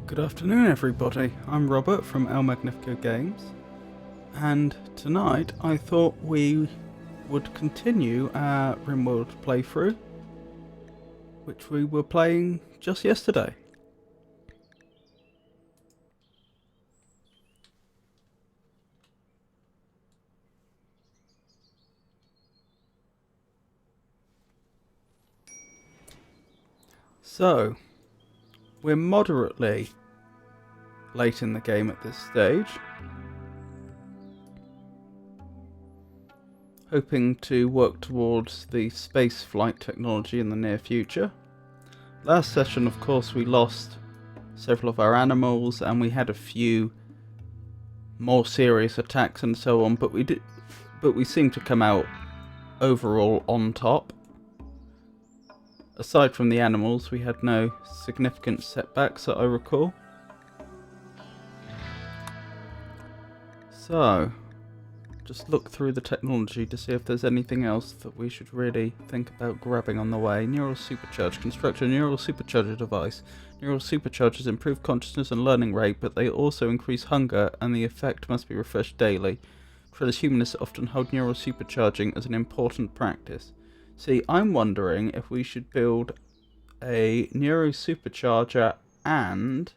Good afternoon, everybody. I'm Robert from El Magnifico Games, and tonight I thought we would continue our RimWorld playthrough, which we were playing just yesterday. So, we're moderately late in the game at this stage, hoping to work towards the space flight technology in the near future. Last session, of course, we lost several of our animals and we had a few more serious attacks and so on, but we seemed to come out overall on top. Aside from the animals, we had no significant setbacks that I recall. So, just look through the technology to see if there's anything else that we should really think about grabbing on the way. Neural supercharge. Construct a neural supercharger device. Neural superchargers improve consciousness and learning rate, but they also increase hunger, and the effect must be refreshed daily. Transhumanists often hold neural supercharging as an important practice. See, I'm wondering if we should build a neuro supercharger and...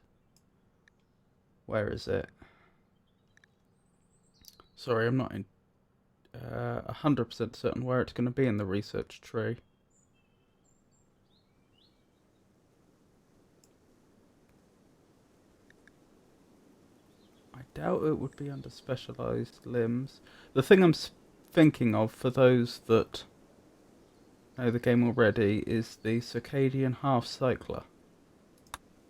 where is it? Sorry, I'm not 100% certain where it's going to be in the research tree. I doubt it would be under specialized limbs. The thing I'm thinking of for those that know the game already is the circadian half cycler.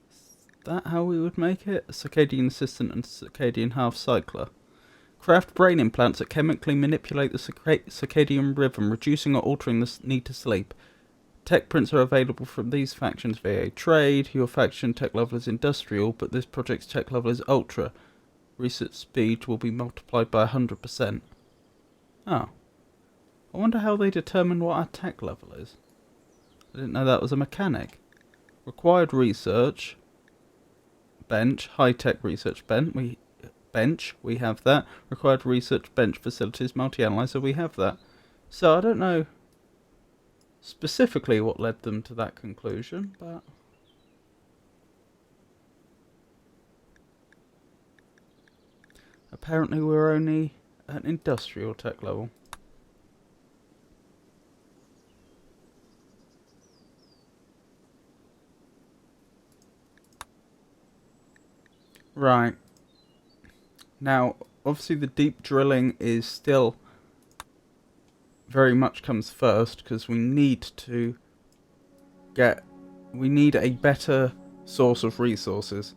Is that how we would make it? A circadian assistant and circadian half cycler. Craft brain implants that chemically manipulate the circadian rhythm, reducing or altering the need to sleep. Tech prints are available from these factions via trade. Your faction tech level is industrial, but this project's tech level is ultra. Research speed will be multiplied by 100%. Oh. I wonder how they determine what our tech level is. I didn't know that was a mechanic. Required research. Bench. High-tech research bench. We have that. Required research bench facilities. Multi-analyzer. We have that. So I don't know specifically what led them to that conclusion, but... apparently we're only at industrial tech level. Right. Now, obviously the deep drilling is still very much comes first, because we need a better source of resources.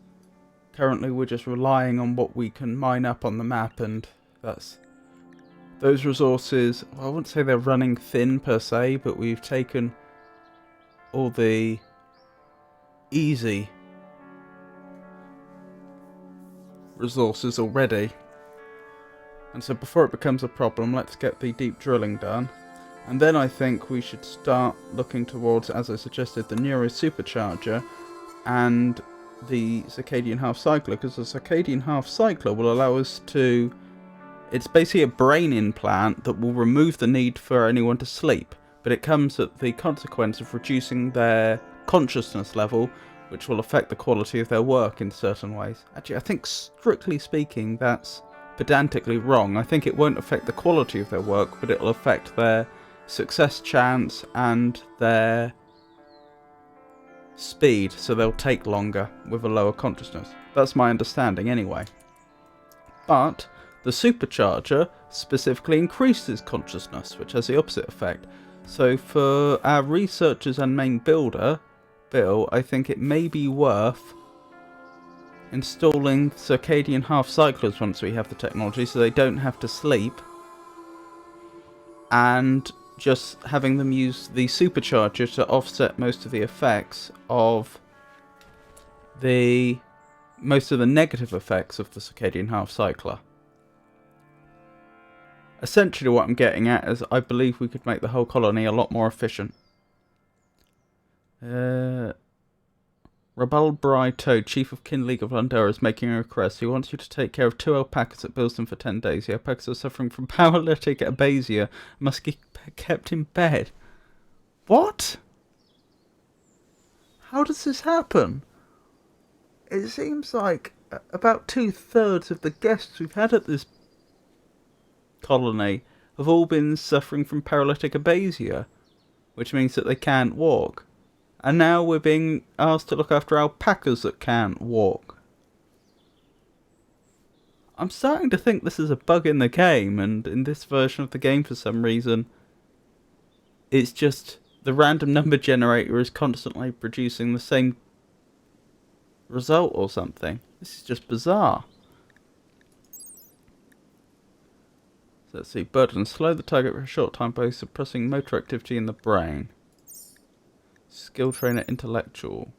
Currently we're just relying on what we can mine up on the map, and those resources, well, I wouldn't say they're running thin per se, but we've taken all the easy resources already, and so before it becomes a problem, let's get the deep drilling done, and then I think we should start looking towards, as I suggested, the neuro supercharger and the circadian half cycler, because the circadian half cycler will allow us to... it's basically a brain implant that will remove the need for anyone to sleep, but it comes at the consequence of reducing their consciousness level, which will affect the quality of their work in certain ways. Actually, I think strictly speaking that's pedantically wrong. I think it won't affect the quality of their work, but it'll affect their success chance and their speed, so they'll take longer with a lower consciousness. That's my understanding anyway. But the supercharger specifically increases consciousness, which has the opposite effect. So for our researchers and main builder, Bill, I think it may be worth installing circadian half cyclers once we have the technology, so they don't have to sleep, and just having them use the supercharger to offset most of the effects of most of the negative effects of the circadian half cycler. Essentially what I'm getting at is I believe we could make the whole colony a lot more efficient. Rabal Bri Toad, Chief of Kin League of Lundera, is making a request. He wants you to take care of 2 alpacas at Bilston for 10 days. The alpacas are suffering from paralytic abasia and must be kept in bed. What? How does this happen? It seems like about 2/3 of the guests we've had at this colony have all been suffering from paralytic abasia, which means that they can't walk. And now we're being asked to look after alpacas that can't walk. I'm starting to think this is a bug in the game, and in this version of the game for some reason, it's just the random number generator is constantly producing the same result or something. This is just bizarre. So let's see. Burden. Slow the target for a short time by suppressing motor activity in the brain. Skill trainer intellectual.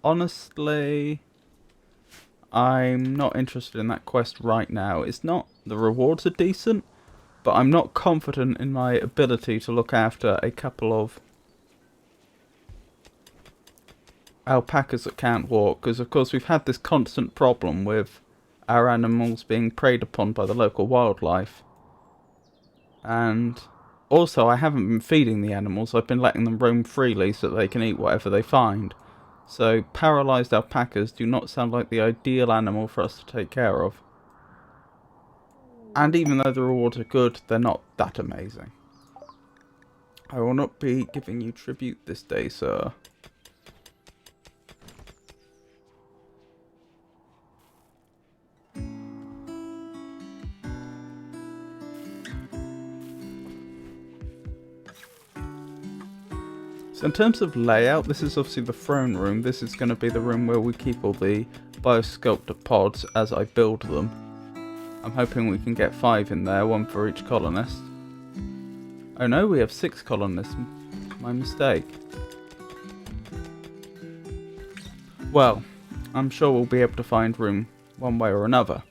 Honestly, I'm not interested in that quest right now. It's not, the rewards are decent, but I'm not confident in my ability to look after a couple of alpacas that can't walk, because of course we've had this constant problem with our animals being preyed upon by the local wildlife. And also I haven't been feeding the animals, I've been letting them roam freely so that they can eat whatever they find. So paralysed alpacas do not sound like the ideal animal for us to take care of. And even though the rewards are good, they're not that amazing. I will not be giving you tribute this day, sir. So in terms of layout, this is obviously the throne room. This is going to be the room where we keep all the biosculptor pods as I build them. I'm hoping we can get 5 in there, 1 for each colonist. Oh no, we have 6 colonists. My mistake. Well, I'm sure we'll be able to find room one way or another.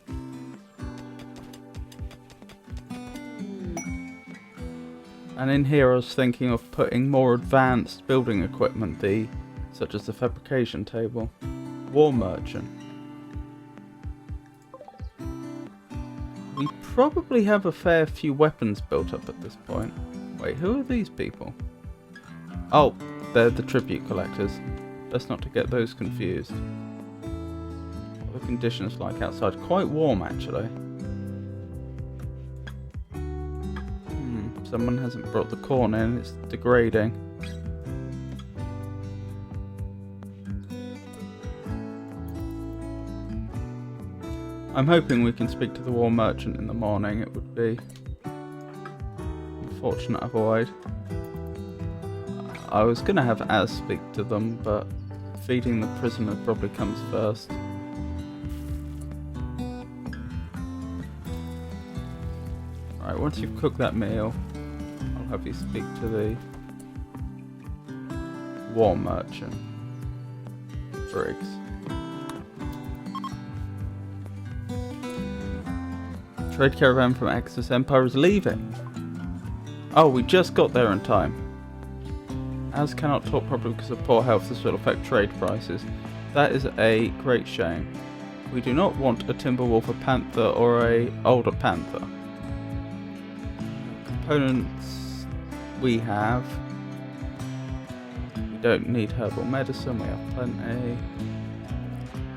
And in here I was thinking of putting more advanced building equipment, such as the fabrication table. War merchant. We probably have a fair few weapons built up at this point. Wait, who are these people? Oh, they're the tribute collectors. Best not to get those confused. What are the conditions like outside? Quite warm, actually. Someone hasn't brought the corn in, it's degrading. I'm hoping we can speak to the war merchant in the morning. It would be unfortunate otherwise. I was going to have Az speak to them, but feeding the prisoner probably comes first. Alright, once you've cooked that meal, I'll have you speak to the war merchant. Briggs. Trade caravan from Exodus Empire is leaving. Oh, we just got there in time. Az cannot talk properly because of poor health. This will affect trade prices. That is a great shame. We do not want a timber wolf, a panther, or a older panther. Components we have. We don't need herbal medicine. We have plenty.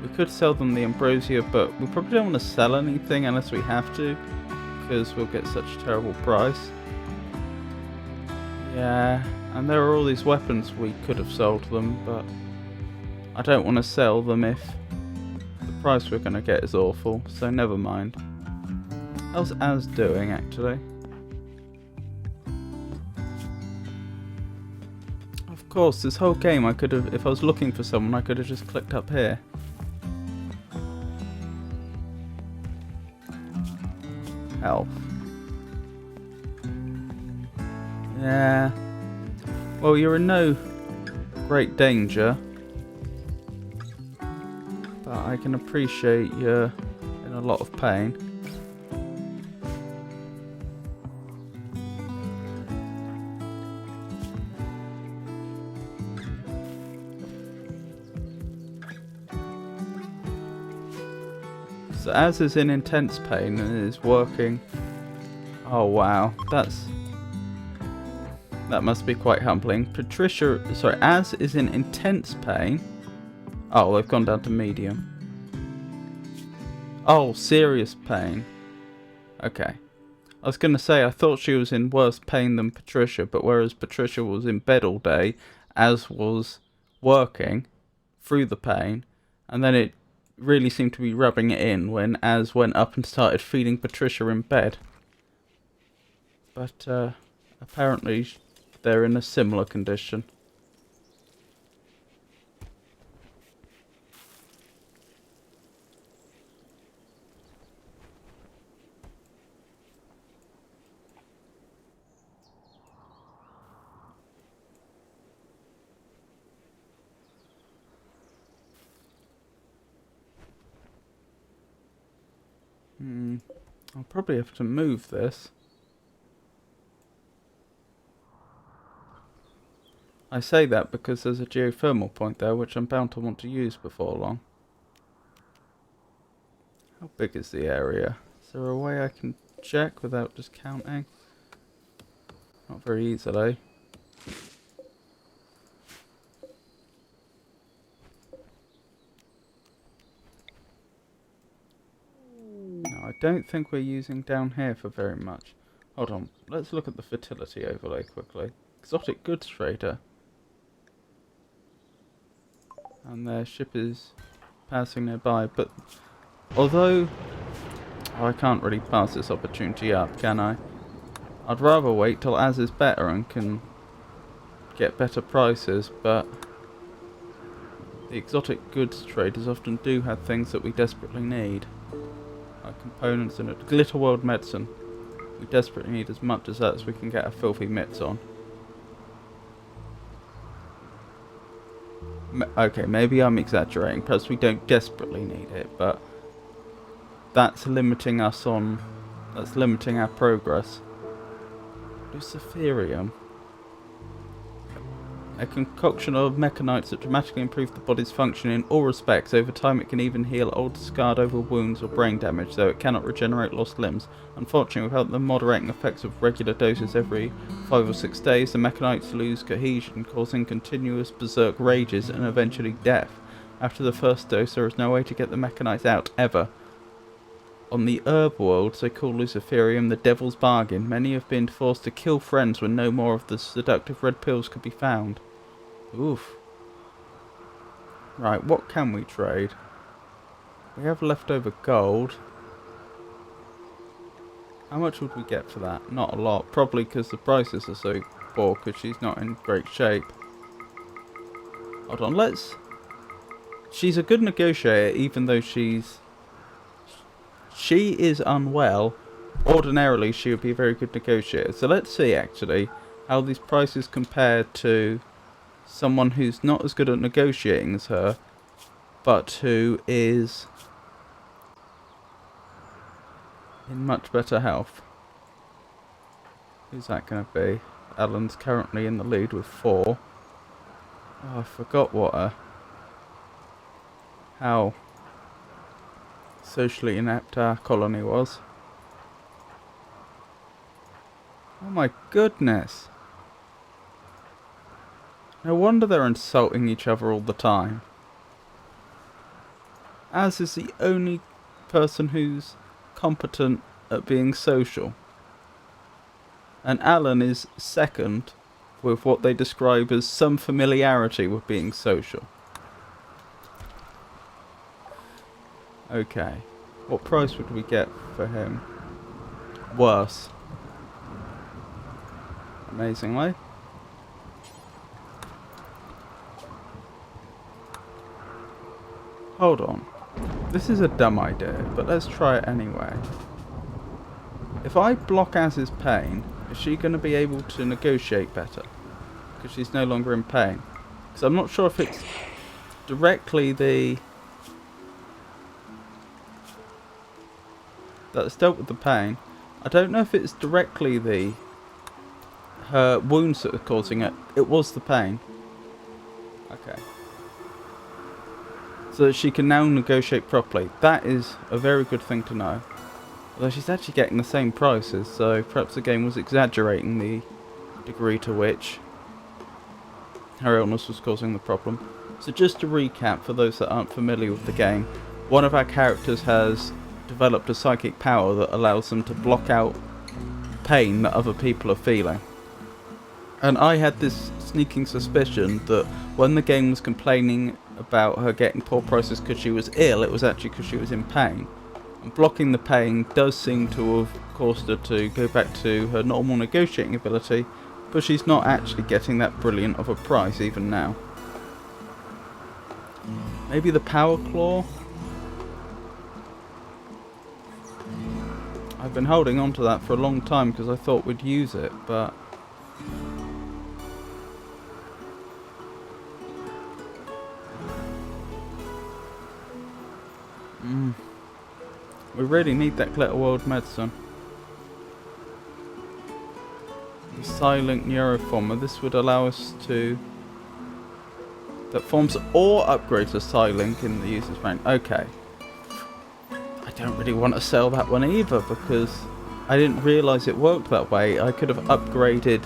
We could sell them the ambrosia, but we probably don't want to sell anything unless we have to, because we'll get such a terrible price. Yeah, and there are all these weapons we could have sold them, but I don't want to sell them if the price we're going to get is awful, so never mind. How's Az doing, actually? Of course, this whole game I could have, if I was looking for someone, I could have just clicked up here. Health. Yeah. Well, you're in no great danger, but I can appreciate you're in a lot of pain. So Az is in intense pain and is working. Oh wow, that must be quite humbling. Az is in intense pain. Oh, they've gone down to medium. Oh, serious pain. Okay. I was going to say, I thought she was in worse pain than Patricia, but whereas Patricia was in bed all day, Az was working through the pain, and then it really seemed to be rubbing it in when Az went up and started feeding Patricia in bed. But apparently they're in a similar condition. I'll probably have to move this. I say that because there's a geothermal point there which I'm bound to want to use before long. How big is the area? Is there a way I can check without just counting? Not very easily. No, I don't think we're using down here for very much. Hold on, let's look at the fertility overlay quickly. Exotic goods trader. And their ship is passing nearby, but although I can't really pass this opportunity up, can I? I'd rather wait till Az is better and can get better prices, but the exotic goods traders often do have things that we desperately need. Like components and a glitter world medicine. We desperately need as much as that as we can get our filthy mitts on. Okay, maybe I'm exaggerating. Perhaps we don't desperately need it, but that's limiting us on. That's limiting our progress. Luciferium. A concoction of mechanites that dramatically improve the body's function in all respects. Over time it can even heal old scarred over wounds or brain damage, though it cannot regenerate lost limbs. Unfortunately, without the moderating effects of regular doses every 5 or 6 days, the mechanites lose cohesion, causing continuous berserk rages and eventually death. After the first dose, there is no way to get the mechanites out, ever. On the herb world, they call Luciferium the devil's bargain. Many have been forced to kill friends when no more of the seductive red pills could be found. Oof. Right, what can we trade? We have leftover gold. How much would we get for that? Not a lot. Probably because the prices are so poor, because she's not in great shape. Hold on, She's a good negotiator, even though she is unwell. Ordinarily, she would be a very good negotiator. So let's see, actually, how these prices compare to someone who's not as good at negotiating as her, but who is in much better health. Who's that going to be? Alan's currently in the lead with 4. Oh, I forgot how socially inept our colony was. Oh my goodness. No wonder they're insulting each other all the time. Az is the only person who's competent at being social. And Alan is second with what they describe as some familiarity with being social. Okay. What price would we get for him? Worse. Amazingly. Hold on. This is a dumb idea, but let's try it anyway. If I block Az's pain, is she going to be able to negotiate better? Because she's no longer in pain. Because I'm not sure if it's directly that's dealt with the pain. I don't know if it's directly her wounds that are causing it. It was the pain. Okay. so that she can now negotiate properly. That is a very good thing to know. Although she's actually getting the same prices, so perhaps the game was exaggerating the degree to which her illness was causing the problem. So just to recap, for those that aren't familiar with the game, one of our characters has developed a psychic power that allows them to block out pain that other people are feeling. And I had this sneaking suspicion that when the game was complaining about her getting poor prices because she was ill, it was actually because she was in pain. And blocking the pain does seem to have caused her to go back to her normal negotiating ability, but she's not actually getting that brilliant of a price even now. Maybe the power claw? I've been holding on to that for a long time because I thought we'd use it, but we really need that glitter world medicine. The Psylink Neuroformer. This would allow us to... that forms or upgrades a Psylink in the user's brain. Okay. I don't really want to sell that one either because I didn't realise it worked that way. I could have upgraded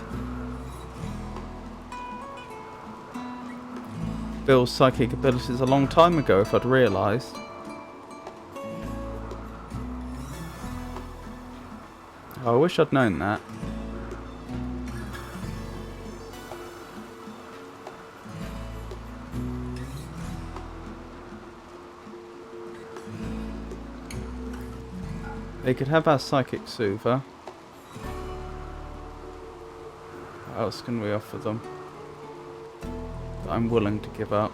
Bill's psychic abilities a long time ago if I'd realised. Oh, I wish I'd known that. They could have our psychic soother. What else can we offer them that I'm willing to give up?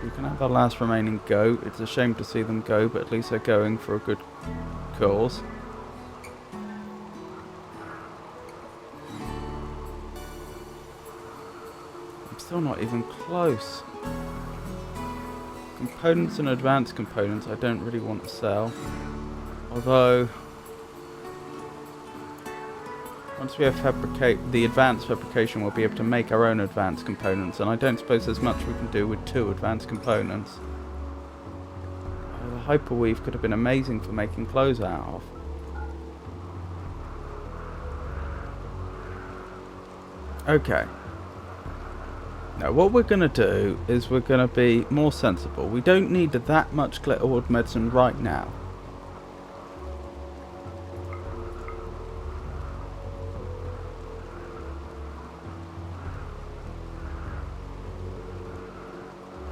We can have our last remaining goat. It's a shame to see them go, but at least they're going for a good cause. I'm still not even close. Components and advanced components I don't really want to sell. Although, once we have the advanced fabrication, we'll be able to make our own advanced components, and I don't suppose there's much we can do with 2 advanced components. The hyperweave could have been amazing for making clothes out of. Okay. Now what we're going to do is we're going to be more sensible. We don't need that much glitterwood medicine right now.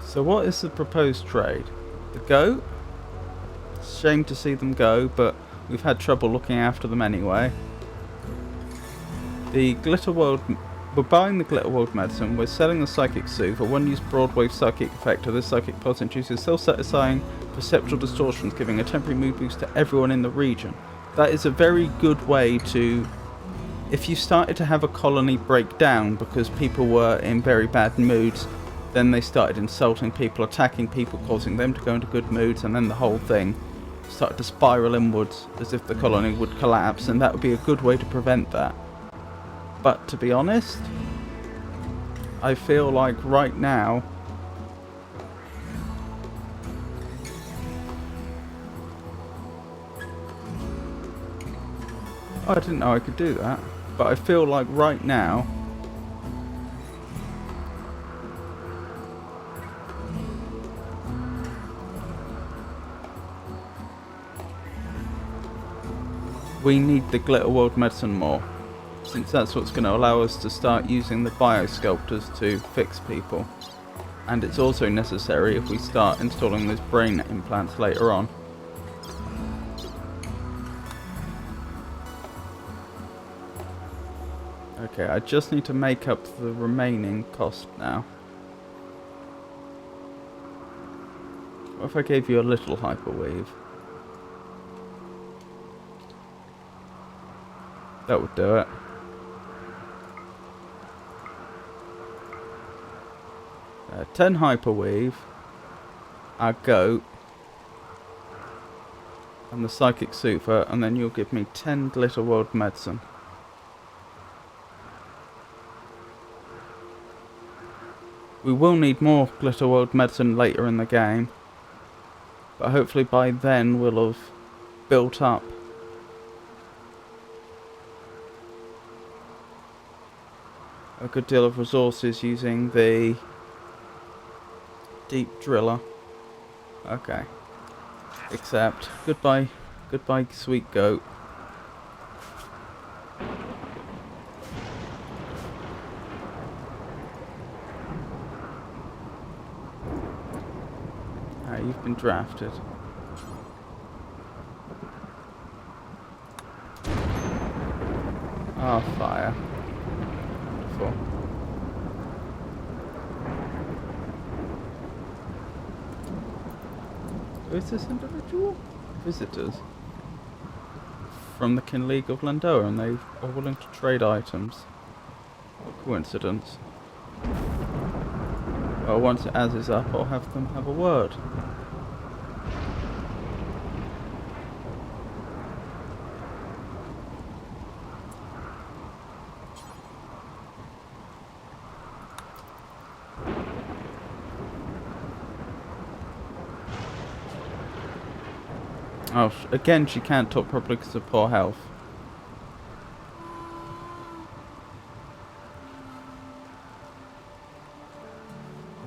So what is the proposed trade? The goat? Shame to see them go, but we've had trouble looking after them anyway. The glitter world... We're buying the glitter world medicine, we're selling the psychic soothe, a one-use broadwave psychic effector. This psychic pulse induces self-satisfying perceptual distortions, giving a temporary mood boost to everyone in the region. That is a very good way to... If you started to have a colony break down because people were in very bad moods, then they started insulting people, attacking people, causing them to go into good moods, and then the whole thing started to spiral inwards as if the colony would collapse, and that would be a good way to prevent that. But to be honest, I feel like right now I didn't know I could do that, but I feel like right now we need the glitter world medicine more, since that's what's going to allow us to start using the biosculptors to fix people. And it's also necessary if we start installing those brain implants later on. Okay, I just need to make up the remaining cost now. What if I gave you a little hyperweave? That would do it. 10 hyperweave, our goat, and the psychic super, and then you'll give me 10 glitter world medicine. We will need more Glitter World medicine later in the game, but hopefully by then we'll have built up a good deal of resources using the deep driller. Okay. Except, goodbye, sweet goat. You've been drafted. Ah, fire. Wonderful. Who is this individual? Visitors from the Kin League of Landoa, and they are willing to trade items. What coincidence. Well, once Az is up, I'll have them have a word. Oh, again, she can't talk properly because of poor health.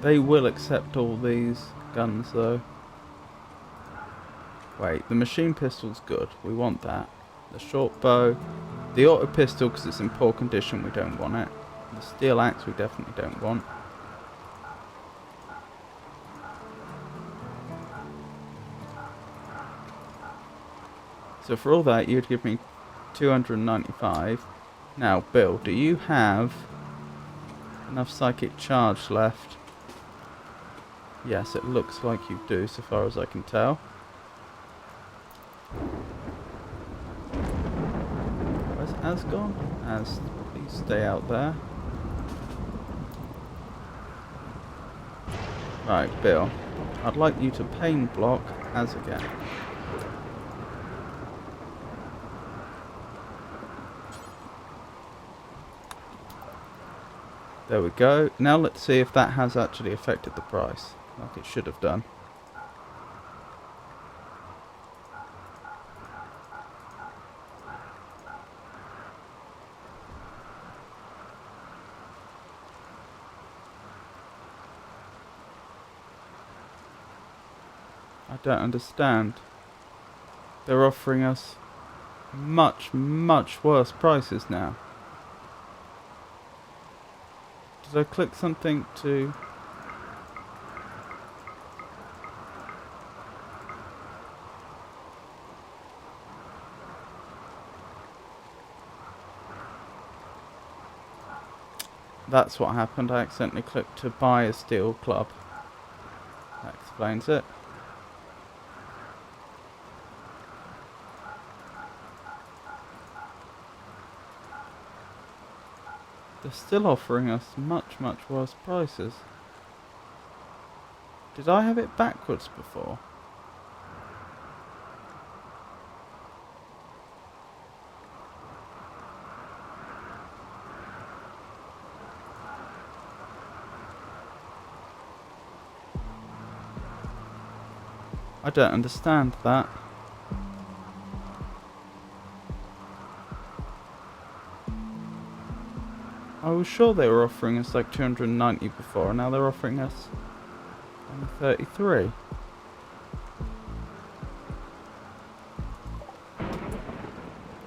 They will accept all these guns, though. Wait, the machine pistol's good. We want that. The short bow. The auto pistol, because it's in poor condition, we don't want it. The steel axe, we definitely don't want. So for all that, you'd give me 295. Now, Bill, do you have enough psychic charge left? Yes, it looks like you do, so far as I can tell. Where's Az gone? Az, please stay out there. Right, Bill. I'd like you to pain block Az again. There we go. Now let's see if that has actually affected the price, like it should have done. I don't understand. They're offering us much, much worse prices now. Did I click something to... That's what happened. I accidentally clicked to buy a steel club. That explains it. They're still offering us much, much worse prices. Did I have it backwards before? I don't understand that. I was sure they were offering us like 290 before, and now they're offering us only 33.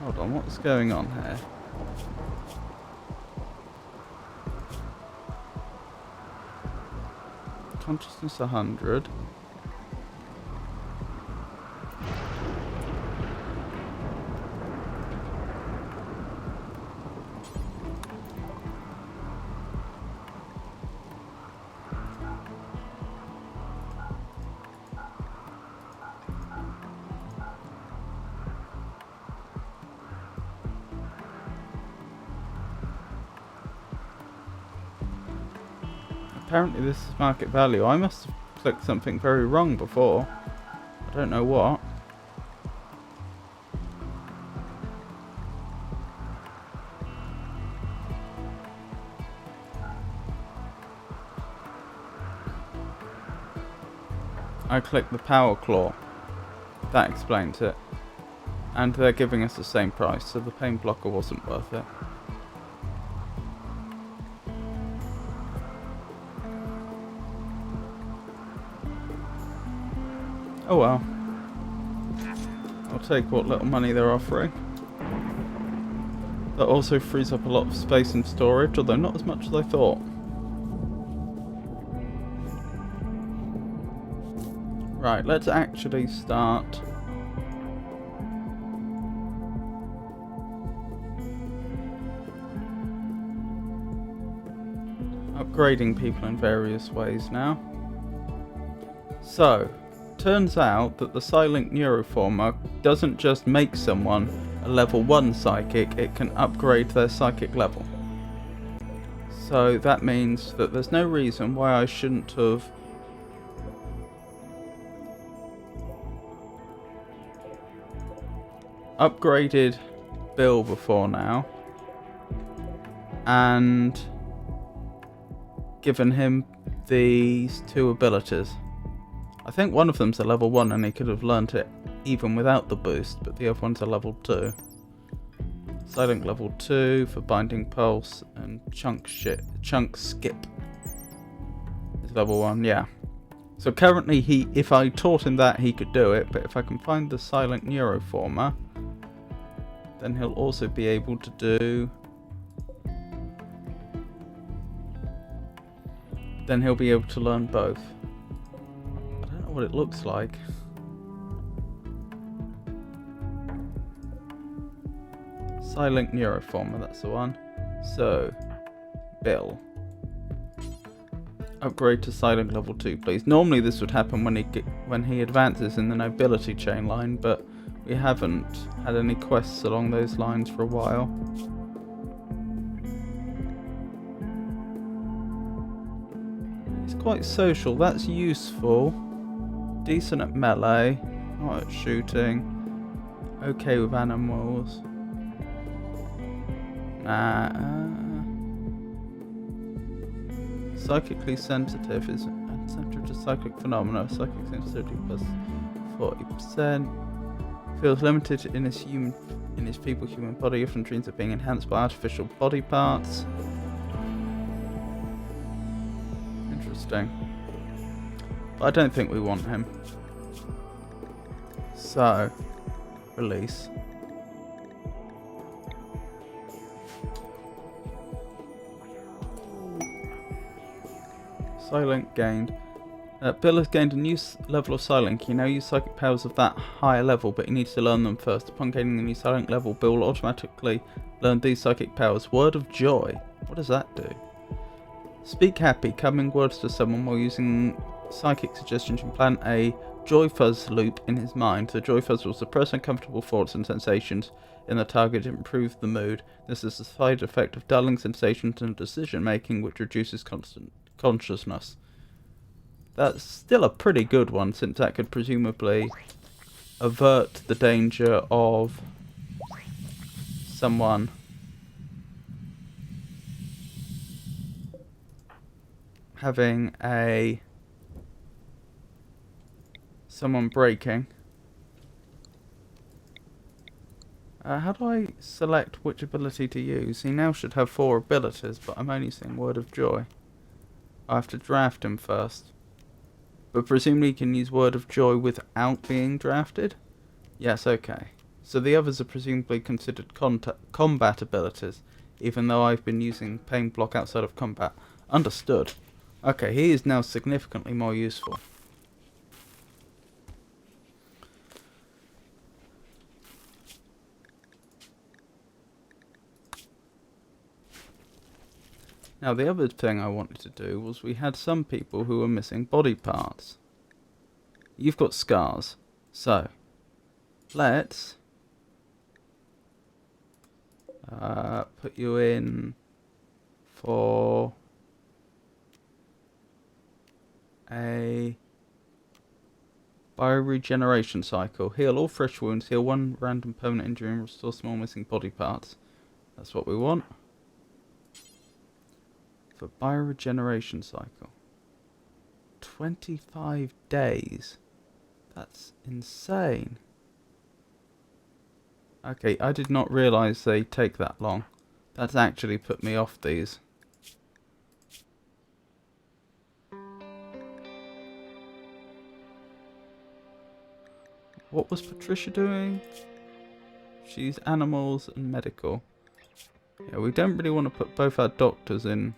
Hold on, what's going on here? Consciousness 100. Apparently this is market value. I must have clicked something very wrong before. I don't know what. I click the power claw. That explains it. And they're giving us the same price, so the pain blocker wasn't worth it. Oh well. I'll take what little money they're offering. That also frees up a lot of space and storage, although not as much as I thought. Right, let's actually start upgrading people in various ways now. So, turns out that the Silent Neuroformer doesn't just make someone a level 1 psychic, it can upgrade their psychic level. So that means that there's no reason why I shouldn't have upgraded Bill before now and given him these 2 abilities. I think one of them's a level 1 and he could have learnt it even without the boost, but the other one's a level 2. Silent level 2 for Binding Pulse, and Chunk Skip is level 1, yeah. So currently if I taught him that, he could do it, but if I can find the Silent Neuroformer, then he'll also be able to do... Then he'll be able to learn both. I don't know what it looks like. Silent Neuroformer, that's the one. So, Bill. Upgrade to Silent level 2, please. Normally this would happen when he advances in the nobility chain line, but we haven't had any quests along those lines for a while. He's quite social, that's useful. Decent at melee, not at shooting. Okay with animals. Psychically sensitive is sensitive to psychic phenomena. Psychic sensitivity plus 40%. Feels limited in his feeble human body. Often dreams of being enhanced by artificial body parts. Interesting. But I don't think we want him. So, release. Silent gained. Bill has gained a new level of Silent. He now uses psychic powers of that higher level, but he needs to learn them first. Upon gaining the new Silent level, Bill will automatically learn these psychic powers. Word of Joy. What does that do? Speak happy, coming words to someone while using psychic suggestion to implant a joy fuzz loop in his mind. The joy fuzz will suppress uncomfortable thoughts and sensations in the target to improve the mood. This is a side effect of dulling sensations and decision making, which reduces consciousness. That's still a pretty good one, since that could presumably avert the danger of someone having someone breaking. How do I select which ability to use? He now should have 4 abilities, but I'm only seeing Word of Joy. I have to draft him first. But presumably he can use Word of Joy without being drafted? Yes, okay. So the others are presumably considered combat abilities, even though I've been using Pain Block outside of combat. Understood. Okay, he is now significantly more useful. Now the other thing I wanted to do was we had some people who were missing body parts. You've got scars. So, let's put you in for a bioregeneration cycle. Heal all fresh wounds, heal 1 random permanent injury and restore small missing body parts. That's what we want. For bioregeneration cycle. 25 days. That's insane. Okay, I did not realise they take that long. That's actually put me off these. What was Patricia doing? She's animals and medical. Yeah, we don't really want to put both our doctors in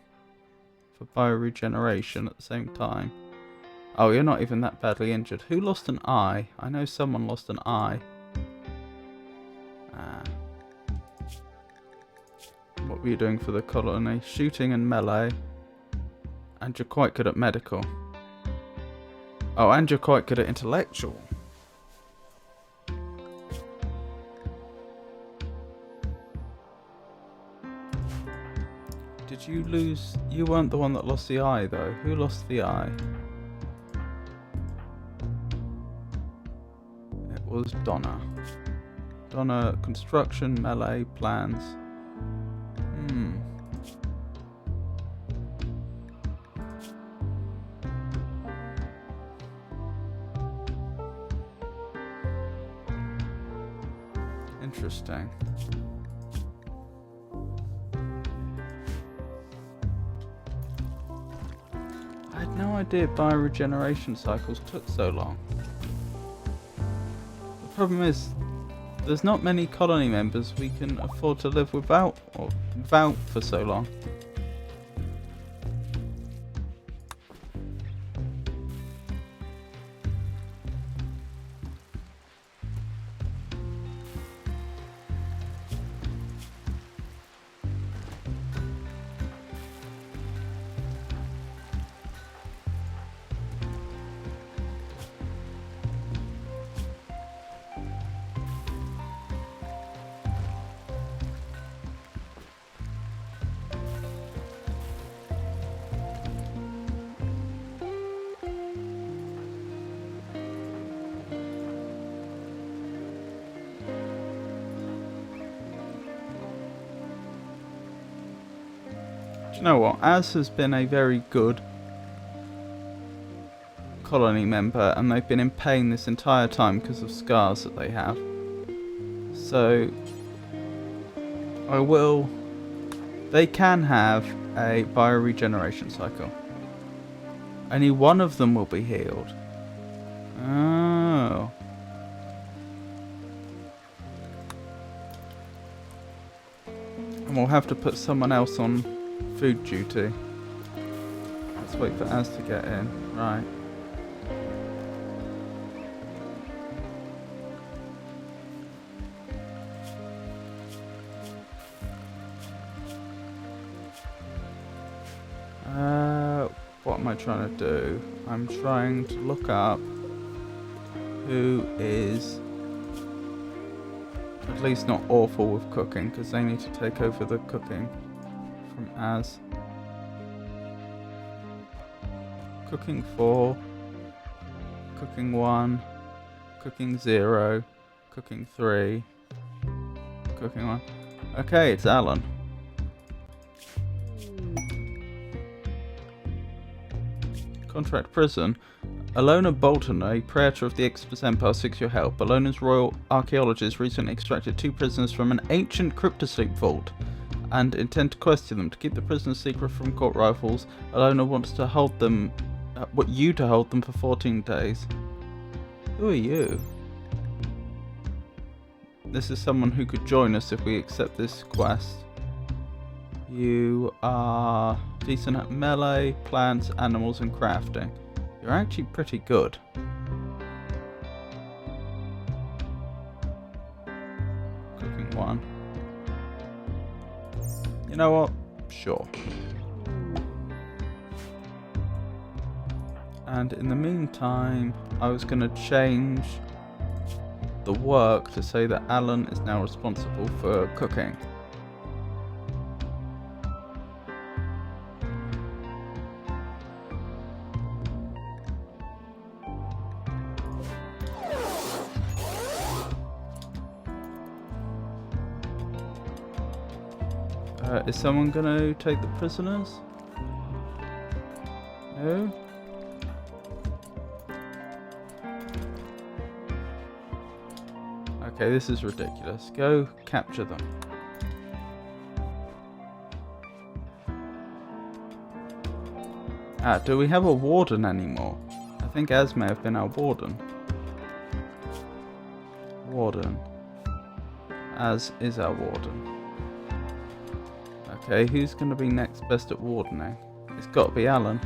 for bioregeneration at the same time. Oh, you're not even that badly injured. Who lost an eye? I know someone lost an eye. What were you doing for the colony? Shooting and melee. And you're quite good at medical. Oh, and you're quite good at intellectual. Did you lose? You weren't the one that lost the eye, though. Who lost the eye? It was Donna. Donna, construction, melee, plans. Interesting. I had no idea bioregeneration cycles took so long. The problem is, there's not many colony members we can afford to live without for so long. You know what, Az has been a very good colony member and they've been in pain this entire time because of scars that they have. So they can have a bioregeneration cycle. Only one of them will be healed. Oh. And we'll have to put someone else on food duty. Let's wait for Az to get in. Right. What am I trying to do? I'm trying to look up who is at least not awful with cooking, because they need to take over the cooking from Az. Cooking 4, cooking 1, cooking 0, cooking 3, cooking 1. Okay, it's Alan. Contract prison. Alona Bolton, a praetor of the X Empire, seeks your help. Alona's royal archaeologists recently extracted 2 prisoners from an ancient cryptosleep vault and intend to question them. To keep the prisoners secret from court rivals, Alona wants to hold them, to hold them for 14 days. Who are you? This is someone who could join us if we accept this quest. You are decent at melee, plants, animals, and crafting. You're actually pretty good. Cooking 1. You know what? Sure. And in the meantime, I was going to change the work to say that Alan is now responsible for cooking. Is someone going to take the prisoners? No? Okay, this is ridiculous. Go capture them. Ah, do we have a warden anymore? I think Az may have been our warden. Warden. Az is our warden. Okay, who's going to be next best at wardening? It's got to be Alan.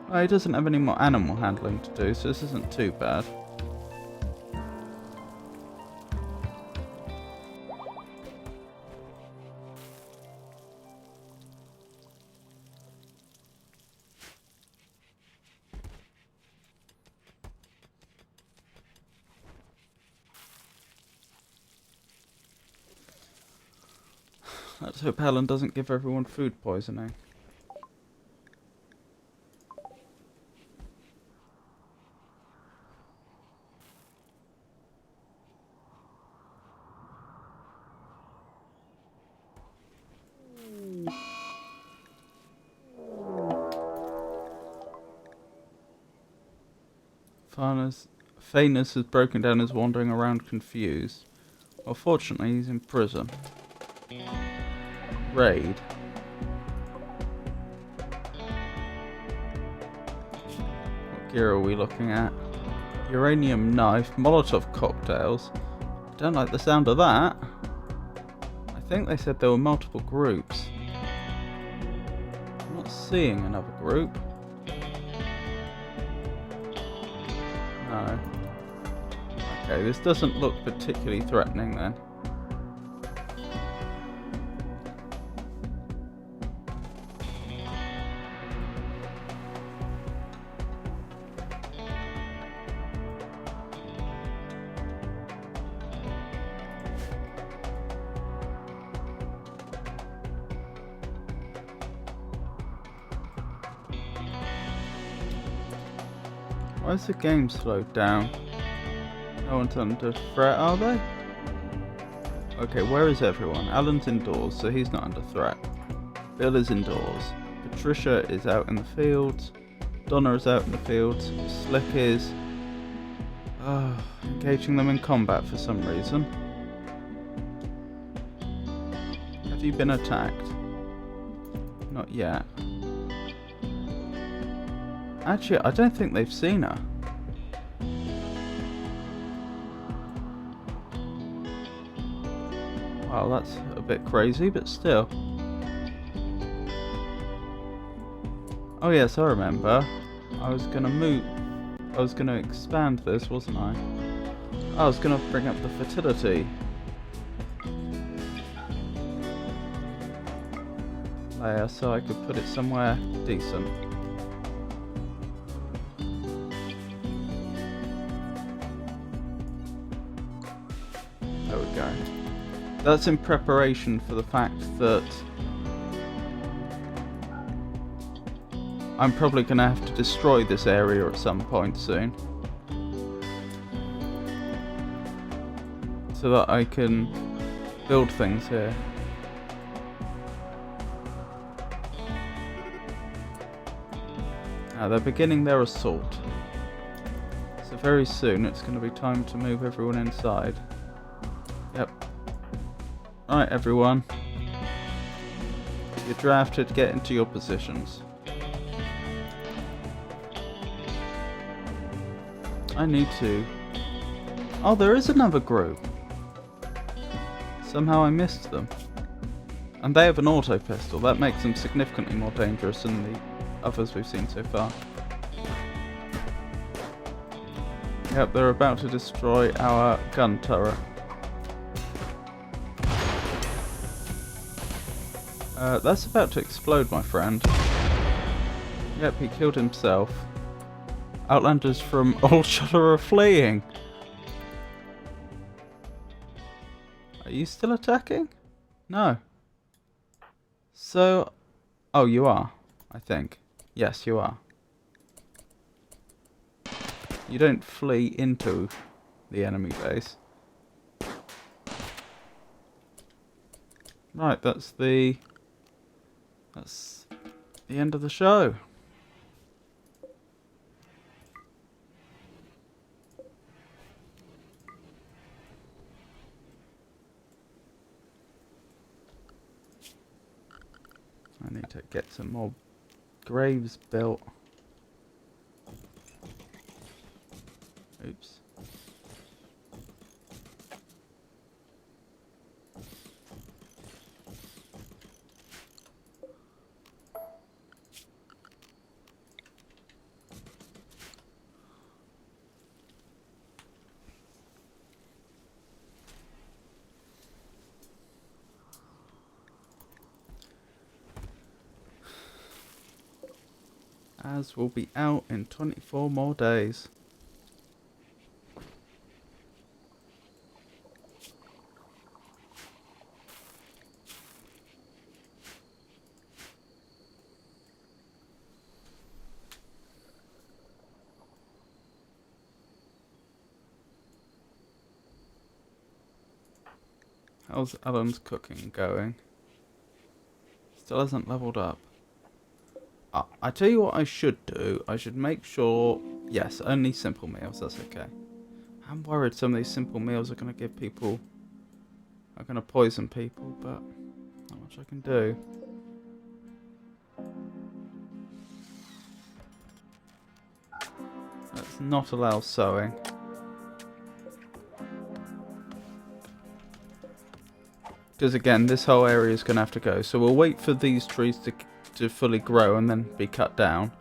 Oh, he doesn't have any more animal handling to do, so this isn't too bad. Let's hope Alan doesn't give everyone food poisoning. Phanes has broken down, is wandering around confused. Well, fortunately, he's in prison. Raid. What gear are we looking at? Uranium knife, Molotov cocktails. I don't like the sound of that. I think they said there were multiple groups. I'm not seeing another group. No. Okay, this doesn't look particularly threatening then. Why is the game slowed down? No one's under threat, are they? Okay, where is everyone? Alan's indoors, so he's not under threat. Bill is indoors. Patricia is out in the fields. Donna is out in the fields. Slick is engaging them in combat for some reason. Have you been attacked? Not yet. Actually, I don't think they've seen her. Well, that's a bit crazy, but still. Oh yes, I remember. I was gonna expand this, wasn't I? I was gonna bring up the fertility layer so I could put it somewhere decent. There we go. That's in preparation for the fact that I'm probably going to have to destroy this area at some point soon, so that I can build things here. Now they're beginning their assault, so very soon it's going to be time to move everyone inside. Yep. Right, everyone. You're drafted, get into your positions. I need to... Oh, there is another group. Somehow I missed them. And they have an auto pistol. That makes them significantly more dangerous than the others we've seen so far. Yep, they're about to destroy our gun turret. That's about to explode, my friend. Yep, he killed himself. Outlanders from Old Shutter are fleeing. Are you still attacking? No. So... Oh, you are, I think. Yes, you are. You don't flee into the enemy base. Right, that's the end of the show. more graves built. Oops. As will be out in 24 more days. How's Alan's cooking going? Still hasn't leveled up. I tell you what I should do. I should make sure... Yes, only simple meals, that's okay. I'm worried some of these simple meals are going to give people... are going to poison people, but not much I can do. Let's not allow sowing. Because again, this whole area is going to have to go. So we'll wait for these trees to fully grow and then be cut down.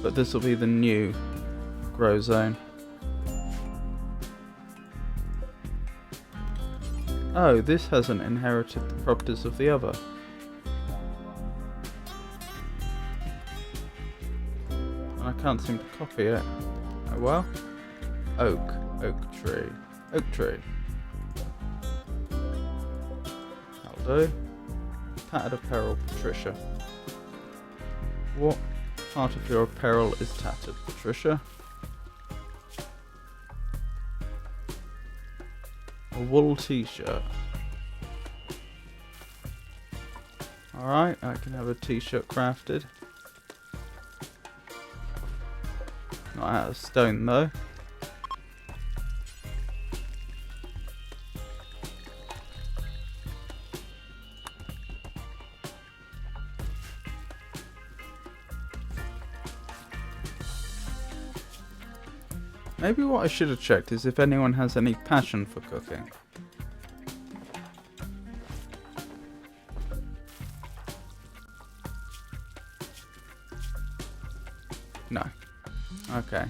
But this will be the new grow zone. Oh, this hasn't inherited the properties of the other. And I can't seem to copy it. Oh well. Oak tree, oak tree. That'll do. Tattered apparel, Patricia. What part of your apparel is tattered, Patricia? A wool t-shirt. Alright, I can have a t-shirt crafted. Not out of stone though. Maybe what I should have checked is if anyone has any passion for cooking. No. Okay.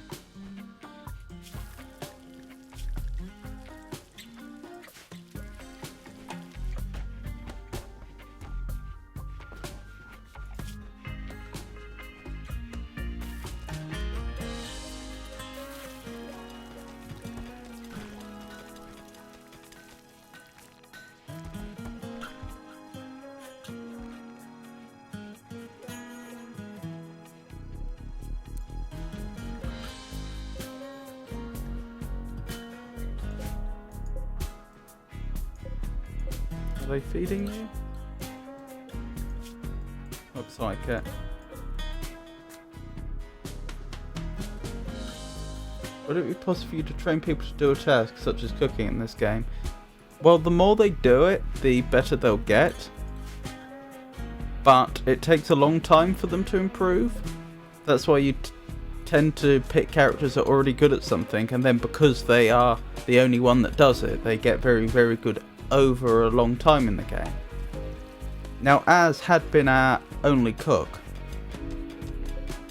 Are they feeding you? Looks like it. Would it be possible for you to train people to do a task such as cooking in this game? Well, the more they do it, the better they'll get. But it takes a long time for them to improve. That's why you tend to pick characters that are already good at something, and then because they are the only one that does it, they get very, very good over a long time in the game. Now, Az had been our only cook,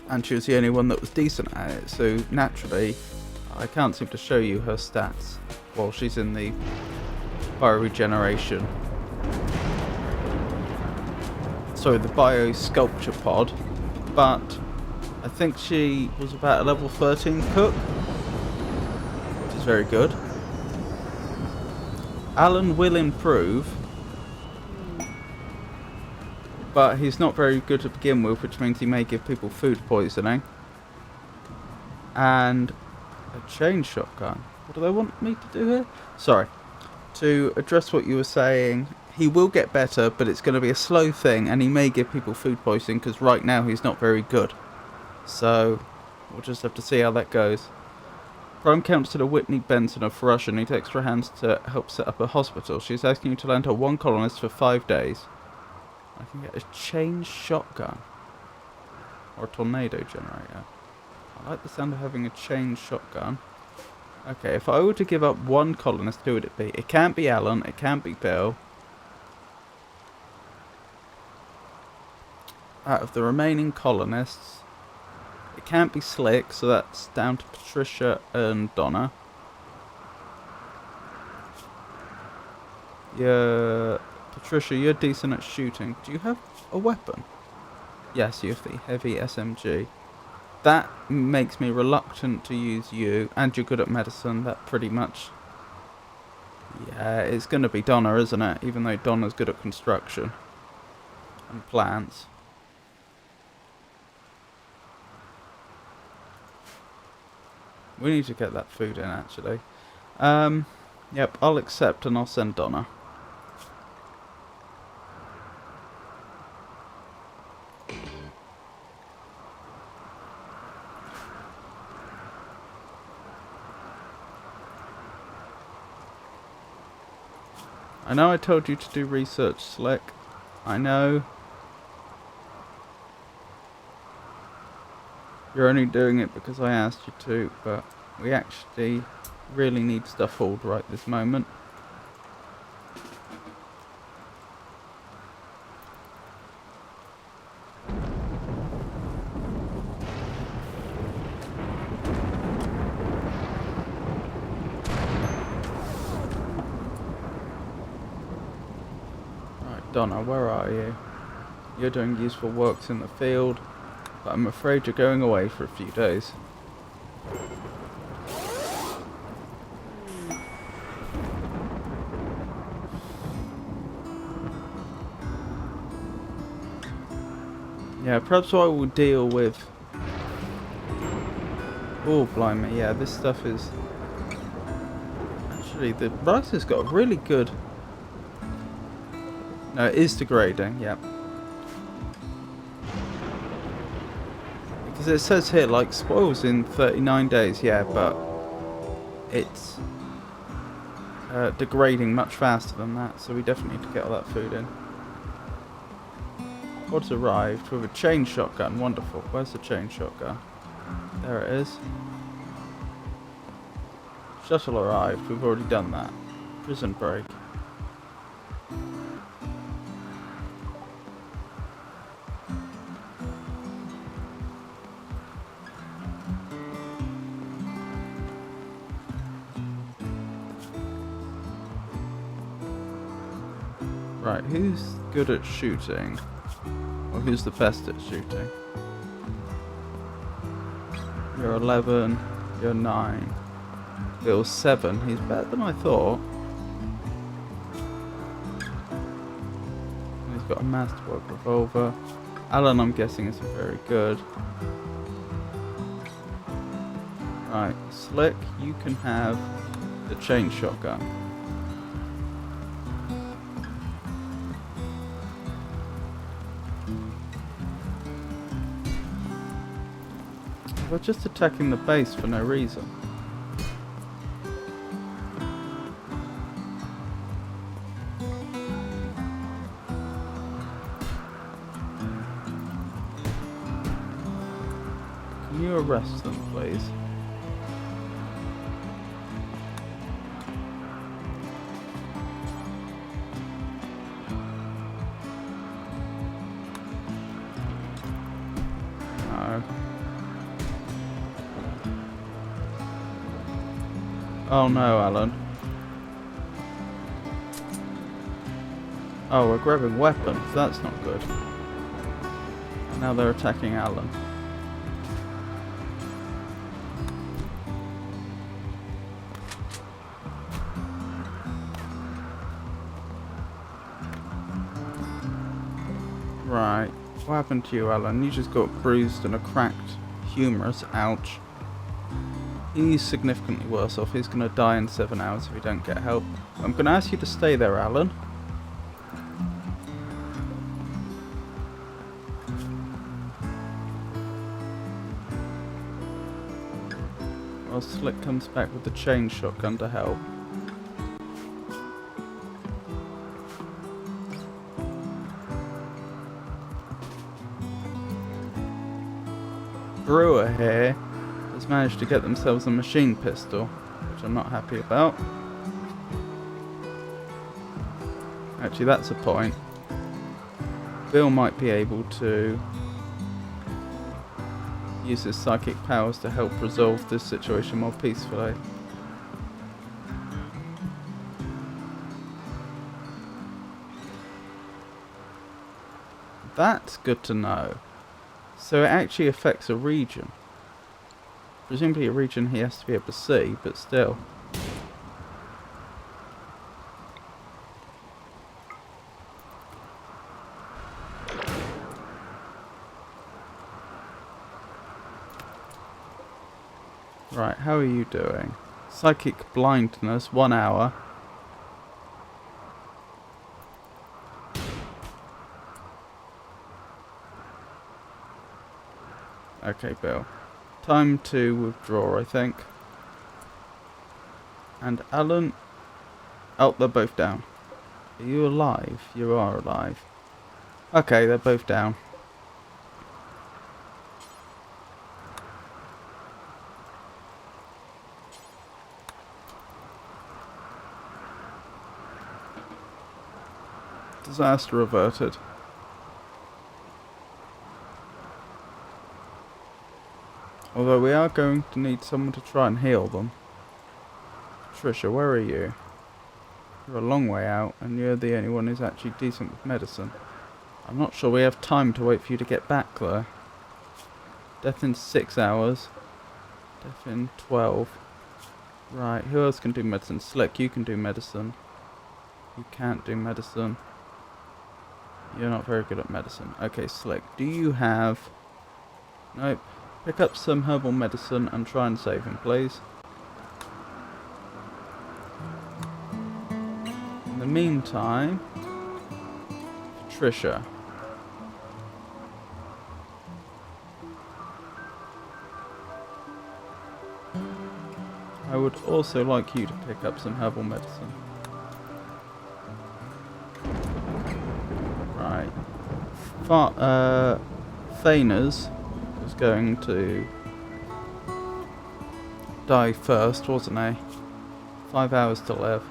and she was the only one that was decent at it, so naturally I can't seem to show you her stats while she's in the bioregeneration. Sorry, the bio-sculpture pod, but I think she was about a level 13 cook, which is very good. Alan will improve, but he's not very good to begin with, which means he may give people food poisoning. And a chain shotgun. What do they want me to do here? Sorry. To address what you were saying, he will get better, but it's going to be a slow thing, and he may give people food poisoning, because right now he's not very good. So, we'll just have to see how that goes. Prime Councillor Whitney Benson of Russia needs extra hands to help set up a hospital. She's asking you to lend her one colonist for 5 days. I can get a chain shotgun. Or a tornado generator. I like the sound of having a chain shotgun. Okay, if I were to give up one colonist, who would it be? It can't be Alan, it can't be Bill. Out of the remaining colonists, it can't be Slick, so that's down to Patricia and Donna. Yeah, Patricia, you're decent at shooting. Do you have a weapon? Yes, you have the heavy SMG. That makes me reluctant to use you, and you're good at medicine. That pretty much... Yeah, it's going to be Donna, isn't it? Even though Donna's good at construction and plants. We need to get that food in, actually. Yep, I'll accept and I'll send Donna. I know I told you to do research, Slick. I know. You're only doing it because I asked you to, but we actually really need stuff hauled right this moment. Right, Donna, where are you? You're doing useful works in the field, but I'm afraid you're going away for a few days. Yeah, perhaps I will deal with... Oh, blimey, yeah, this stuff is... Actually, the rice has got a really good... No, it is degrading, yep. Because it says here, like, spoils in 39 days, yeah, but... It's... degrading much faster than that, so we definitely need to get all that food in. Pod's arrived with a chain shotgun. Wonderful. Where's the chain shotgun? There it is. Shuttle arrived. We've already done that. Prison break. Right, who's good at shooting? Or who's the best at shooting? You're 11, you're 9. Bill's 7, he's better than I thought. He's got a masterwork revolver. Alan, I'm guessing, isn't very good. Right, Slick, you can have the chain shotgun. We're just attacking the base for no reason. Can you arrest them, please? No. Oh no, Alan. Oh, we're grabbing weapons. That's not good. Now they're attacking Alan. Right. What happened to you, Alan? You just got bruised and a cracked humerus. Ouch. He's significantly worse off. He's going to die in 7 hours if we don't get help. I'm going to ask you to stay there, Alan. While Slick comes back with the chain shotgun to help. brewer here has managed to get themselves a machine pistol, which I'm not happy about. Actually, that's a point. Bill might be able to use his psychic powers to help resolve this situation more peacefully. That's good to know. So it actually affects a region. Presumably a region he has to be able to see, but still. Right, how are you doing? Psychic blindness, 1 hour. Okay, Bill. Time to withdraw, I think. And Alan... Oh, they're both down. Are you alive? You are alive. Okay, they're both down. Disaster averted. Although we are going to need someone to try and heal them. Trisha, where are you? You're a long way out, and you're the only one who's actually decent with medicine. I'm not sure we have time to wait for you to get back, though. Death in 6 hours. Death in 12. Right, who else can do medicine? Slick, you can do medicine. You can't do medicine. You're not very good at medicine. Okay, Slick, do you have... Nope. Pick up some herbal medicine and try and save him, please. In the meantime, Trisha. I would also like you to pick up some herbal medicine. Right. Thaner's was going to die first, wasn't he? 5 hours to live.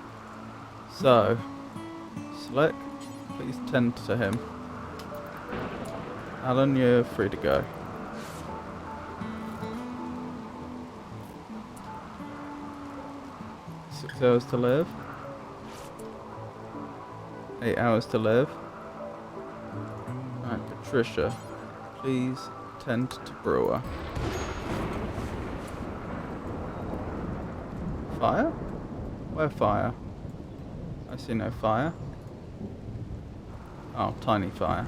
So, Slick, please tend to him. Alan, you're free to go. Six hours to live. 8 hours to live. Right, Patricia, please tend to Brewer. Fire? Where fire? I see no fire. Oh, tiny fire.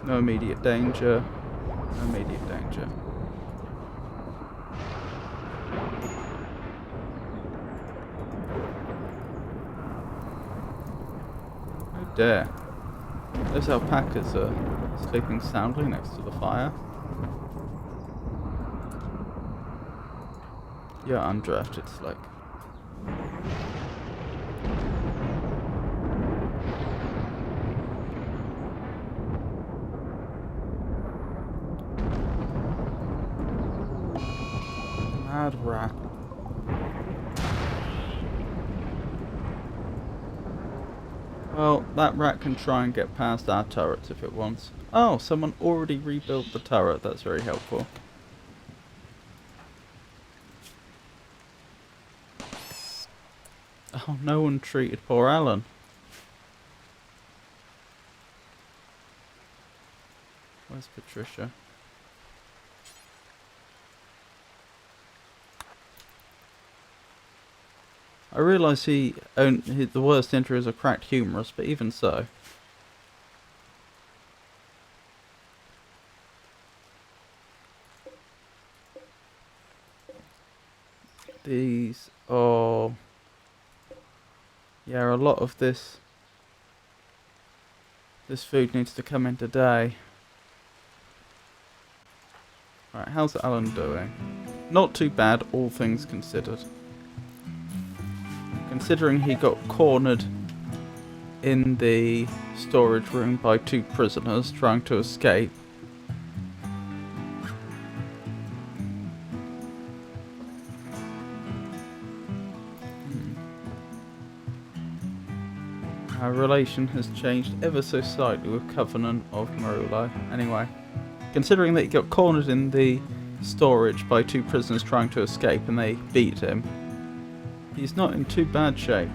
No immediate danger. No immediate danger. Oh dear. Those alpacas are sleeping soundly next to the fire. You're undrafted, Slick. Mad rat. Well, that rat can try and get past our turrets if it wants. Oh, someone already rebuilt the turret. That's very helpful. Oh, no one treated poor Alan. Where's Patricia? I realise the worst injury is a cracked humerus, but even so. These are... Yeah, a lot of this food needs to come in today. Right, how's Alan doing? Not too bad, all things considered. Considering he got cornered in the storage room by 2 prisoners trying to escape. Our relation has changed ever so slightly with Covenant of Marulo. Anyway, considering that he got cornered in the storage by 2 prisoners trying to escape and they beat him, he's not in too bad shape.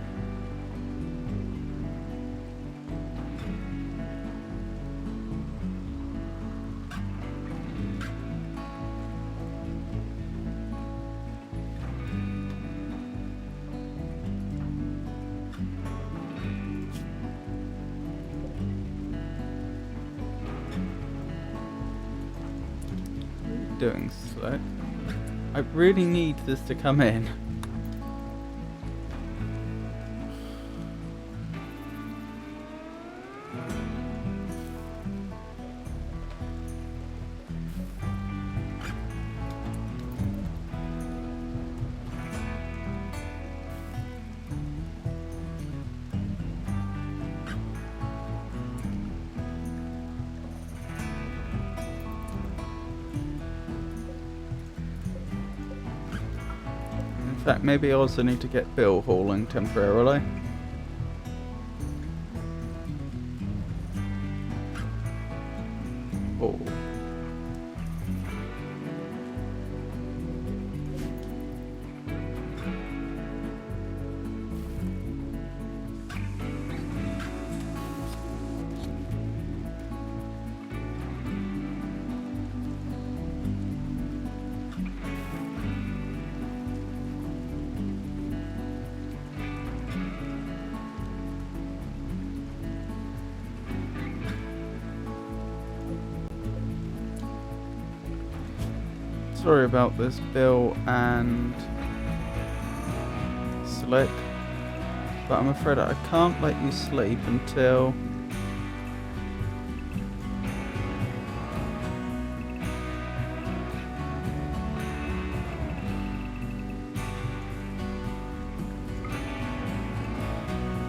Doing Slick. I really need this to come in. In fact, maybe I also need to get Bill hauling temporarily. Oh. Sorry about this, Bill and Slick, but I'm afraid I can't let you sleep until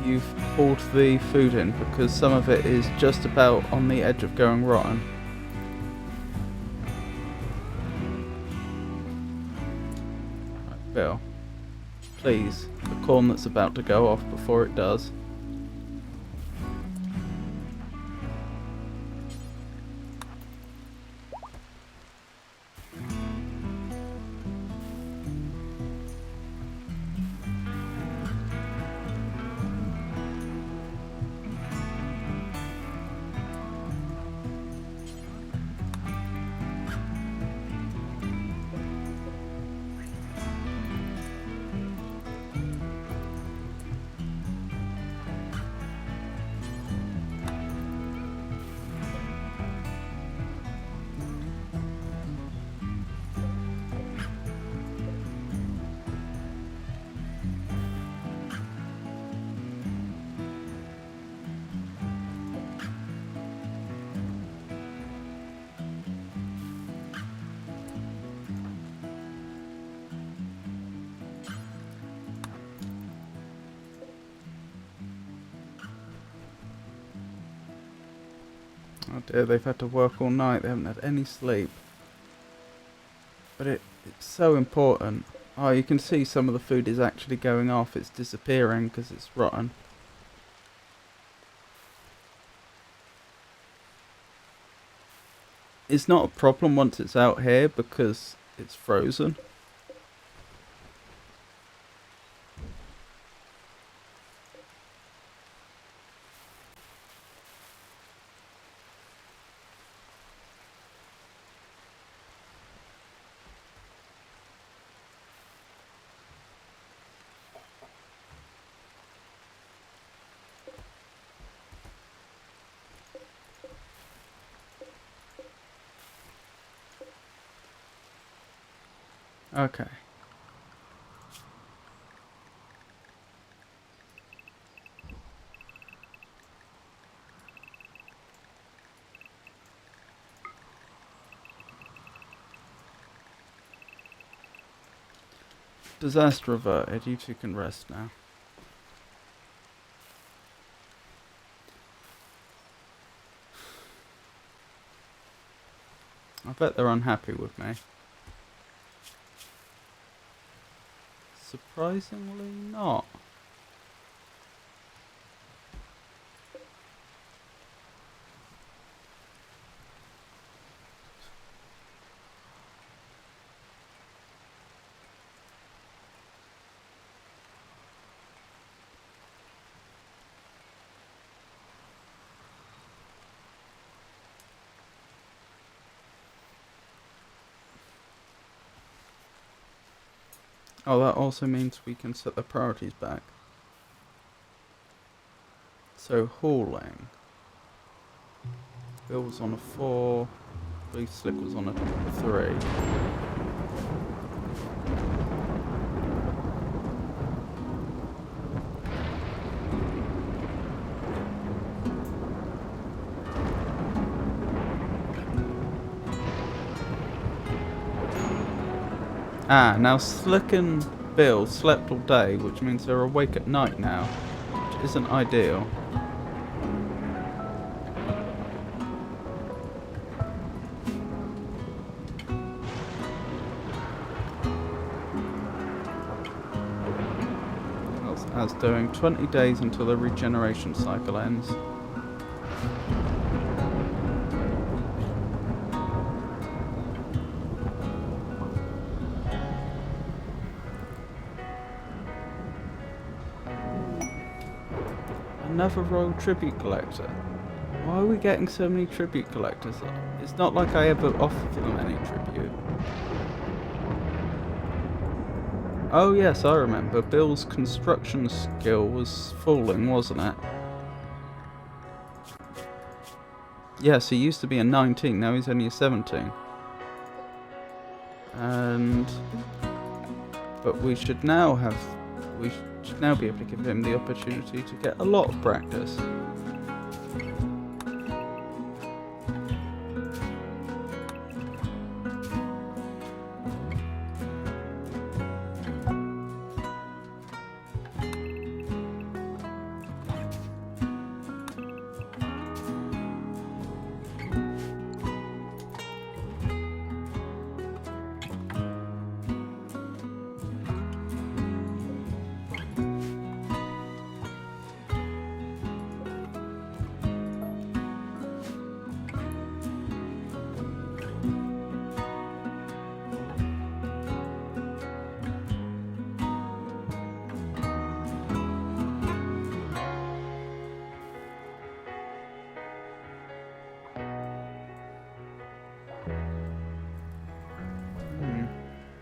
you've hauled the food in, because some of it is just about on the edge of going rotten. Bill, please, the corn that's about to go off before it does. Oh dear, they've had to work all night, they haven't had any sleep. But it's so important. Oh, you can see some of the food is actually going off, it's disappearing because it's rotten. It's not a problem once it's out here because it's frozen. Okay. Disaster averted, you two can rest now. I bet they're unhappy with me. Surprisingly not. Oh, that also means we can set the priorities back. So, hauling. Bill was on a 4. Blue Slick was on a 3. Ah, now Slick and Bill slept all day, which means they're awake at night now, which isn't ideal. As doing 20 days until the regeneration cycle ends. Another royal tribute collector. Why are we getting so many tribute collectors? It's not like I ever offered them any tribute. Oh yes, I remember. Bill's construction skill was falling, wasn't it? Yes, he used to be a 19, now he's only a 17. But we should now be able to give him the opportunity to get a lot of practice.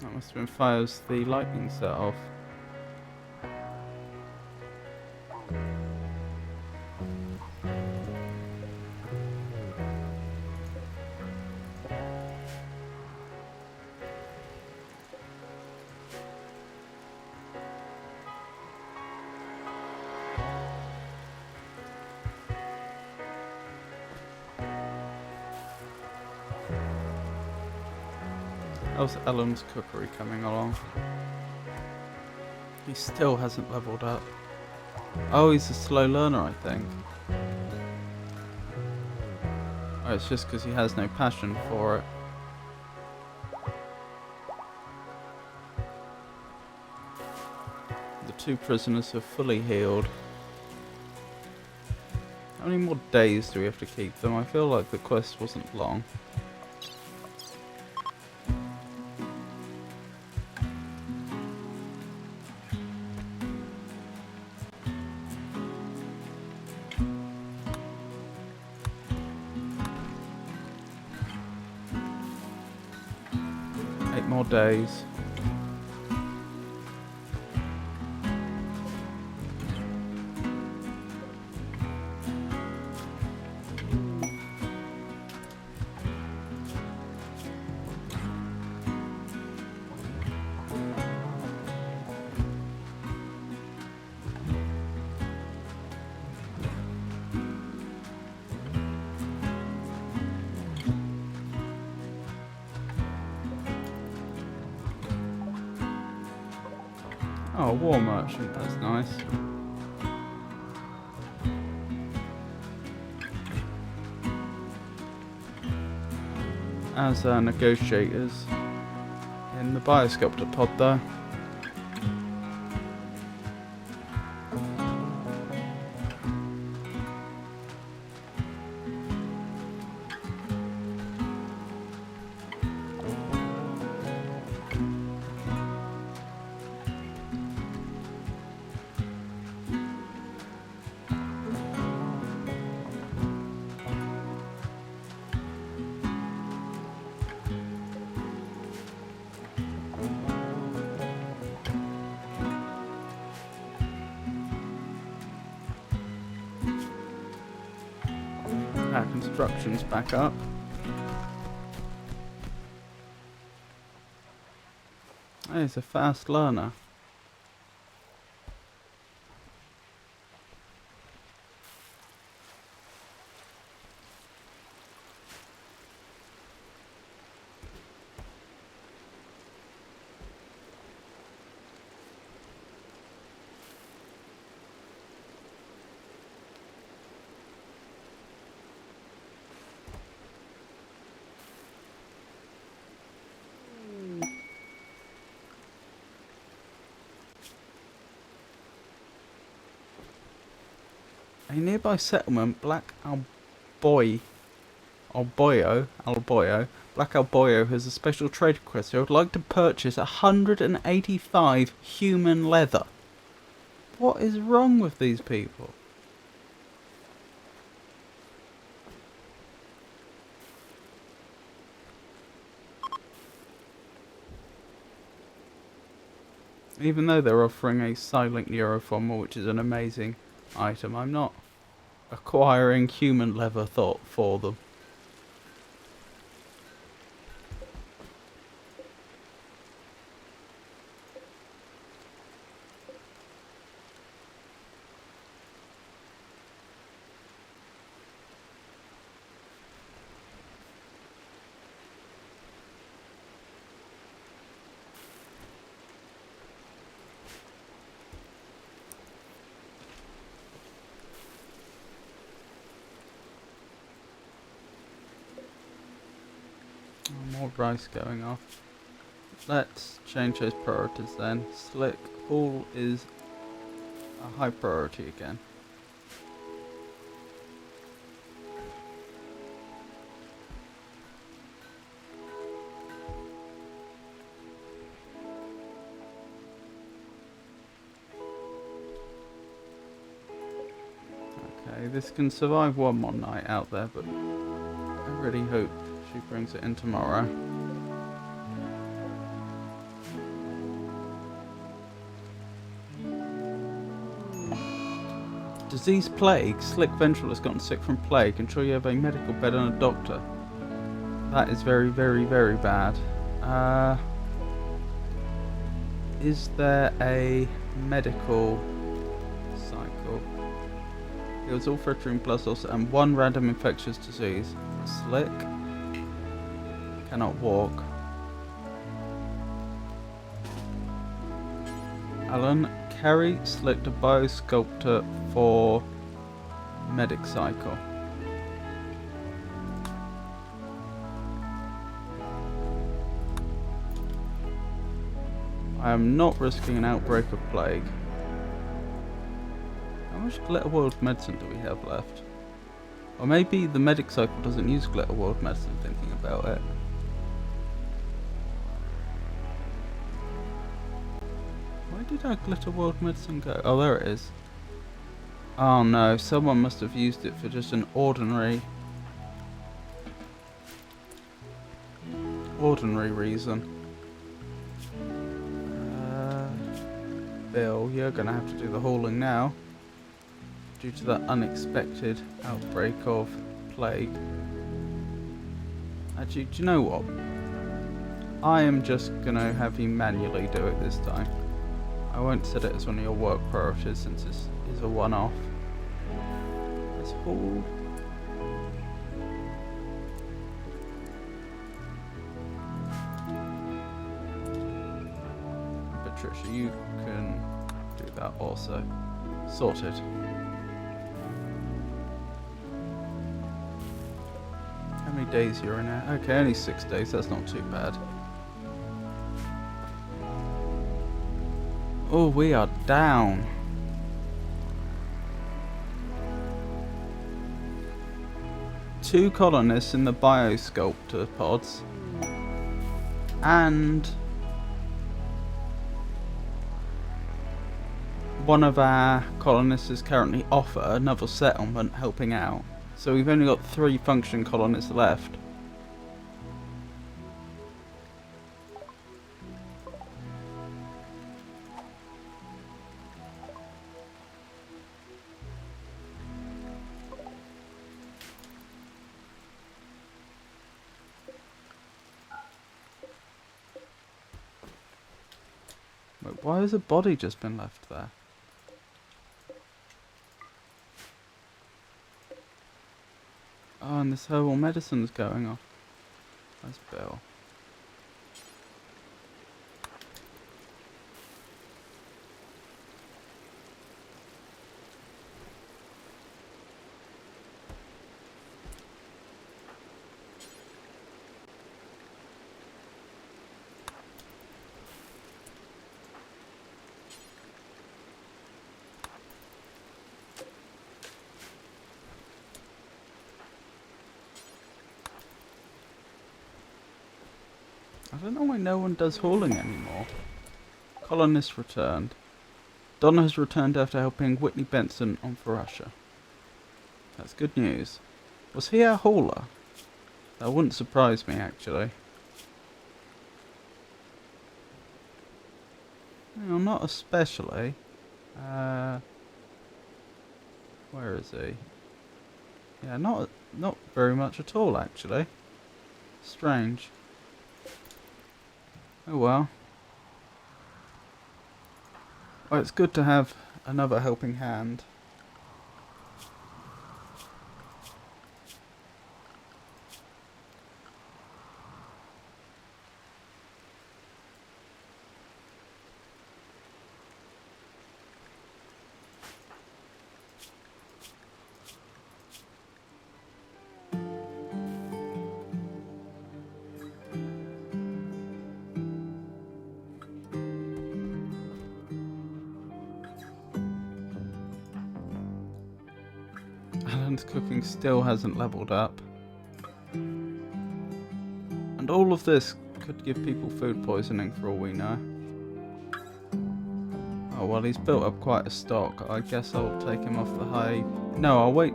That must have been fires the lightning set off. How's Ellum's cookery coming along? He still hasn't leveled up. Oh, he's a slow learner, I think. Oh, it's just because he has no passion for it. The 2 prisoners have fully healed. How many more days do we have to keep them? I feel like the quest wasn't long. More days. Oh, a war merchant, that's nice. as our negotiators in the biosculptor pod though. Our construction's back up. Oh, he's a fast learner. A nearby settlement, Black Alboyo, Black Alboyo has a special trade request. They would like to purchase 185 human leather. What is wrong with these people? Even though they're offering a silent neuroformer, which is an amazing item, I'm not acquiring human leather thought for them. More rice going off. Let's change those priorities then. Slick Hall is a high priority again. Okay, this can survive one more night out there, but I really hope she brings it in tomorrow. Disease plague. Slick Ventral has gotten sick from plague. Ensure you have a medical bed and a doctor. That is very, very, very bad. Is there a medical cycle? It was all filtering blood loss and one random infectious disease. Slick cannot walk. Alan, carry Slick to biosculptor for medic cycle. I am not risking an outbreak of plague. How much Glitter World medicine do we have left? Or maybe the medic cycle doesn't use Glitter World medicine, thinking about it. Where did our Glitter World medicine go? Oh, there it is. Oh no, someone must have used it for just an ordinary reason. Bill, you're gonna have to do the hauling now due to that unexpected outbreak of plague. Actually, do you know what? I am just gonna have you manually do it this time. I won't set it as one of your work priorities since this is a one-off. Let's haul. Patricia, you can do that also. Sorted. How many days you're in there? Okay, only 6 days. That's not too bad. Oh, we are down. Two colonists in the biosculptor pods. And one of our colonists is currently off at another settlement helping out. So we've only got 3 functioning colonists left. Wait, why has a body just been left there? Oh, and this herbal medicine's going off. Where's Bill? I don't know why no one does hauling anymore. Colonists returned. Donna has returned after helping Whitney Benson on Farasha. That's good news. Was he our hauler? That wouldn't surprise me, actually. No, not especially. Where is he? Yeah, not very much at all, actually. Strange. Oh well. Well, it's good to have another helping hand. Alan's cooking still hasn't leveled up. And all of this could give people food poisoning for all we know. Oh well, he's built up quite a stock. I guess I'll take him off the high... No, I'll wait.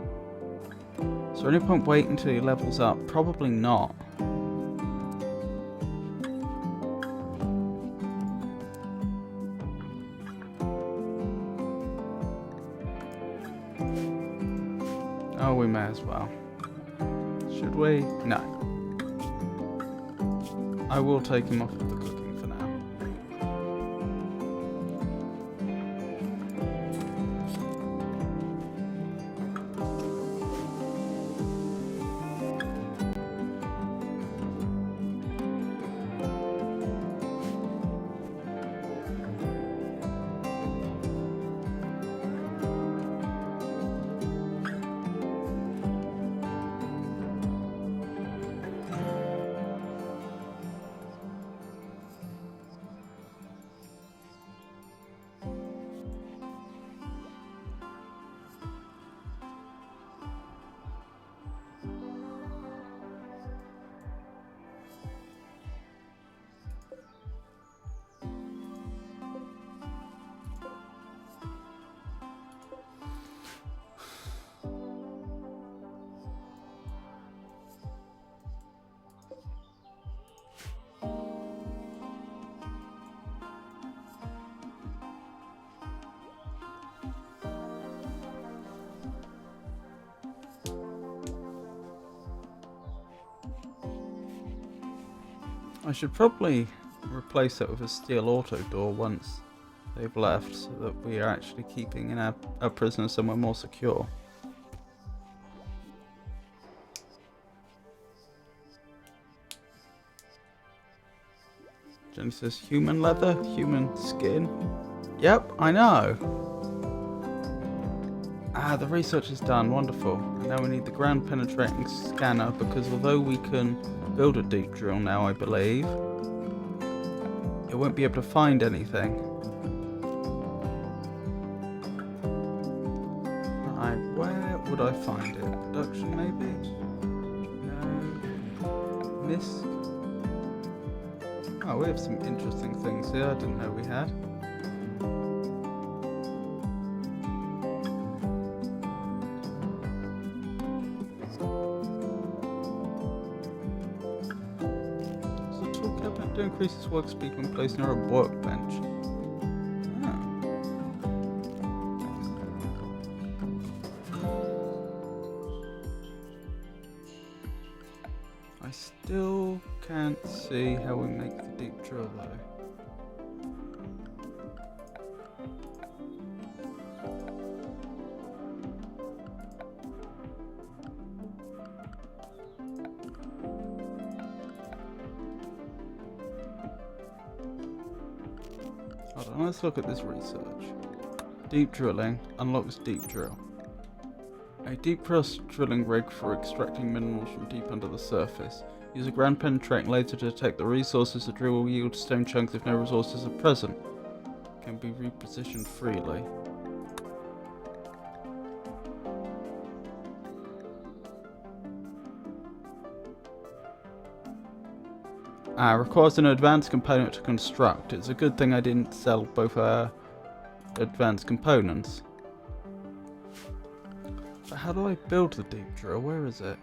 Is there any point waiting until he levels up? Probably not. Oh, we may as well. Should we? No. I will take him off of the cooking for now. I should probably replace it with a steel auto door once they've left, so that we are actually keeping our prisoners somewhere more secure. Jenny says, human leather, human skin. Yep, I know. Ah, the research is done. Wonderful. And now we need the ground penetrating scanner, because although we can build a deep drill now, I believe, it won't be able to find anything. Right, where would I find it? Production, maybe? No. Miss? Oh, we have some interesting things here I didn't know we had. To increase its work speed when placed near a workbench. I still can't see how we make the deep drill though. Hold on, let's look at this research. Deep drilling unlocks deep drill. A deep crust drilling rig for extracting minerals from deep under the surface. Use a ground penetrating laser to detect the resources. The drill will yield stone chunks if no resources are present. Can be repositioned freely. Requires an advanced component to construct. It's a good thing I didn't sell both our advanced components. But how do I build the deep drill? Where is it?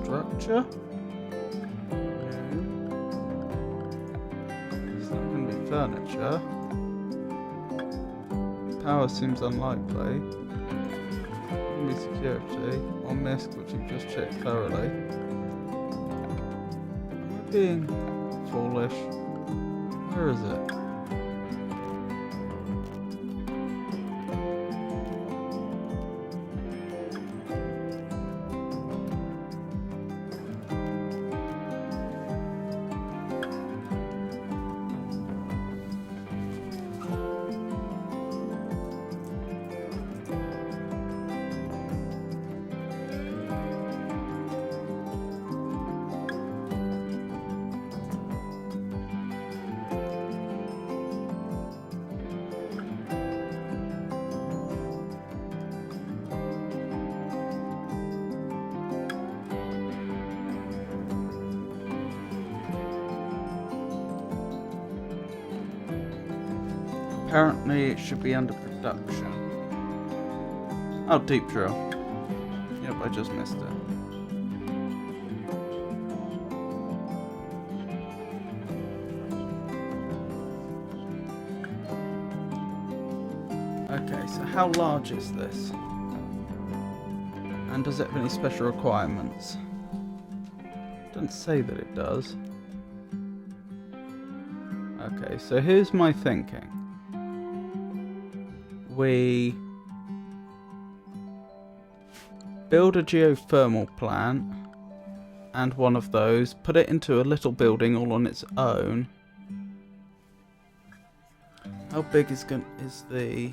Structure? No. It's not going to be furniture. Power seems unlikely. Only security. Or MISC, which you've just checked thoroughly. Am I being foolish? Where is it? Apparently it should be under production. Oh, deep drill. Yep, I just missed it. Okay, so how large is this? And does it have any special requirements? It doesn't say that it does. Okay, so here's my thinking. We build a geothermal plant and one of those, put it into a little building all on its own. How big is the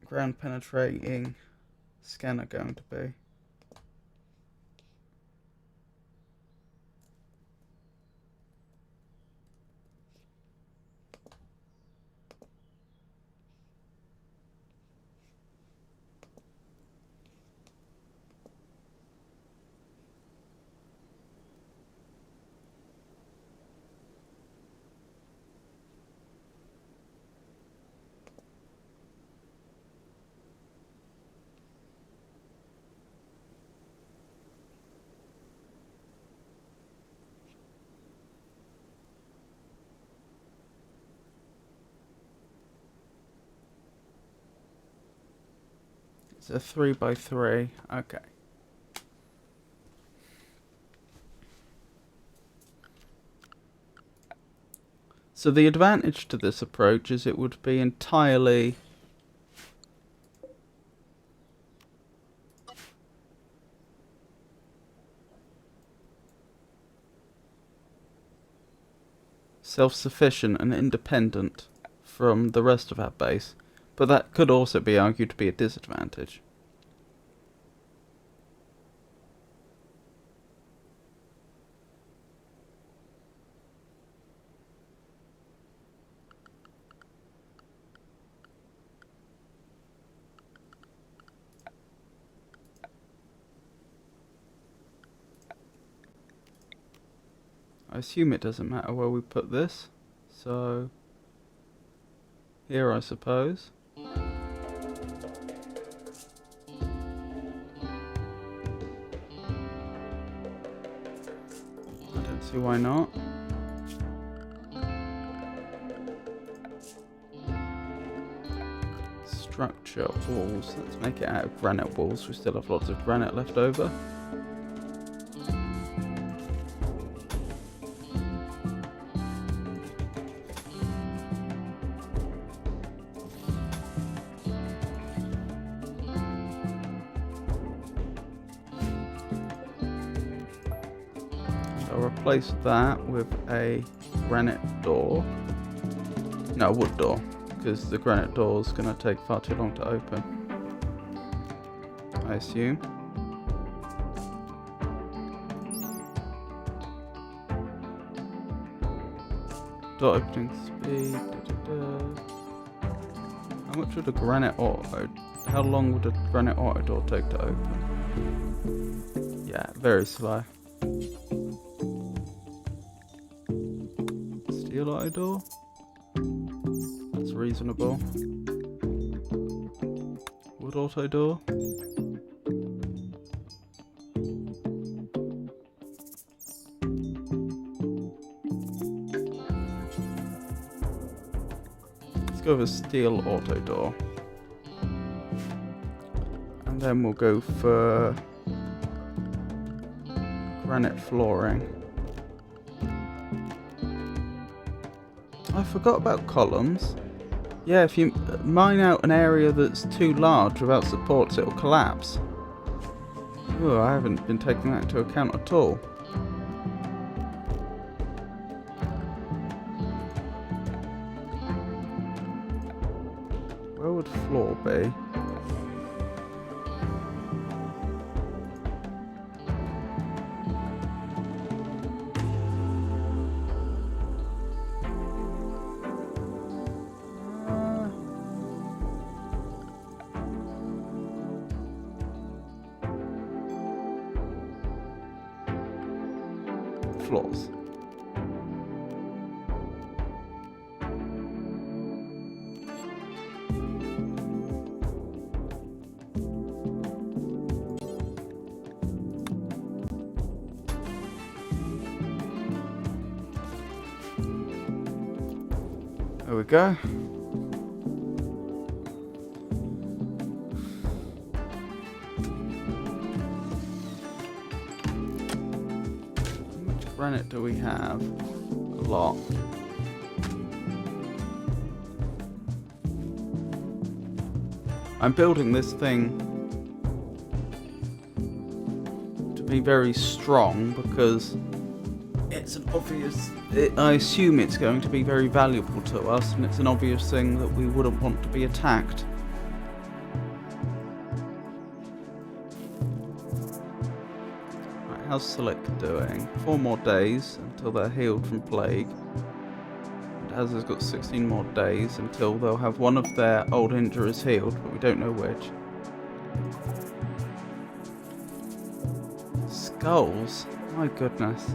ground penetrating scanner going to be? It's a 3x3. Okay. So the advantage to this approach is it would be entirely self-sufficient and independent from the rest of our base, but that could also be argued to be a disadvantage. I assume it doesn't matter where we put this, so here I suppose. I don't see why not. Structure walls. Let's make it out of granite walls. We still have lots of granite left over. I'll replace that with a granite door. No, a wood door, because the granite door is going to take far too long to open, I assume. Door opening speed. How much would a granite auto? How long would a granite auto door take to open? Yeah, very slow. Steel auto door? That's reasonable. Wood auto door? Let's go with a steel auto door. And then we'll go for granite flooring. I forgot about columns. Yeah, if you mine out an area that's too large without supports, it'll collapse. Oh, I haven't been taking that into account at all. Where would floor be? Floors. There we go. Granite do we have? A lot. I'm building this thing to be very strong because it's an obvious... I assume it's going to be very valuable to us, and it's an obvious thing that we wouldn't want to be attacked. How's Slick doing? 4 more days until they're healed from plague. And Az has got 16 more days until they'll have one of their old injuries healed, but we don't know which. Skulls? My goodness.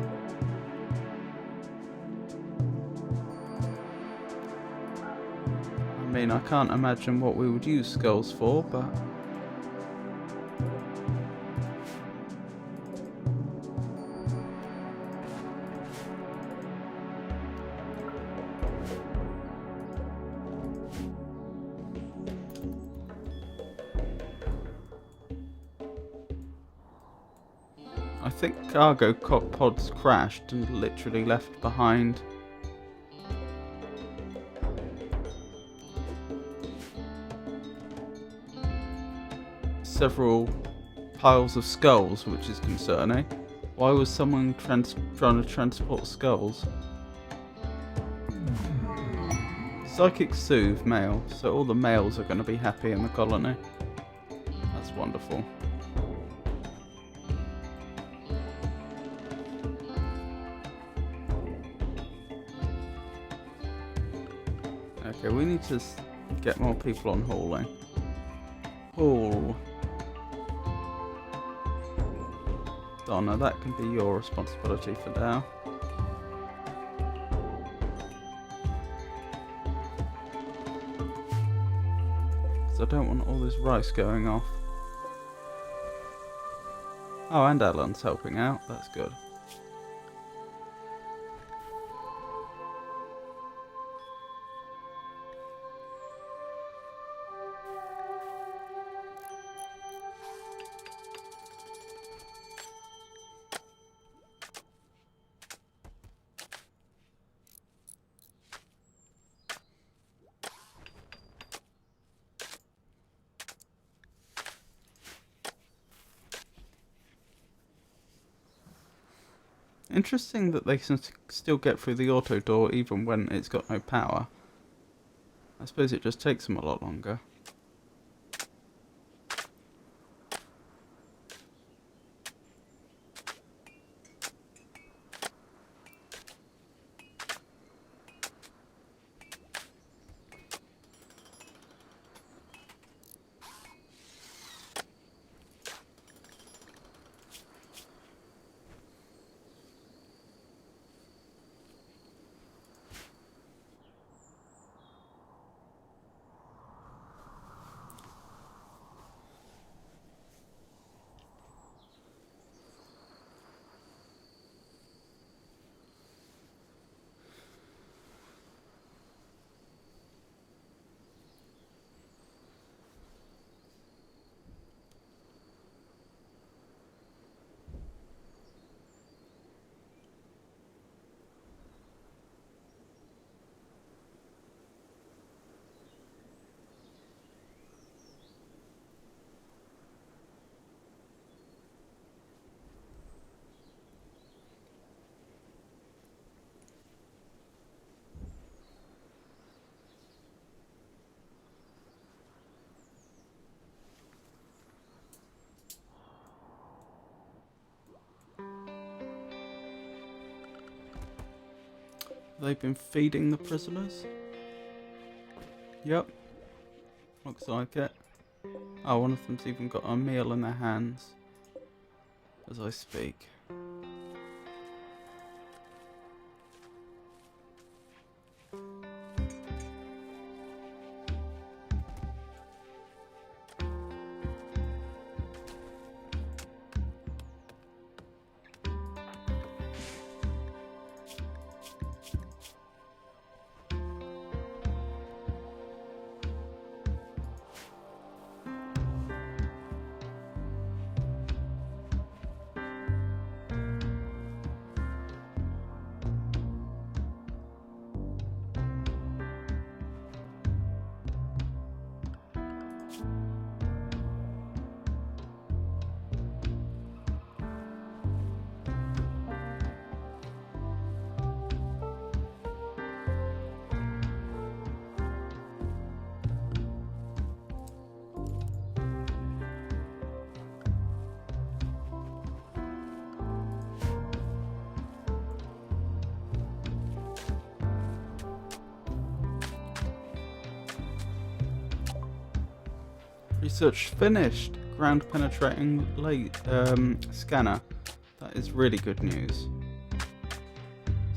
I mean, I can't imagine what we would use skulls for, but... I think cargo pods crashed and literally left behind several piles of skulls, which is concerning. Why was someone trying to transport skulls? Psychic Soothe male, so all the males are going to be happy in the colony. That's wonderful. Okay, we need to get more people on hauling. Haul. Donna, that can be your responsibility for now. Because I don't want all this rice going off. Oh, and Alan's helping out. That's good. Interesting that they can still get through the auto door even when it's got no power. I suppose it just takes them a lot longer. They've been feeding the prisoners? Yep. Looks like it. Oh, one of them's even got a meal in their hands as I speak. Research finished. Ground penetrating scanner. That is really good news.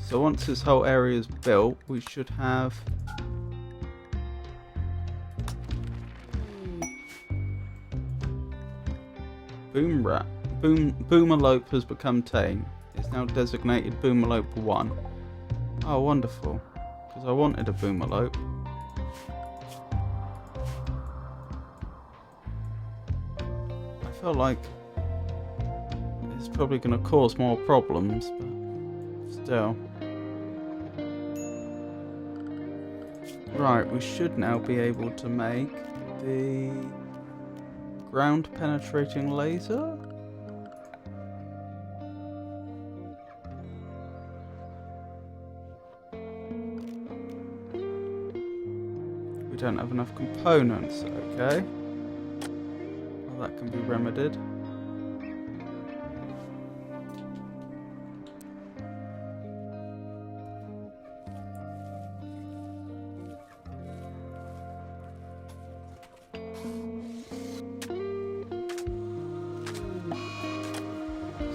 So once this whole area is built, we should have Boomalope has become tame. It's now designated Boomalope 1. Oh, wonderful. Because I wanted a Boomalope. I feel like it's probably going to cause more problems, but still. Right, we should now be able to make the Ground penetrating laser? We don't have enough components, okay. Well, that can be remedied.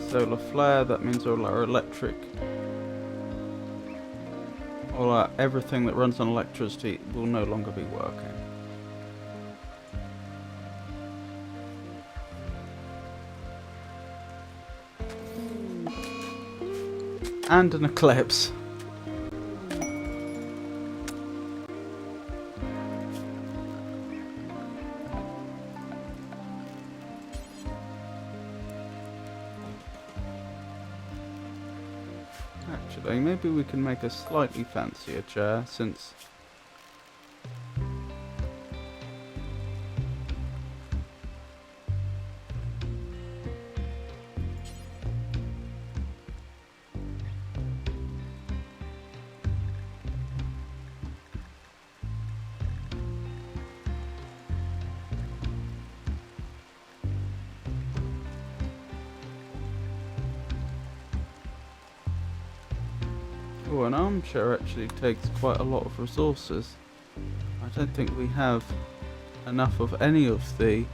Solar flare, that means all our electric, everything that runs on electricity will no longer be working. And an eclipse. Actually, maybe we can make a slightly fancier chair, since... Oh, an armchair actually takes quite a lot of resources. I don't think we have enough of any of the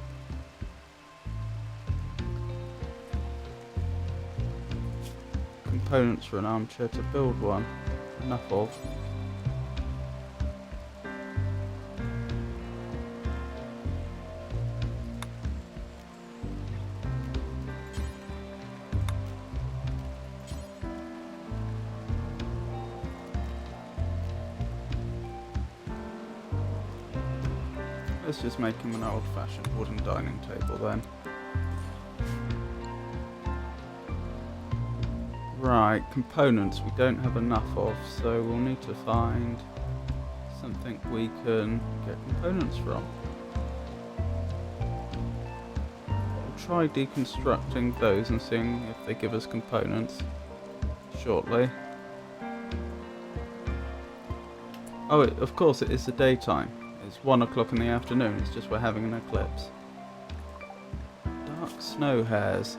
components for an armchair to build one. Enough of. Let's just make him an old-fashioned wooden dining table then. Right, components we don't have enough of, so we'll need to find something we can get components from. We'll try deconstructing those and seeing if they give us components shortly. Oh, of course it is the daytime. It's 1 o'clock in the afternoon, it's just we're having an eclipse. Dark snow hares.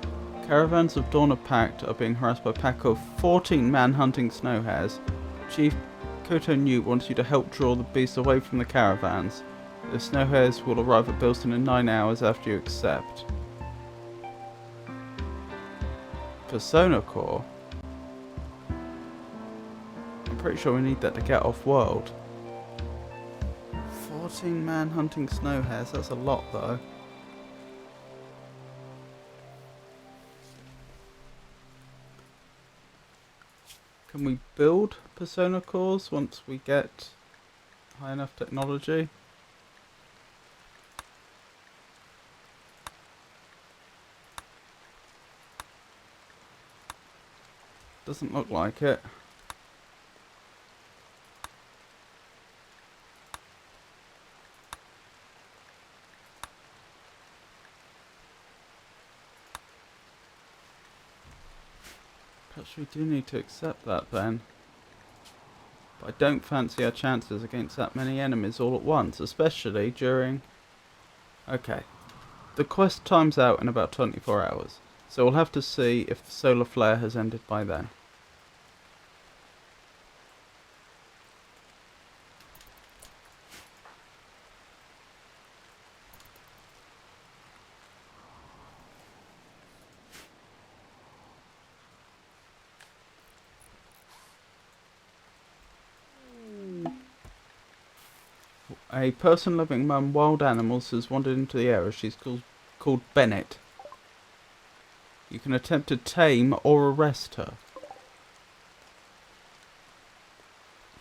Caravans of Dawn of Pact are being harassed by a pack of 14 man-hunting snow hares. Chief Koto Newt wants you to help draw the beasts away from the caravans. The snow hares will arrive at Bilston in 9 hours after you accept. Persona Core? I'm pretty sure we need that to get off-world. 14 man-hunting snow hares, that's a lot though. Can we build persona cores once we get high enough technology? Doesn't look like it. Perhaps we do need to accept that then. But I don't fancy our chances against that many enemies all at once, especially during... Okay. The quest times out in about 24 hours, so we'll have to see if the solar flare has ended by then. A person living among wild animals has wandered into the area. She's called Bennett. You can attempt to tame or arrest her.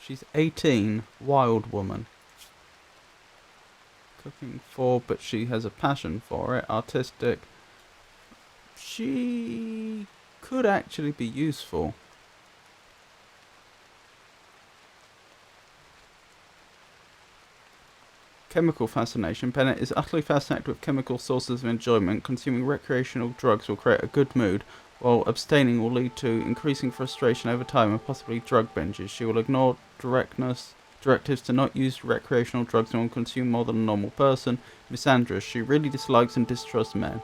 She's 18, wild woman. Cooking for, but she has a passion for it. Artistic. She could actually be useful. Chemical fascination. Bennett is utterly fascinated with chemical sources of enjoyment. Consuming recreational drugs will create a good mood, while abstaining will lead to increasing frustration over time and possibly drug binges. She will ignore directives to not use recreational drugs and will consume more than a normal person. Misandrous. She really dislikes and distrusts men.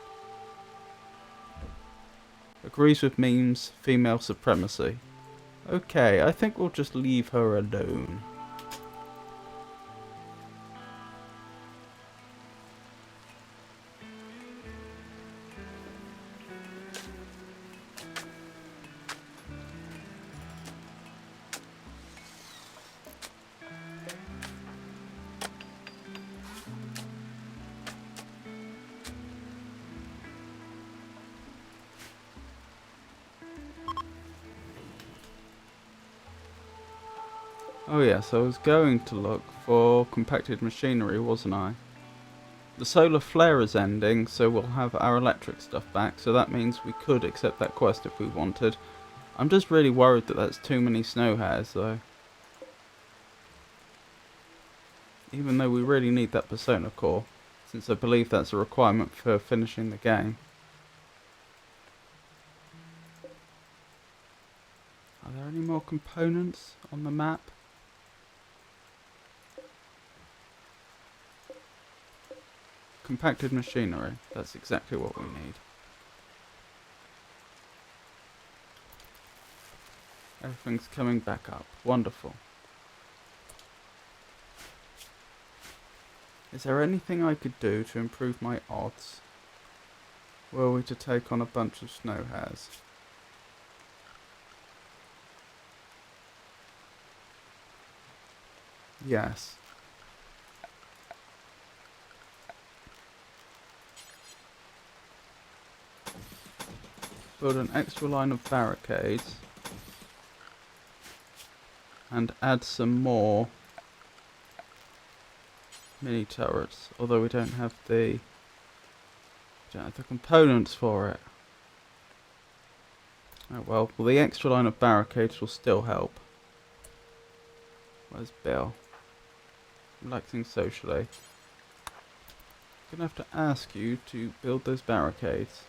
Agrees with memes. Female supremacy. Okay, I think we'll just leave her alone. Oh yes, I was going to look for compacted machinery, wasn't I? The solar flare is ending, so we'll have our electric stuff back, so that means we could accept that quest if we wanted. I'm just really worried that that's too many snow hares, though. Even though we really need that persona core, since I believe that's a requirement for finishing the game. Are there any more components on the map? Compacted machinery. That's exactly what we need. Everything's coming back up. Wonderful. Is there anything I could do to improve my odds? Were we to take on a bunch of snow hares? Yes. Build an extra line of barricades and add some more mini turrets, although we don't have the components for it. Oh well, the extra line of barricades will still help. Where's Bill? Relaxing socially. Gonna have to ask you to build those barricades.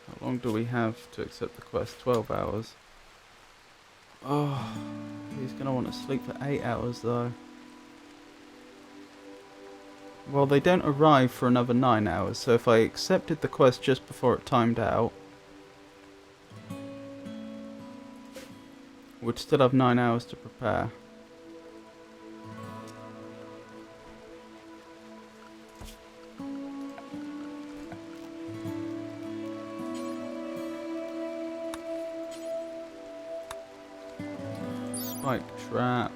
How long do we have to accept the quest? 12 hours. Oh, he's going to want to sleep for 8 hours though. Well, they don't arrive for another 9 hours, so if I accepted the quest just before it timed out, we'd still have 9 hours to prepare. Spike trap.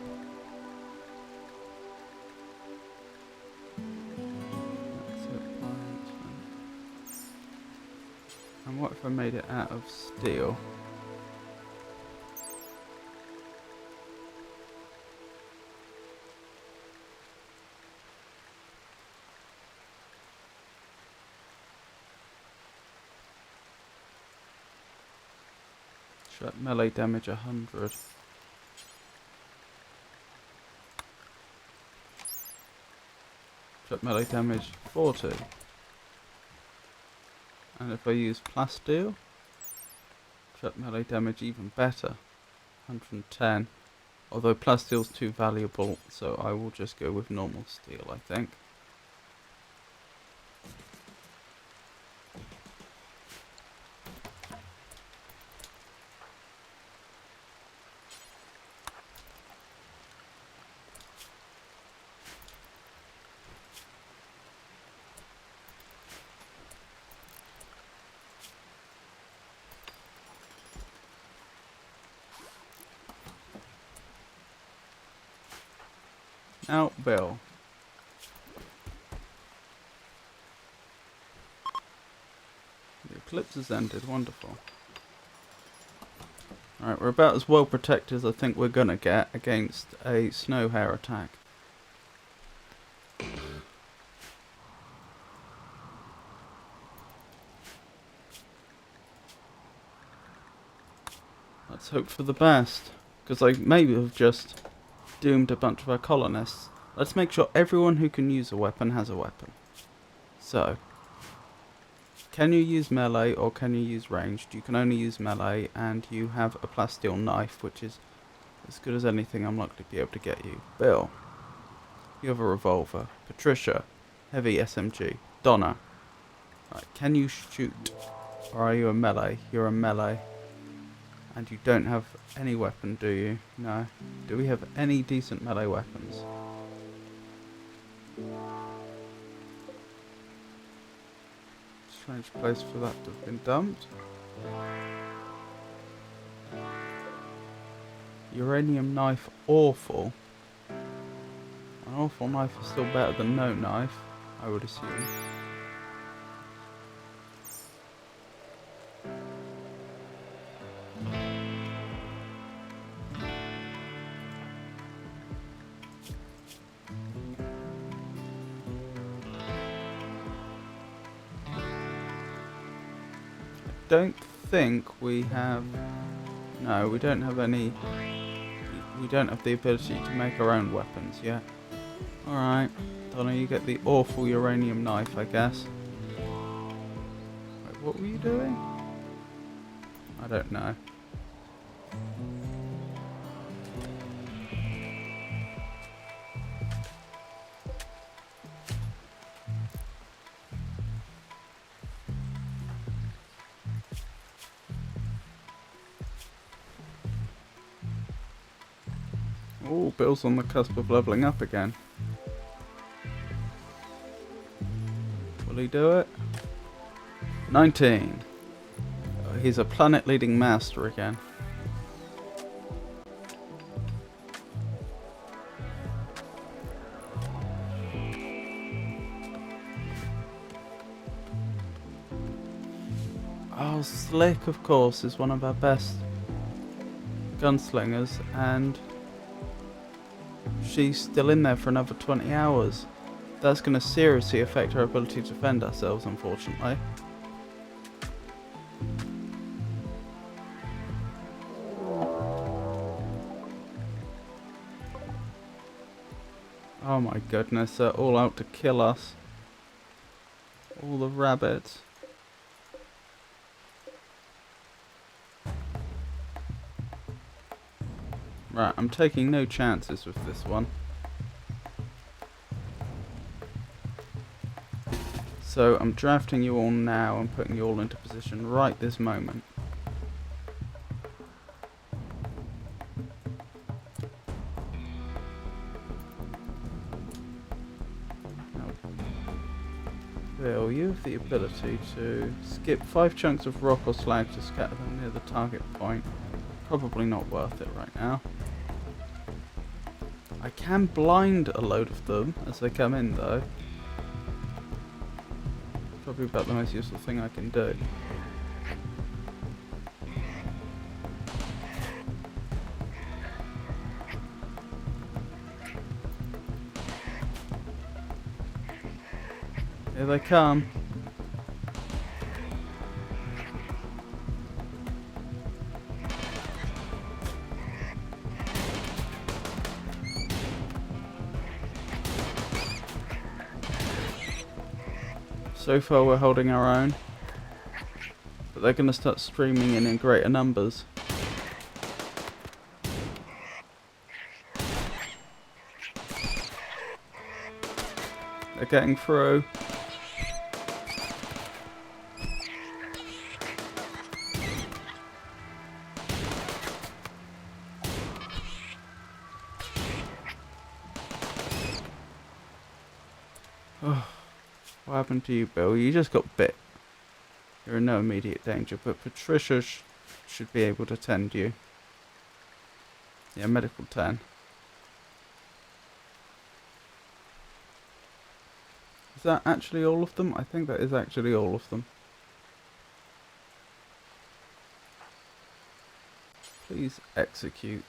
And what if I made it out of steel? Shot melee damage 100. Shot melee damage 40. And if I use plasteel, shot melee damage even better, 110. Although plasteel's too valuable, so I will just go with normal steel, I think. Now, Bill. eclipse has ended. Wonderful. Alright, we're about as well protected as I think we're gonna get against a snow hare attack. Let's hope for the best, because I maybe have just doomed a bunch of our colonists. Let's make sure everyone who can use a weapon has a weapon. So, can you use melee or can you use ranged? You can only use melee, and you have a plasteel knife, which is as good as anything I'm likely to be able to get you. Bill, you have a revolver. Patricia, heavy SMG. Donna, right, can you shoot? Or are you a melee? You're a melee. And you don't have any weapon, do you? No. Do we have any decent melee weapons? Strange place for that to have been dumped. Uranium knife, awful. An awful knife is still better than no knife, I would assume. Don't think we have... No, we don't have any... We don't have the ability to make our own weapons yet. Alright, Donna, you get the awful uranium knife, I guess. Wait, what were you doing? I don't know. Oh, Bill's on the cusp of leveling up again. Will he do it? 19. Oh, he's a planet-leading master again. Oh, Slick, of course, is one of our best gunslingers, and she's still in there for another 20 hours. That's going to seriously affect our ability to defend ourselves, unfortunately. Oh my goodness, they're all out to kill us. All the rabbits. Right, I'm taking no chances with this one. So I'm drafting you all now and putting you all into position right this moment. Now, Bill, you have the ability to skip 5 chunks of rock or slag to scatter them near the target point. Probably not worth it right now. I can blind a load of them as they come in though. Probably about the most useful thing I can do. Here they come. So far we're holding our own, but they're going to start streaming in greater numbers. They're getting through. Oh. What happened to you, Bill? You just got bit. You're in no immediate danger, but Patricia should be able to tend you. Yeah, medical 10. Is that actually all of them? I think that is actually all of them. Please execute.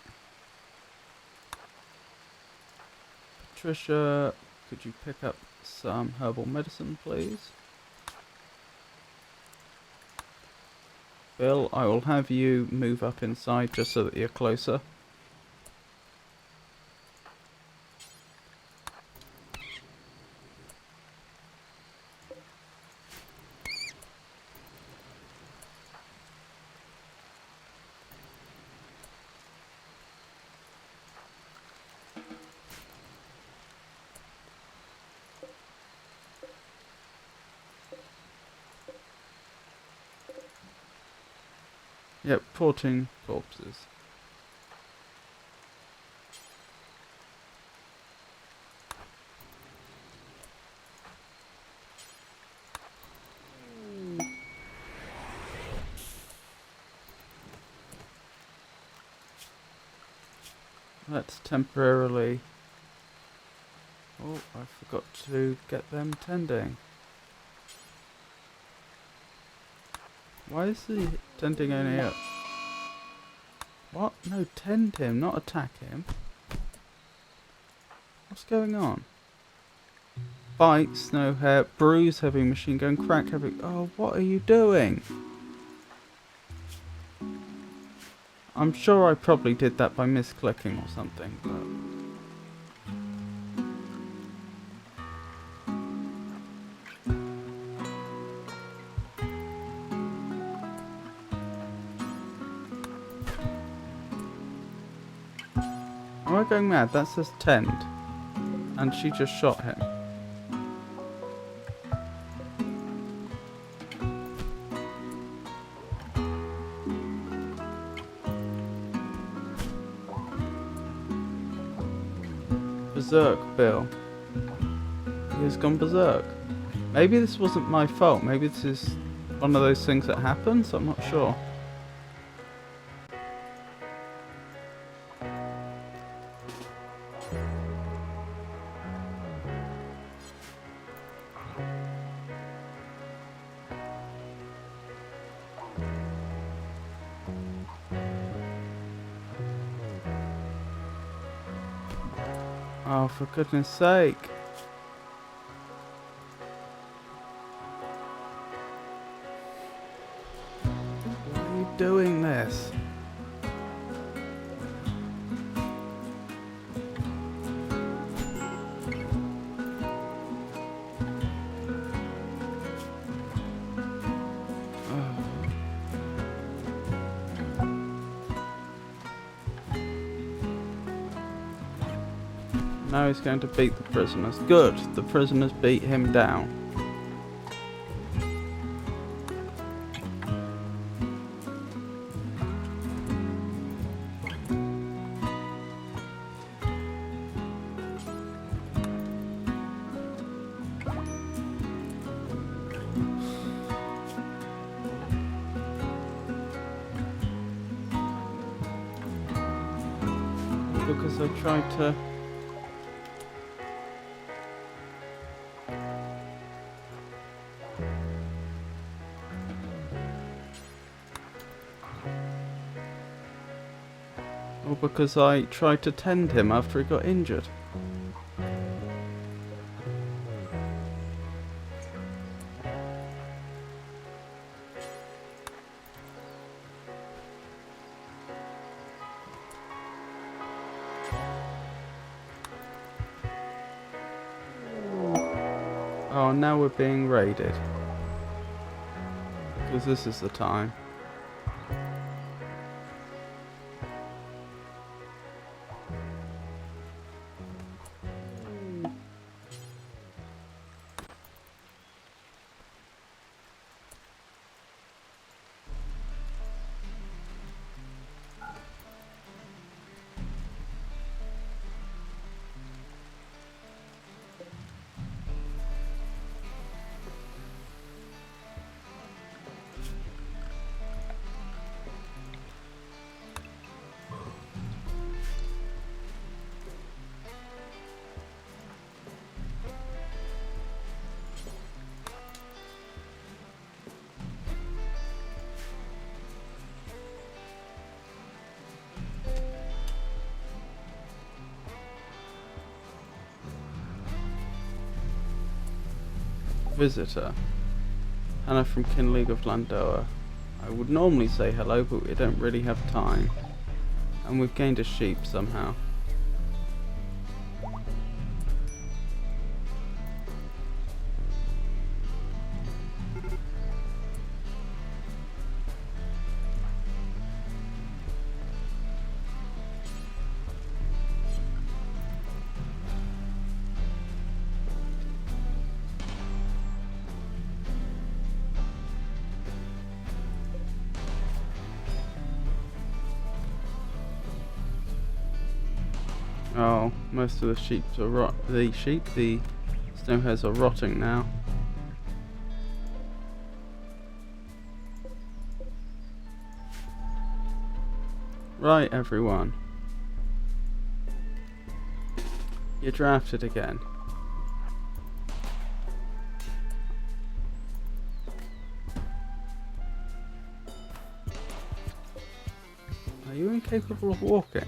Patricia, could you pick up some herbal medicine, please? Bill, I will have you move up inside just so that you're closer. Yep, 14 corpses. Let's temporarily... Oh, I forgot to get them tending. Why is the tending only up? What? No, tend him, not attack him. What's going on? Bite, snow hair, bruise, heavy machine gun, crack, heavy... Oh, what are you doing? I'm sure I probably did that by misclicking or something, but... Am I going mad? That says tend. And she just shot him. Berserk, Bill. He has gone berserk. Maybe this wasn't my fault. Maybe this is one of those things that happens. I'm not sure. Oh, for goodness sake. Why are you doing this? Now he's going to beat the prisoners. Good, the prisoners beat him down. Because I tried to... Or because I tried to tend him after he got injured. Oh, now we're being raided. Because this is the time. visitor. Hannah from Kin League of Landoa. I would normally say hello, but we don't really have time. And we've gained a sheep somehow. Oh, most of the sheep are the snowhares are rotting now. Right, everyone. You're drafted again. Are you incapable of walking?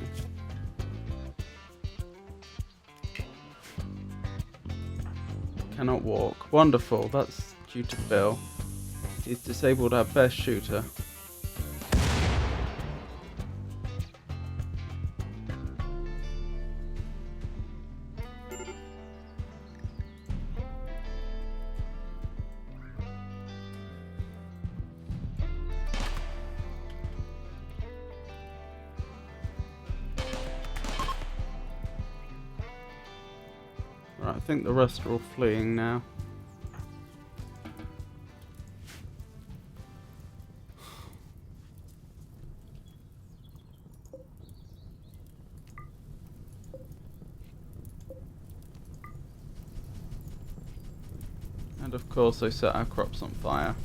Cannot walk. Wonderful, that's due to Bill. He's disabled our best shooter. Right, I think the rest are all fleeing now. And of course they set our crops on fire.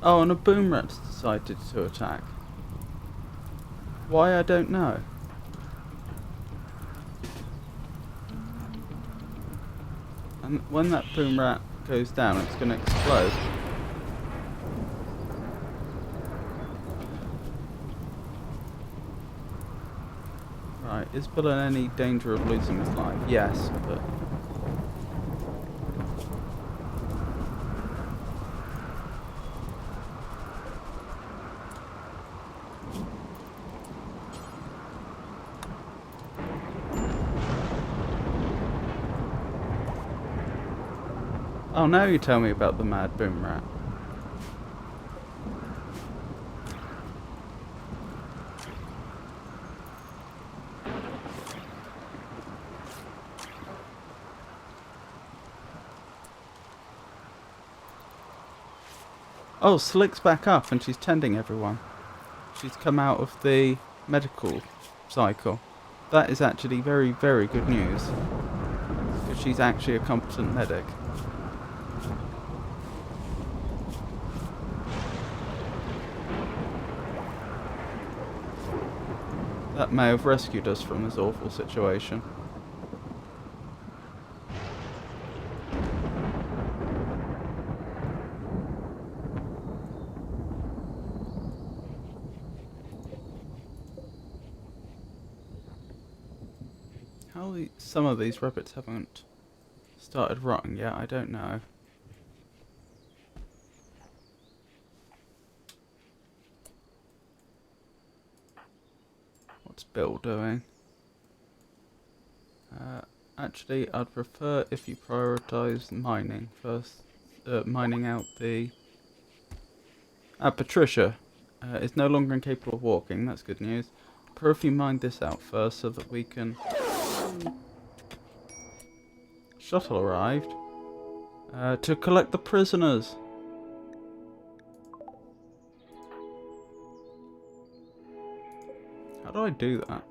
Oh, and a boom rat's decided to attack. Why, I don't know. And when that boom rat goes down, it's going to explode. Right, is Bill in any danger of losing his life? Yes, but... Oh, now you tell me about the mad boom rat. Oh, Slick's back up and she's tending everyone. She's come out of the medical cycle. That is actually very, very good news. Because she's actually a competent medic. That may have rescued us from this awful situation. How some of these rabbits haven't started rotting yet, I don't know. What's Bill doing? Actually, I'd prefer if you prioritise mining first. Mining out the... Patricia is no longer incapable of walking, that's good news. Prefer if you mine this out first so that we can... Shuttle arrived. To collect the prisoners. How do I do that?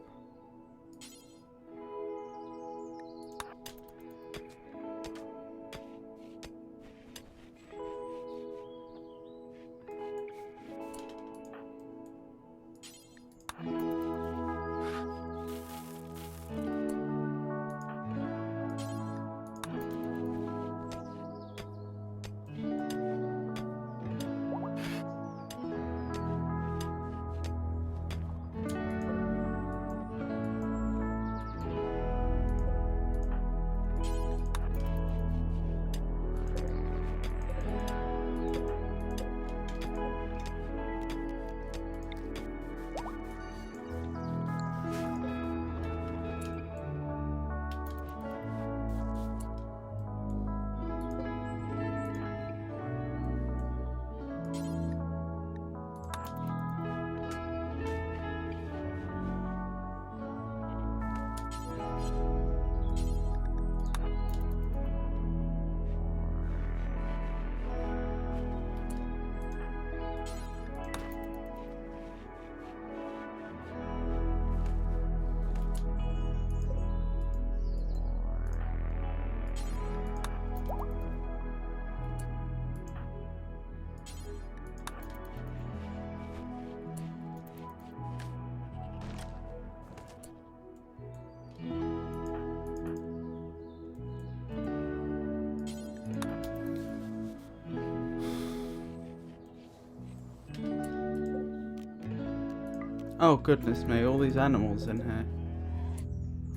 Oh goodness me, all these animals in here.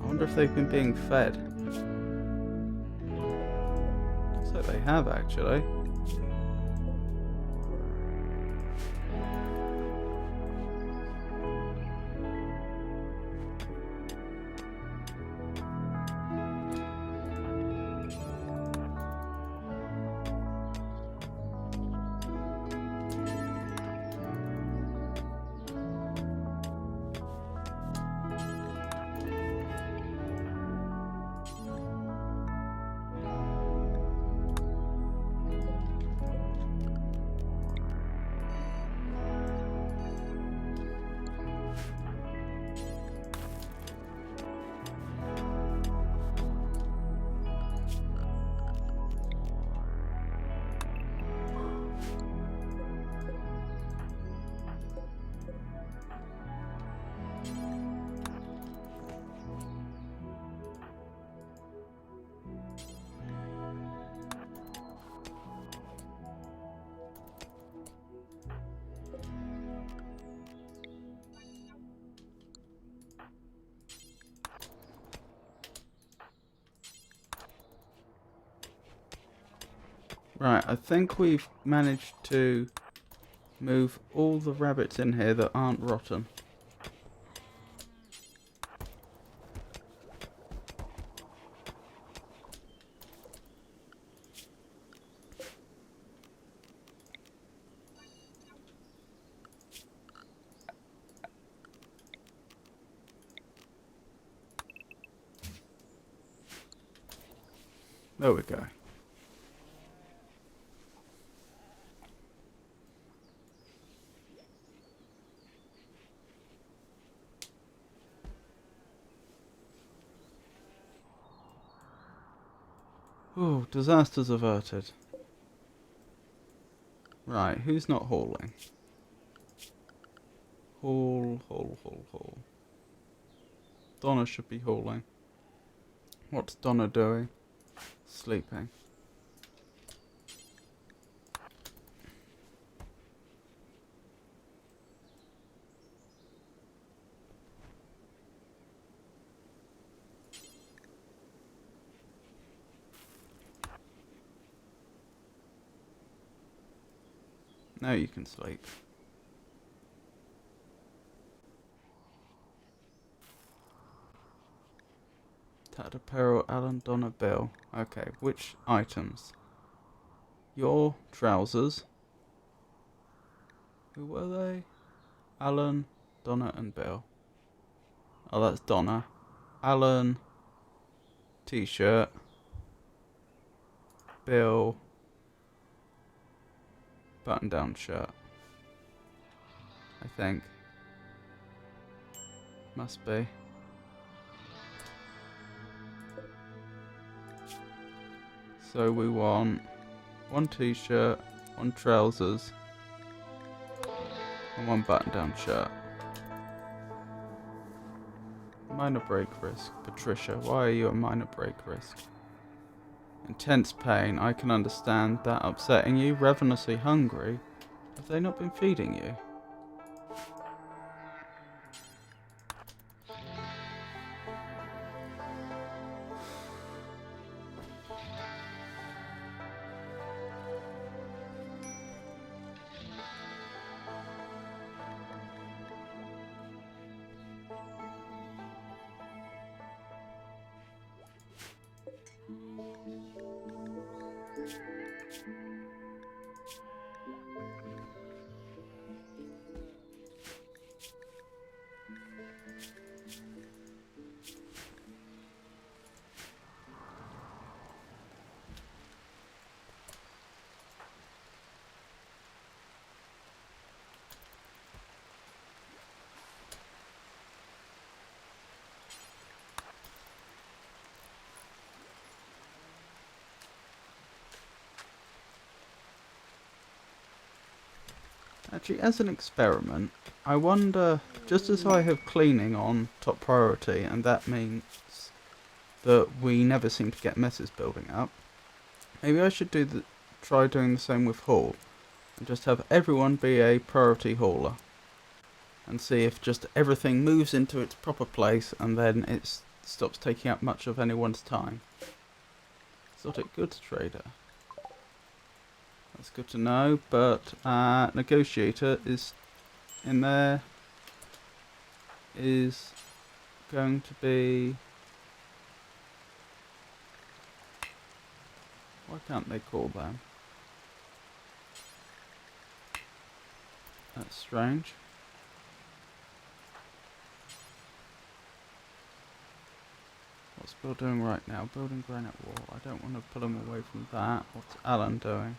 I wonder if they've been being fed. Looks like they have actually. Right, I think we've managed to move all the rabbits in here that aren't rotten. There we go. Oh, disasters averted. Right, who's not hauling? Haul. Donna should be hauling. What's Donna doing? Sleeping. Now you can sleep. Tat apparel, Alan, Donna, Bill. Okay, which items? Your trousers. Who were they? Alan, Donna, and Bill. Oh, that's Donna. Alan, t-shirt. Bill, button-down shirt. I think. Must be. So we want one t-shirt, one trousers, and one button-down shirt. Minor break risk. Patricia, why are you a minor break risk? Intense pain. I can understand that upsetting you. Ravenously hungry. Have they not been feeding you? Actually, as an experiment, I wonder, just as I have cleaning on top priority, and that means that we never seem to get messes building up, maybe I should try doing the same with haul, and just have everyone be a priority hauler. and see if just everything moves into its proper place and then it stops taking up much of anyone's time. Exotic goods trader. That's good to know, but negotiator is in there, is going to be... Why can't they call them? That's strange. What's Bill doing right now? Building granite wall. I don't want to pull him away from that. What's Alan doing?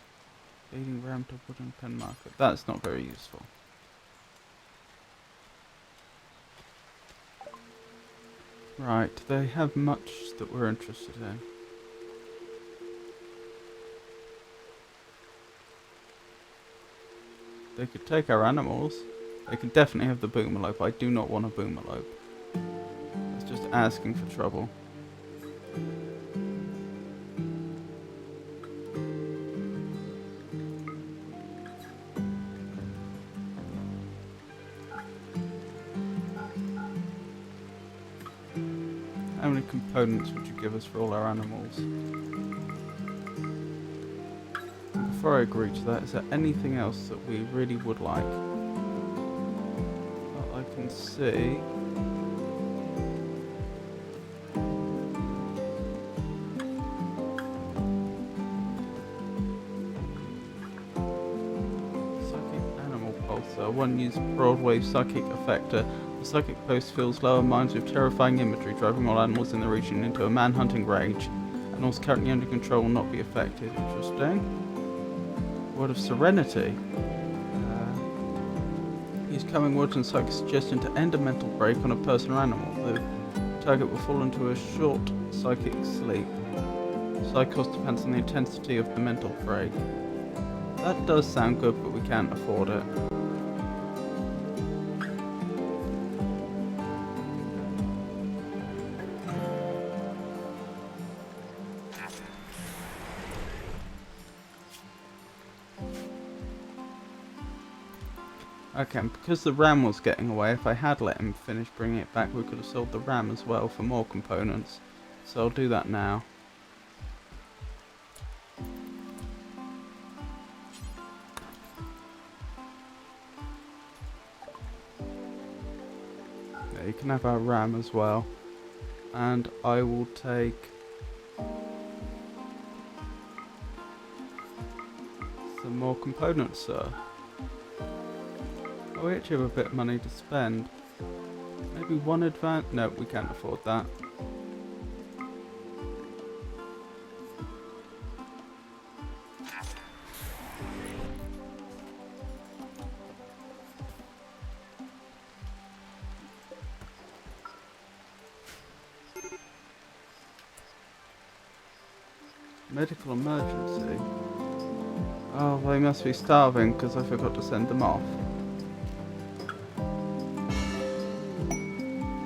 Feeding ram to wooden pen market. That's not very useful. Right, they have much that we're interested in. They could take our animals. They could definitely have the boomalope. I do not want a boomalope. That's just asking for trouble. How many components would you give us for all our animals? Before I agree to that, is there anything else that we really would like? Well, I can see... Psychic animal pulsar. One use broadwave psychic effector. The psychic post fills lower minds with terrifying imagery, driving all animals in the region into a man-hunting rage. Animals currently under control will not be affected. Interesting. Word of Serenity. Use coming words and psychic suggestion to end a mental break on a person or animal. The target will fall into a short psychic sleep. Psych cost depends on the intensity of the mental break. That does sound good, but we can't afford it. Okay, because the ram was getting away, if I had let him finish bringing it back, we could have sold the ram as well for more components. So I'll do that now. Yeah, you can have our ram as well. And I will take... some more components, sir. Oh, we actually have a bit of money to spend. Maybe one advance? No, we can't afford that. Medical emergency. Oh, they must be starving because I forgot to send them off.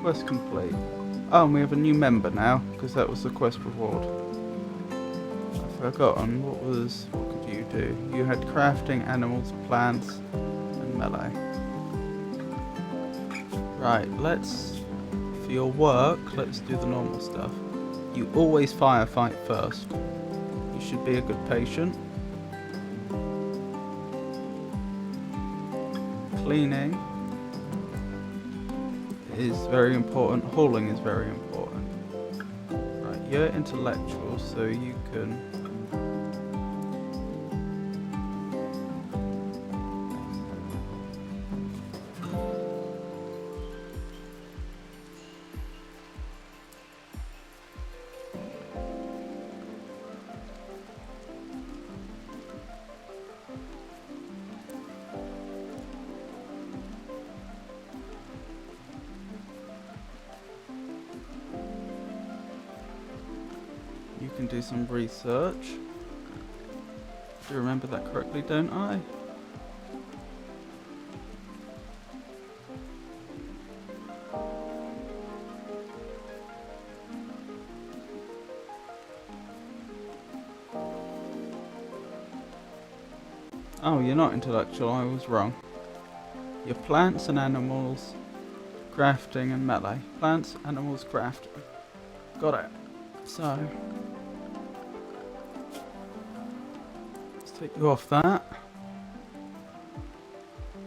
Quest complete. Oh, and we have a new member now, because that was the quest reward. I've forgotten, what could you do? You had crafting, animals, plants, and melee. Right, for your work, let's do the normal stuff. You always firefight first. You should be a good patient. Cleaning is very important. Hauling is very important. Right, you're intellectual, so you can... You can do some research. Do you remember that correctly, don't I? Oh, you're not intellectual, I was wrong. your plants and animals, crafting and melee. Plants, animals, crafting. Got it. So, let's take you off that.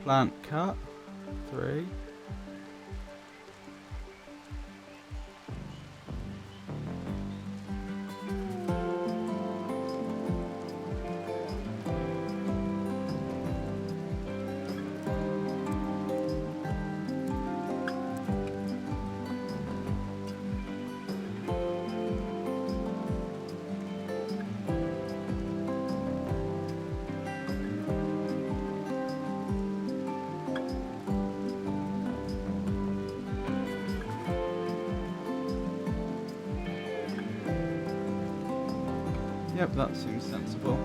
Plant cut. 3. Yep, that seems sensible.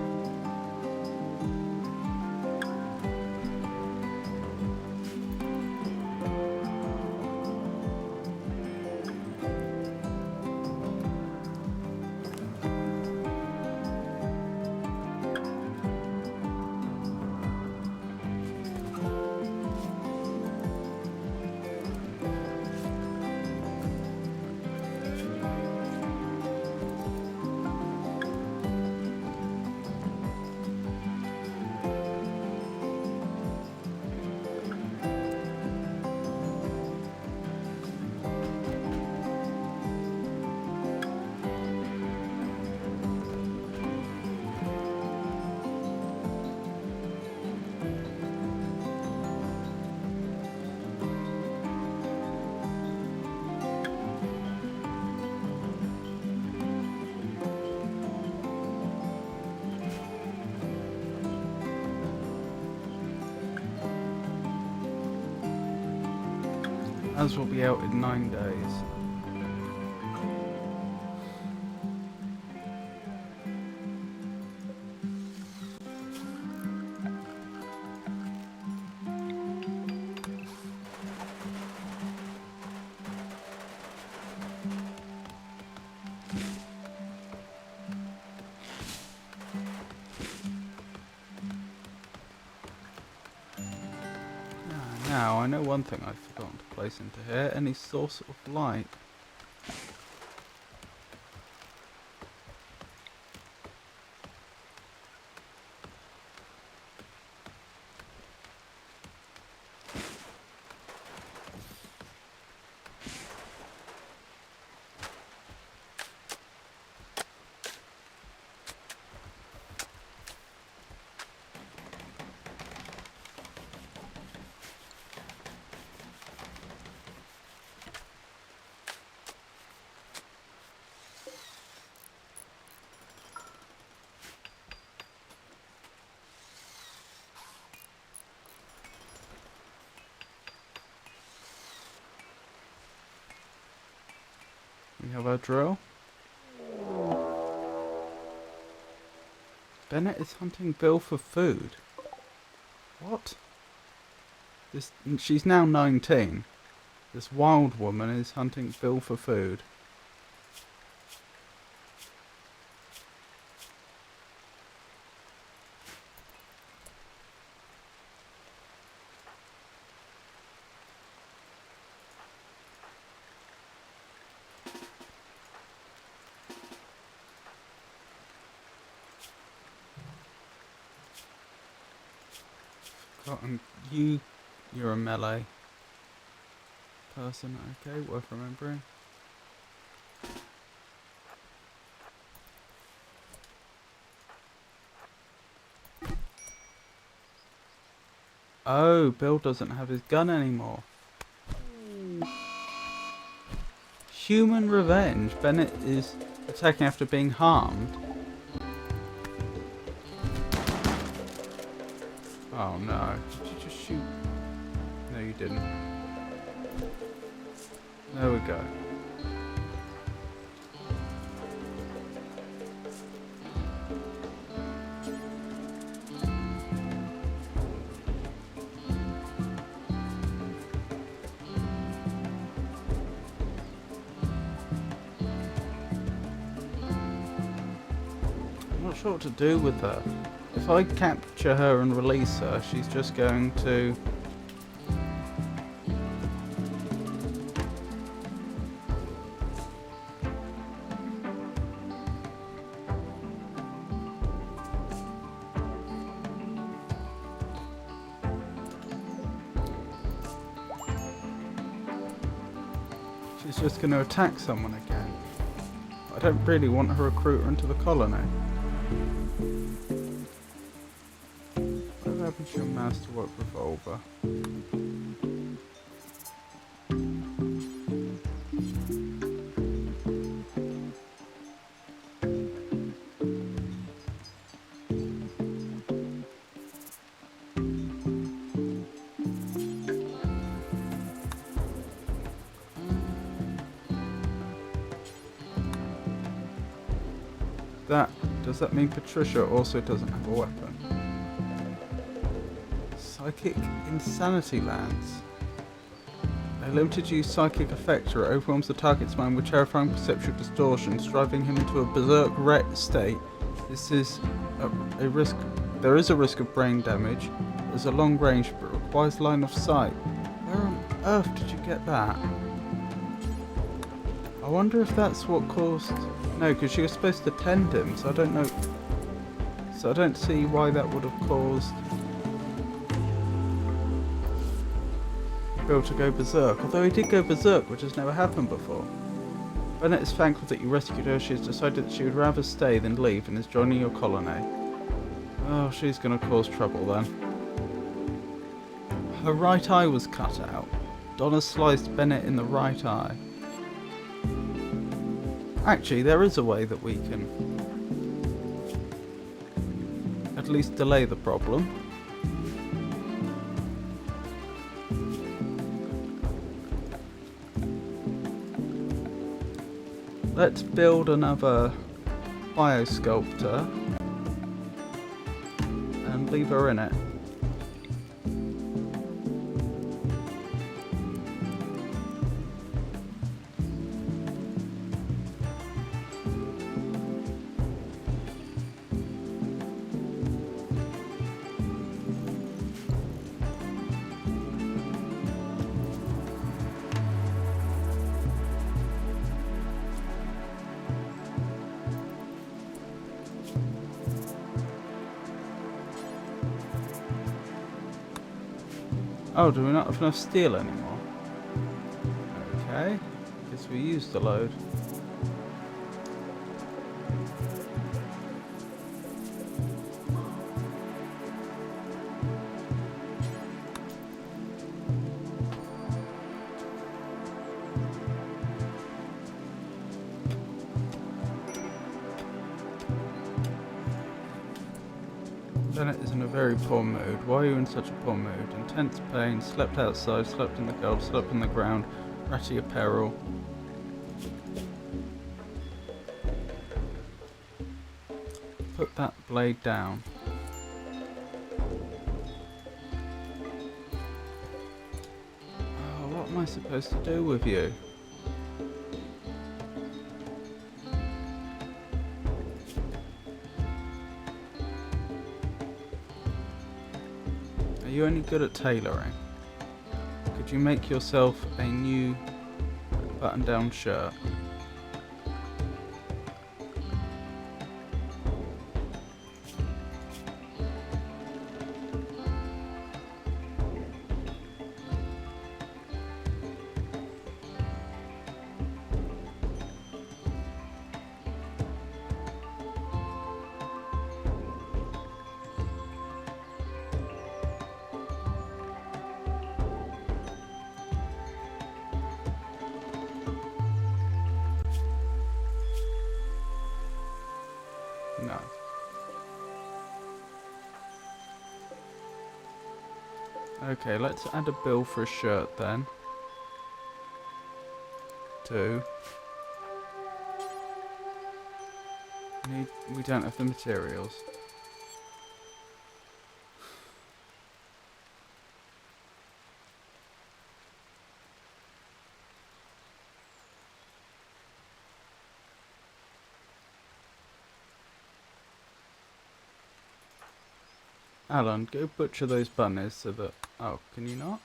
As will be out in 9 days. Now, I know one thing I've forgotten to place into here, any source of light. We have our drill. Bennett is hunting Bill for food. What? She's now 19. This wild woman is hunting Bill for food. You're a melee person, okay, worth remembering. Oh, Bill doesn't have his gun anymore. Human revenge. Bennett is attacking after being harmed. Oh no, did you just shoot? No, you didn't. There we go. I'm not sure what to do with her. If I capture her and release her, she's just going to she's just going to attack someone again. I don't really want to recruit her into the colony. What happened to your masterwork revolver? Does that mean Patricia also doesn't have a weapon? Psychic Insanity Lance. A limited use psychic effector overwhelms the target's mind with terrifying perceptual distortions, driving him into a berserk state. This is a risk. There is a risk of brain damage. There's a long range, but requires line of sight. Where on earth did you get that? I wonder if that's what caused... No, because she was supposed to tend him, so I don't know... So I don't see why that would have caused... Bill to go berserk. Although he did go berserk, which has never happened before. Bennett is thankful that you rescued her. She has decided that she would rather stay than leave and is joining your colony. Oh, she's going to cause trouble then. Her right eye was cut out. Donna sliced Bennett in the right eye. Actually, there is a way that we can at least delay the problem. Let's build another biosculptor and leave her in it. Oh, do we not have enough steel anymore? Okay, guess we used a load. Bennett is in a very poor mood. Why are you in such a poor mood? Intense pain, slept outside, slept in the cold, slept on the ground, ratty apparel. Put that blade down. Oh, what am I supposed to do with you? Are you any good at tailoring? Could you make yourself a new button-down shirt? No. Okay, let's add a bill for a shirt then. 2. We don't have the materials. Alan, go butcher those bunnies so that... Oh, can you not?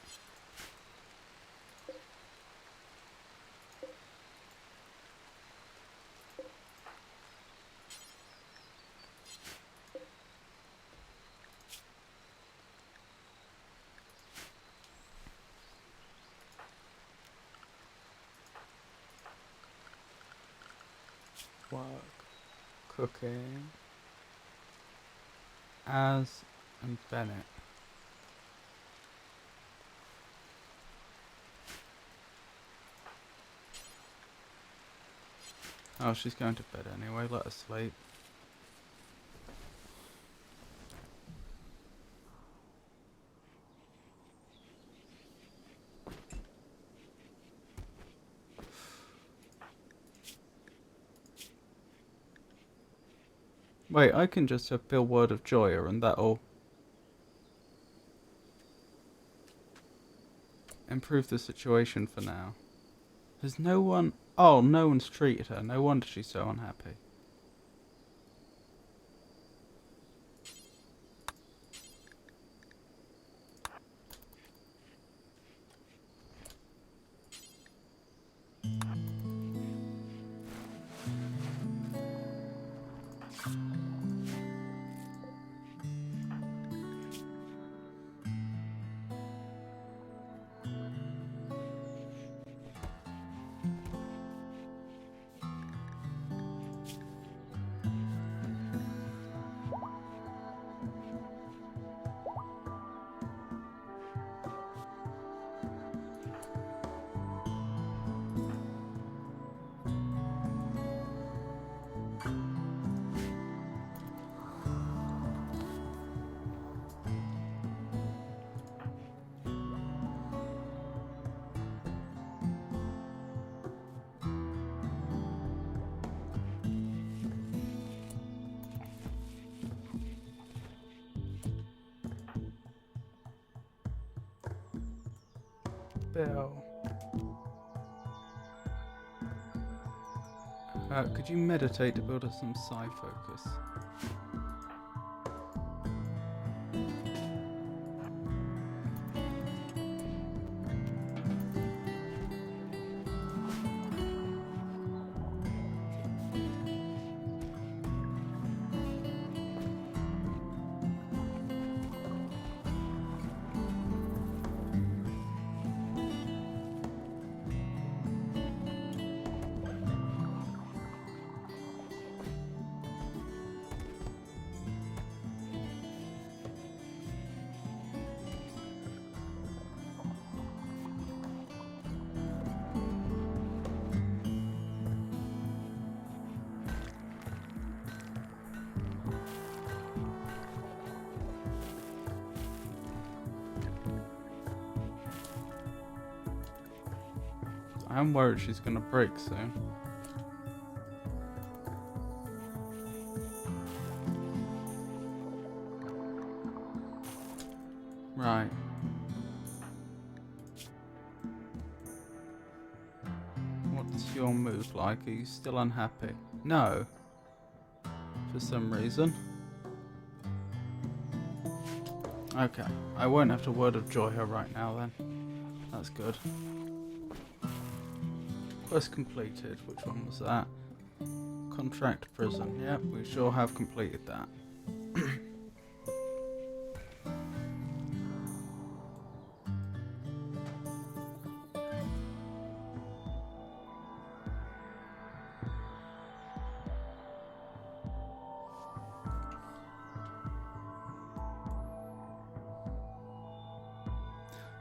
work, cooking, Az and Bennett. Oh, she's going to bed anyway, let her sleep. Wait, I can just have Bill Word of Joya and that'll improve the situation for now. Has no one... Oh, no one's treated her. No wonder she's so unhappy. Bill. Could you meditate to build up some psi focus? I'm worried she's gonna break soon. Right. What's your mood like? Are you still unhappy? No. For some reason. Okay. I won't have to word of joy her right now then. That's good. Quest completed. Which one was that? Contract prison. Yep, we sure have completed that.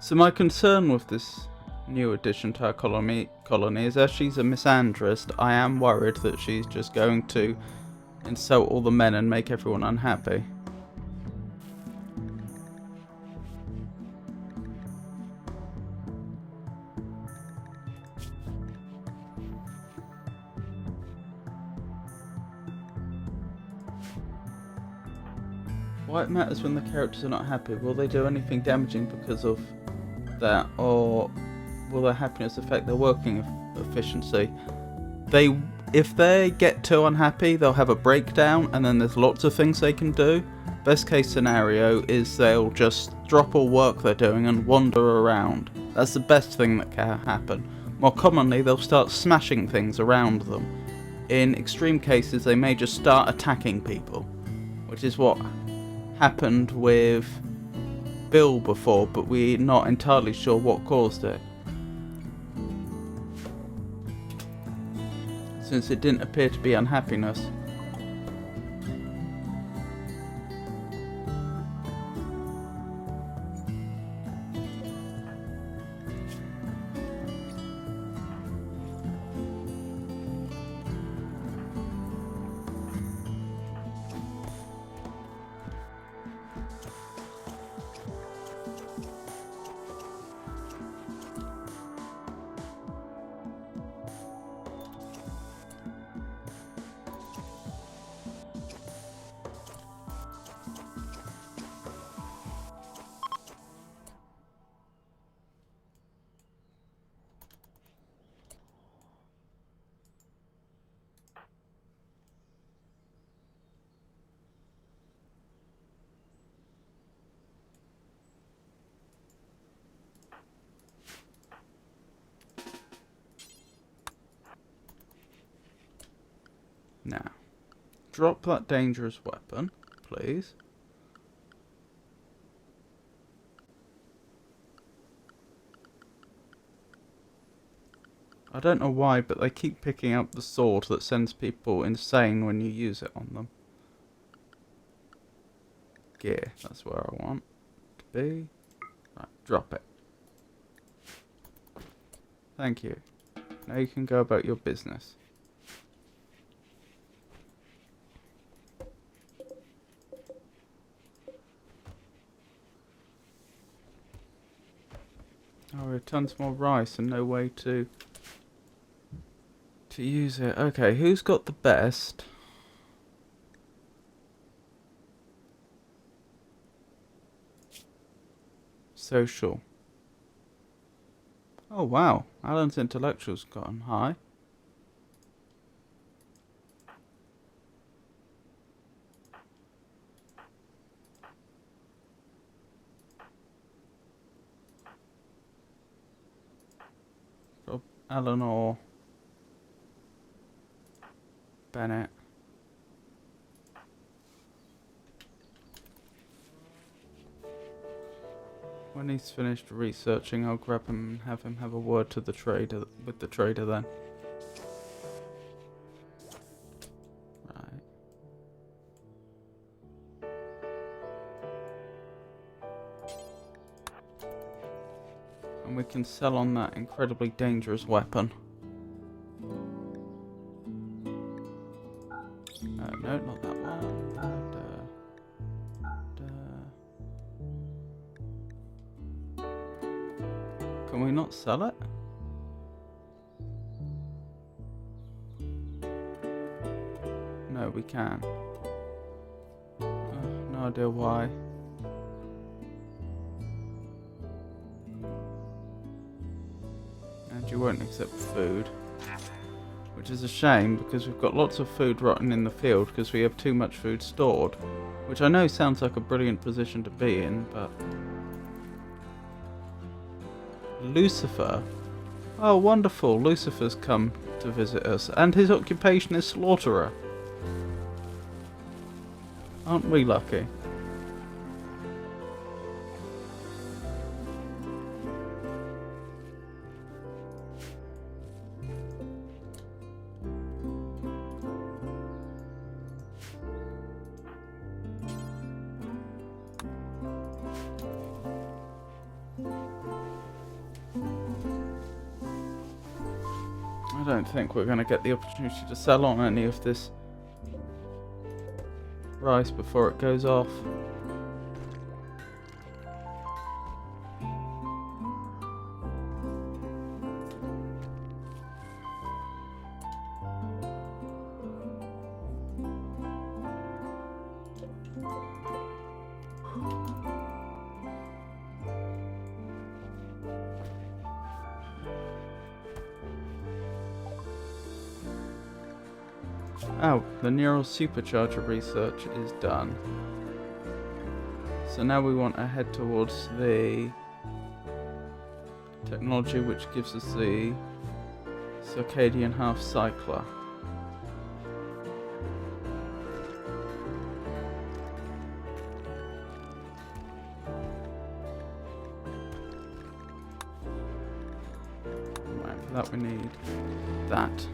So my concern with this new addition to our colony is, as she's a misandrist, I am worried that she's just going to insult all the men and make everyone unhappy. Why it matters when the characters are not happy? Will they do anything damaging because of that, or will their happiness affect their working efficiency? If they get too unhappy, they'll have a breakdown, and then there's lots of things they can do. Best case scenario is they'll just drop all work they're doing and wander around. That's the best thing that can happen. More commonly, they'll start smashing things around them. In extreme cases, they may just start attacking people, which is what happened with Bill before, but we're not entirely sure what caused it. since it didn't appear to be unhappiness. Now, drop that dangerous weapon, please. I don't know why, but they keep picking up the sword that sends people insane when you use it on them. Gear, that's where I want to be. Right, drop it. Thank you. Now you can go about your business. Oh, we have tons more rice and no way to use it. Okay, who's got the best? Social. Oh wow, Alan's intellectual's gotten high. Alan or Bennett. When he's finished researching, I'll grab him and have him have a word to the trader with the trader then. Right. And we can sell on that incredibly dangerous weapon. No, not that one. Can we not sell it? No, we can. No idea why. And you won't accept food. Which is a shame, because we've got lots of food rotting in the field because we have too much food stored. Which I know sounds like a brilliant position to be in, but... Lucifer? Oh, wonderful. Lucifer's come to visit us. And his occupation is slaughterer. Aren't we lucky? I don't think we're going to get the opportunity to sell on any of this rice before it goes off. Oh, the neural supercharger research is done. So now we want to head towards the technology which gives us the circadian half cycler. Right, for that we need that.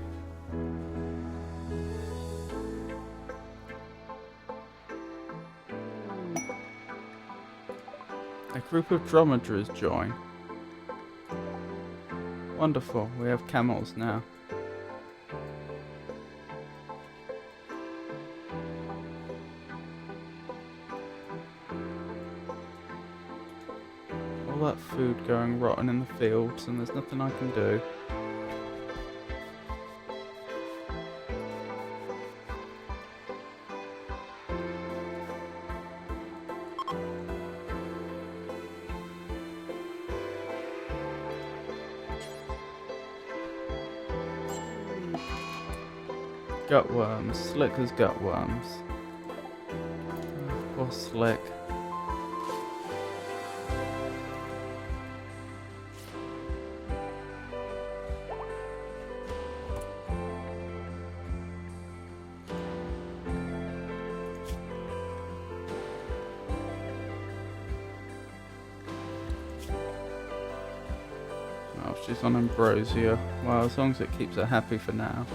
A group of dromedaries join. Wonderful, we have camels now. All that food going rotten in the fields and there's nothing I can do. Gutworms. Slick as gutworms. Oh, poor Slick. Oh, she's on ambrosia. Well, as long as it keeps her happy for now.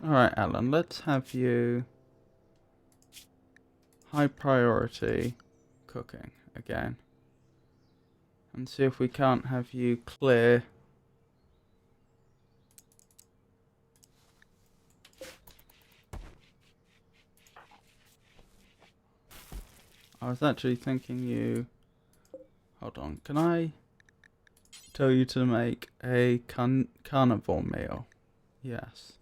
Alright, Alan, let's have you high priority cooking again. And see if we can't have you clear I was actually thinking you... Hold on, can I tell you to make a carnivore meal? Yes.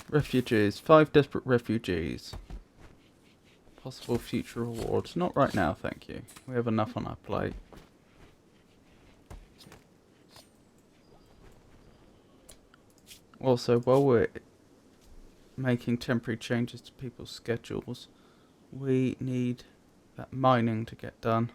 Refugees. 5 desperate refugees. Possible future rewards. Not right now, thank you. We have enough on our plate. Also, while we're making temporary changes to people's schedules, we need that mining to get done.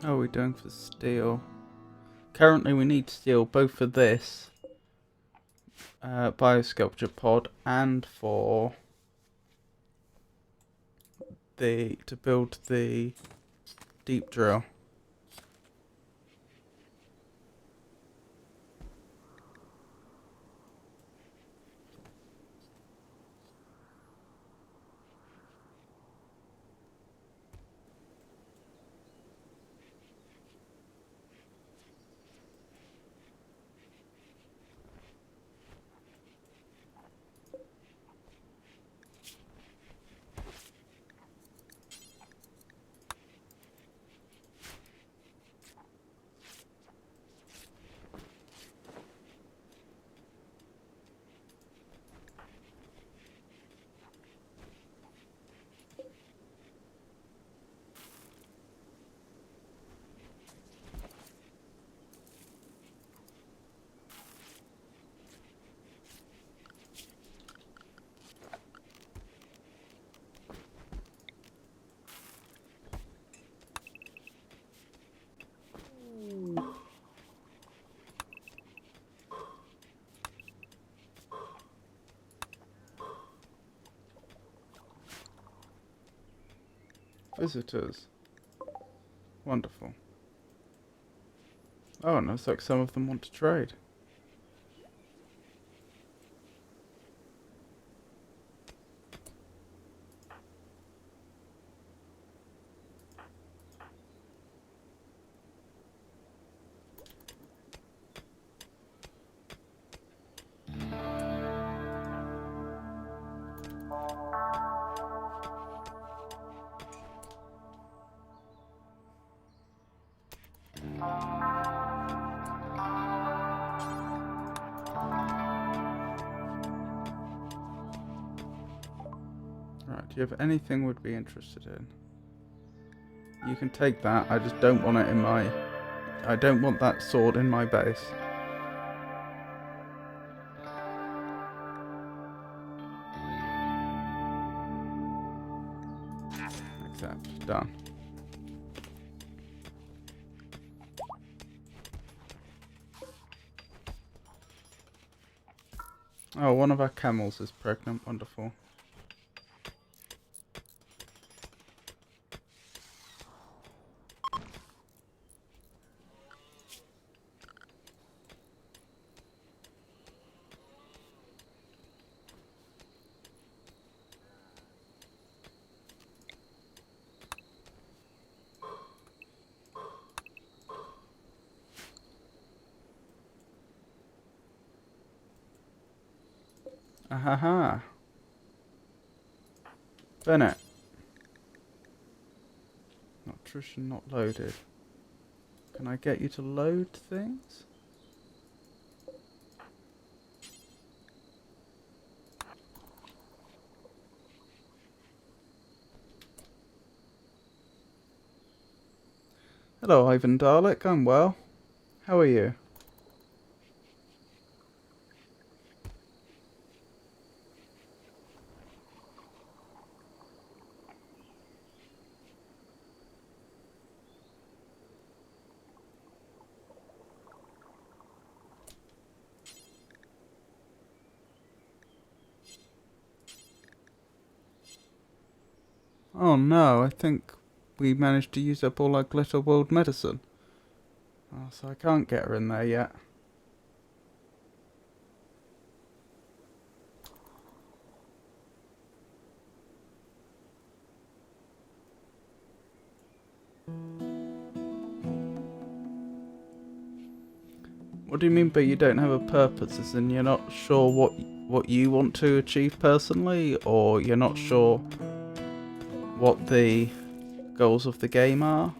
How are we doing for steel? Currently we need steel both for this biosculpture pod and for to build the deep drill. Visitors. Wonderful. Oh, and looks like some of them want to trade. Right, do you have anything we'd be interested in? You can take that, I just don't want it in my... I don't want that sword in my base. Accept. Done. Oh, one of our camels is pregnant. Wonderful. Ahaha. Bennett. Nutrition not loaded. Can I get you to load things? Hello, Ivan Dalek. I'm well. How are you? Oh no, I think we managed to use up all our Glitter World medicine. Oh, so I can't get her in there yet. What do you mean by you don't have a purpose? As in you're not sure what you want to achieve personally, or you're not sure what the goals of the game are?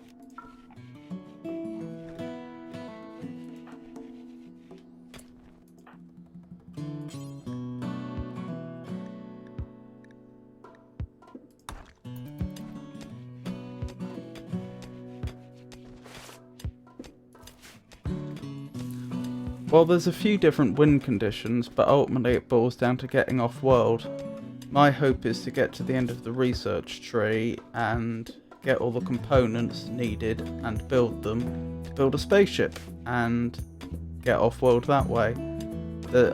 Well, there's a few different win conditions, but ultimately it boils down to getting off-world. My hope is to get to the end of the research tree and get all the components needed and build them to build a spaceship and get off-world that way.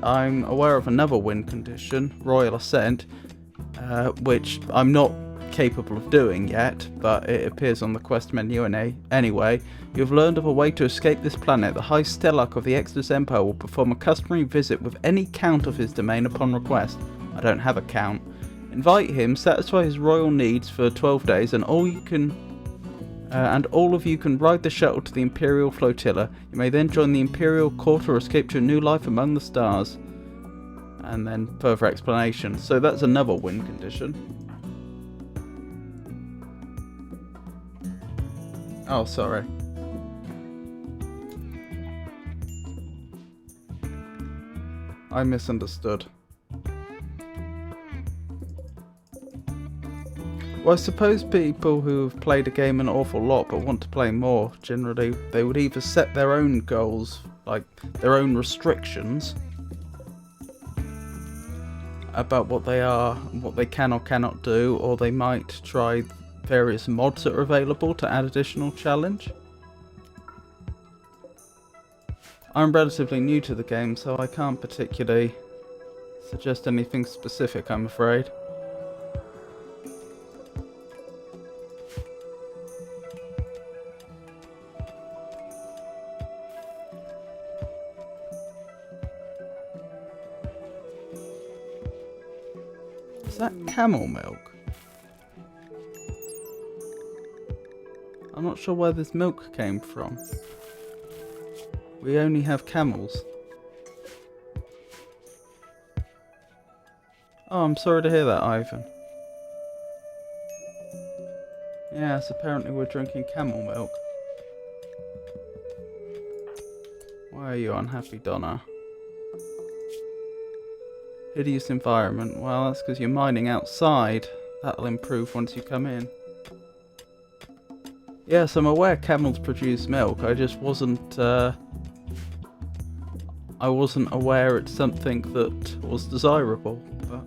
I'm aware of another win condition, Royal Ascent, which I'm not capable of doing yet, but it appears on the quest menu anyway. You've learned of a way to escape this planet. The High Stellarch of the Exodus Empire will perform a customary visit with any count of his domain upon request. I don't have a count. Invite him, satisfy his royal needs for 12 days, and all of you can ride the shuttle to the Imperial Flotilla. You may then join the Imperial Court or escape to a new life among the stars. And then further explanation. So that's another win condition. Oh, sorry. I misunderstood. Well, I suppose people who have played a game an awful lot but want to play more, generally, they would either set their own goals, like their own restrictions, about what they are, what they can or cannot do, or they might try various mods that are available to add additional challenge. I'm relatively new to the game, so I can't particularly suggest anything specific, I'm afraid. Is that camel milk? I'm not sure where this milk came from. We only have camels. Oh, I'm sorry to hear that, Ivan. Yes, apparently we're drinking camel milk. Why are you unhappy, Donna? Hideous environment. Well, that's because you're mining outside. That'll improve once you come in. Yes, I'm aware camels produce milk. I just wasn't aware it's something that was desirable, but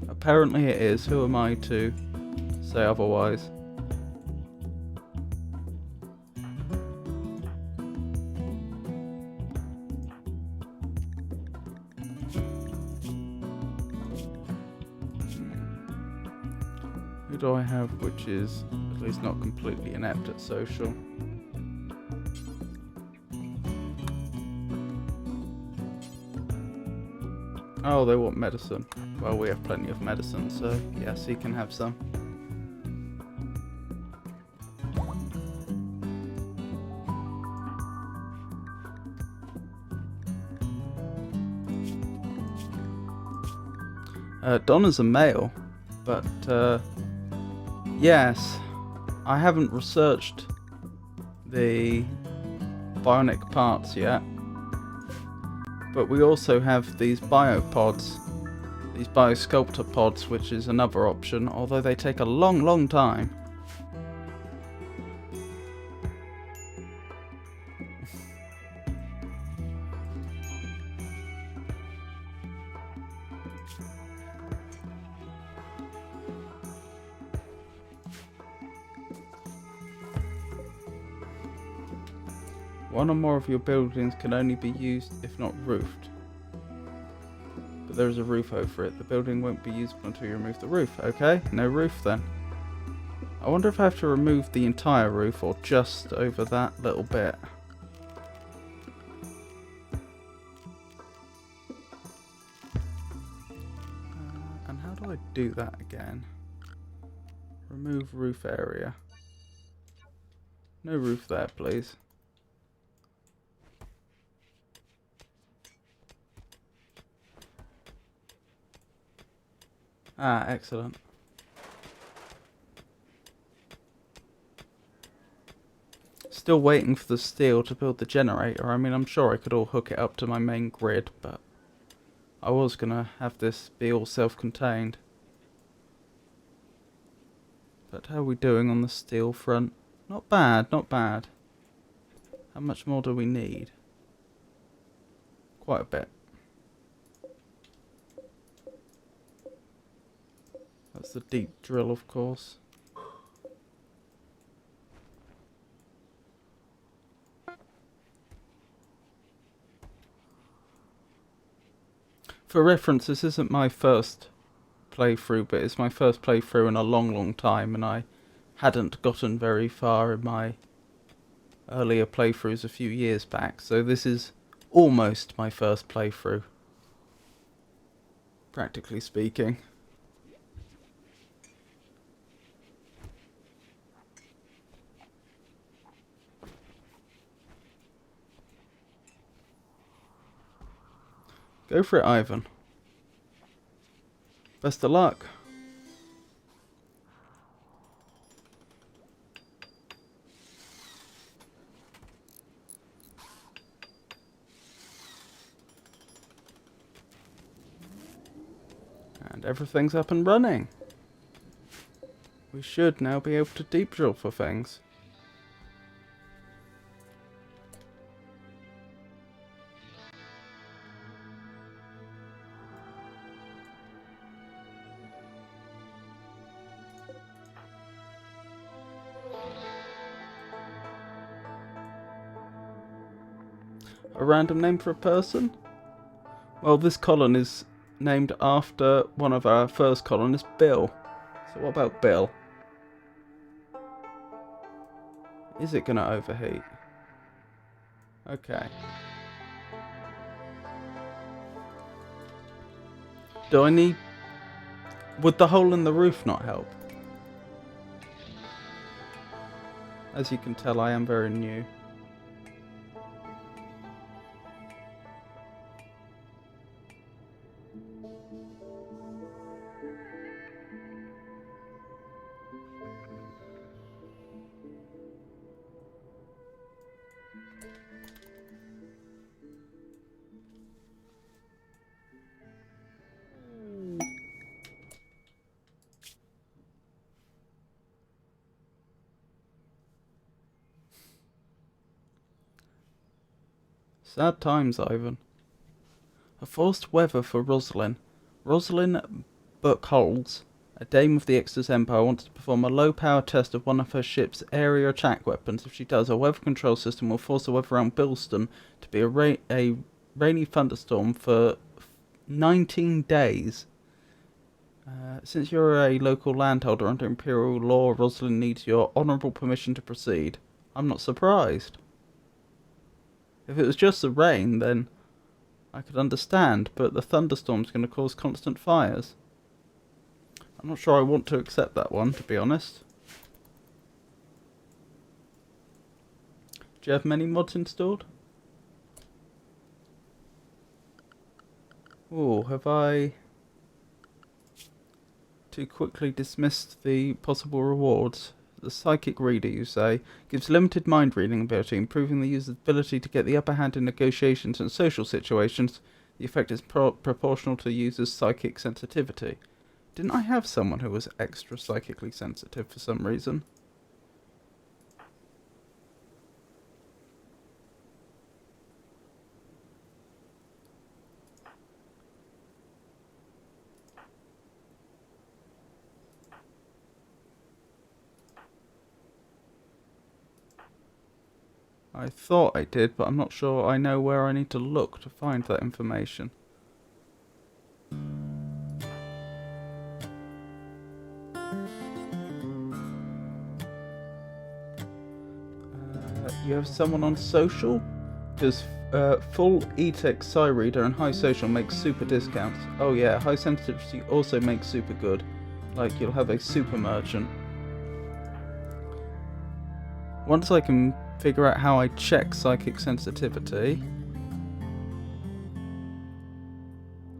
apparently it is. Who am I to say otherwise? Who do I have which is at least not completely inept at social? Oh, they want medicine. Well, we have plenty of medicine, so yes, he can have some. Donna's a male, but yes, I haven't researched the bionic parts yet. But we also have these biopods, these biosculptor pods, which is another option, although they take a long time. One or more of your buildings can only be used if not roofed. But there is a roof over it. The building won't be usable until you remove the roof. Okay, no roof then. I wonder if I have to remove the entire roof or just over that little bit. And how do I do that again? Remove roof area. No roof there, please. Ah, excellent. Still waiting for the steel to build the generator. I mean, I'm sure I could all hook it up to my main grid, but I was gonna have this be all self-contained. But how are we doing on the steel front? Not bad, not bad. How much more do we need? Quite a bit. That's the deep drill, of course. For reference, this isn't my first playthrough, but it's my first playthrough in a long time, and I hadn't gotten very far in my earlier playthroughs a few years back, so this is almost my first playthrough, practically speaking. Go for it, Ivan. Best of luck. And everything's up and running. We should now be able to deep drill for things. A random name for a person? Well, this colon is named after one of our first colonists, Bill. So what about Bill? Is it going to overheat? Okay. Do I need Would the hole in the roof not help? As you can tell, I am very new. Sad times, Ivan. A forced weather for Rosalind. Rosalind Buckholz, a dame of the Exeter's Empire, wants to perform a low-power test of one of her ship's area attack weapons. If she does, her weather control system will force the weather around Bilston to be a rainy thunderstorm for 19 days. Since you're a local landholder under Imperial law, Rosalind needs your honourable permission to proceed. I'm not surprised. If it was just the rain, then I could understand, but the thunderstorm's going to cause constant fires. I'm not sure I want to accept that one, to be honest. Do you have many mods installed? Oh, have I too quickly dismissed the possible rewards? The psychic reader, you say, gives limited mind reading ability, improving the user's ability to get the upper hand in negotiations and social situations. The effect is proportional to the user's psychic sensitivity. Didn't I have someone who was extra psychically sensitive for some reason? I thought I did, but I'm not sure I know where I need to look to find that information. You have someone on social? Because full e-text Psy Reader and high social makes super discounts. Oh yeah, high sensitivity also makes super good. Like you'll have a super merchant. Once I can figure out how I check psychic sensitivity,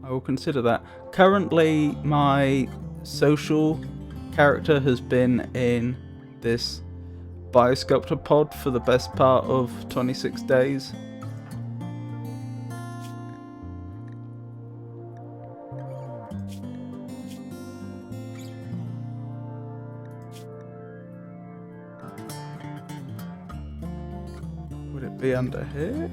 I will consider that. Currently, my social character has been in this Biosculptor pod for the best part of 26 days. Would it be under here?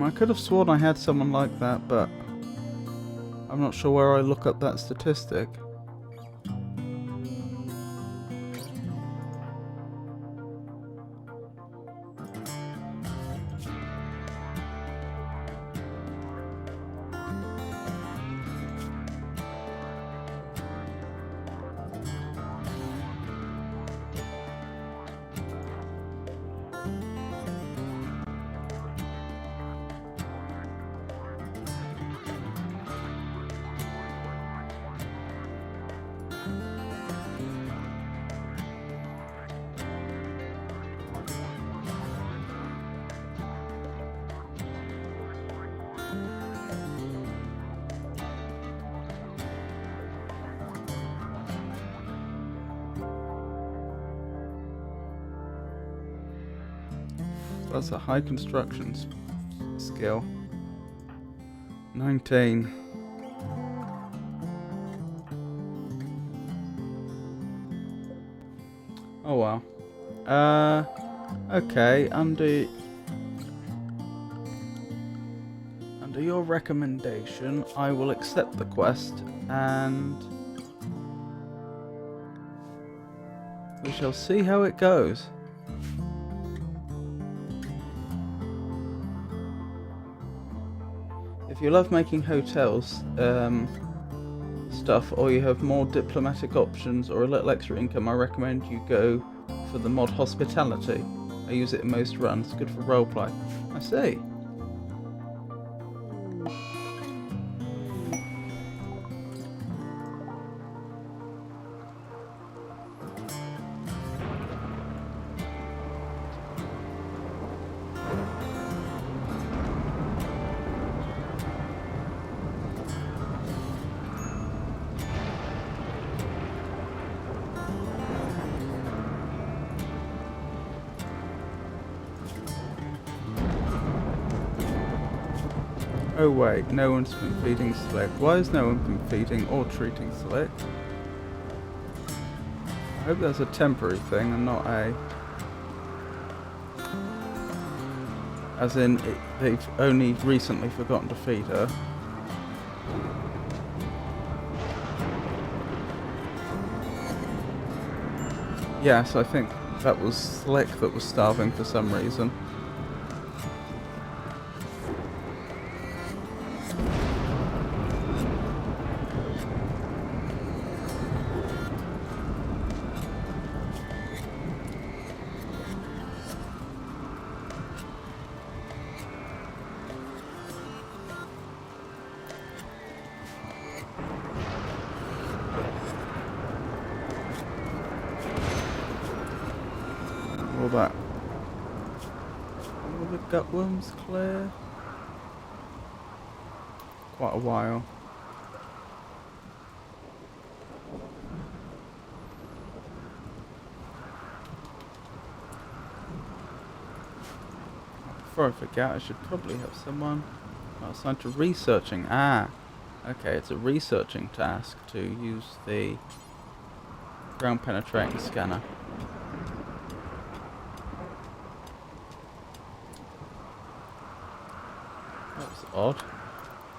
I could have sworn I had someone like that, but I'm not sure where I look up that statistic. That's a high construction skill. 19. Oh well. Okay, under your recommendation, I will accept the quest, and we shall see how it goes. If you love making hotels, stuff, or you have more diplomatic options or a little extra income, I recommend you go for the mod Hospitality. I use it in most runs. Good for roleplay. I see. Oh wait, no one's been feeding Slick. Why has no one been feeding or treating Slick? I hope that's a temporary thing and not a... As in, they've only recently forgotten to feed her. Yes, I think that was Slick that was starving for some reason. All that. All the gutworms clear? Quite a while. Before I forget, I should probably have someone assigned to researching. Ah, okay, it's a researching task to use the ground penetrating scanner. That was odd.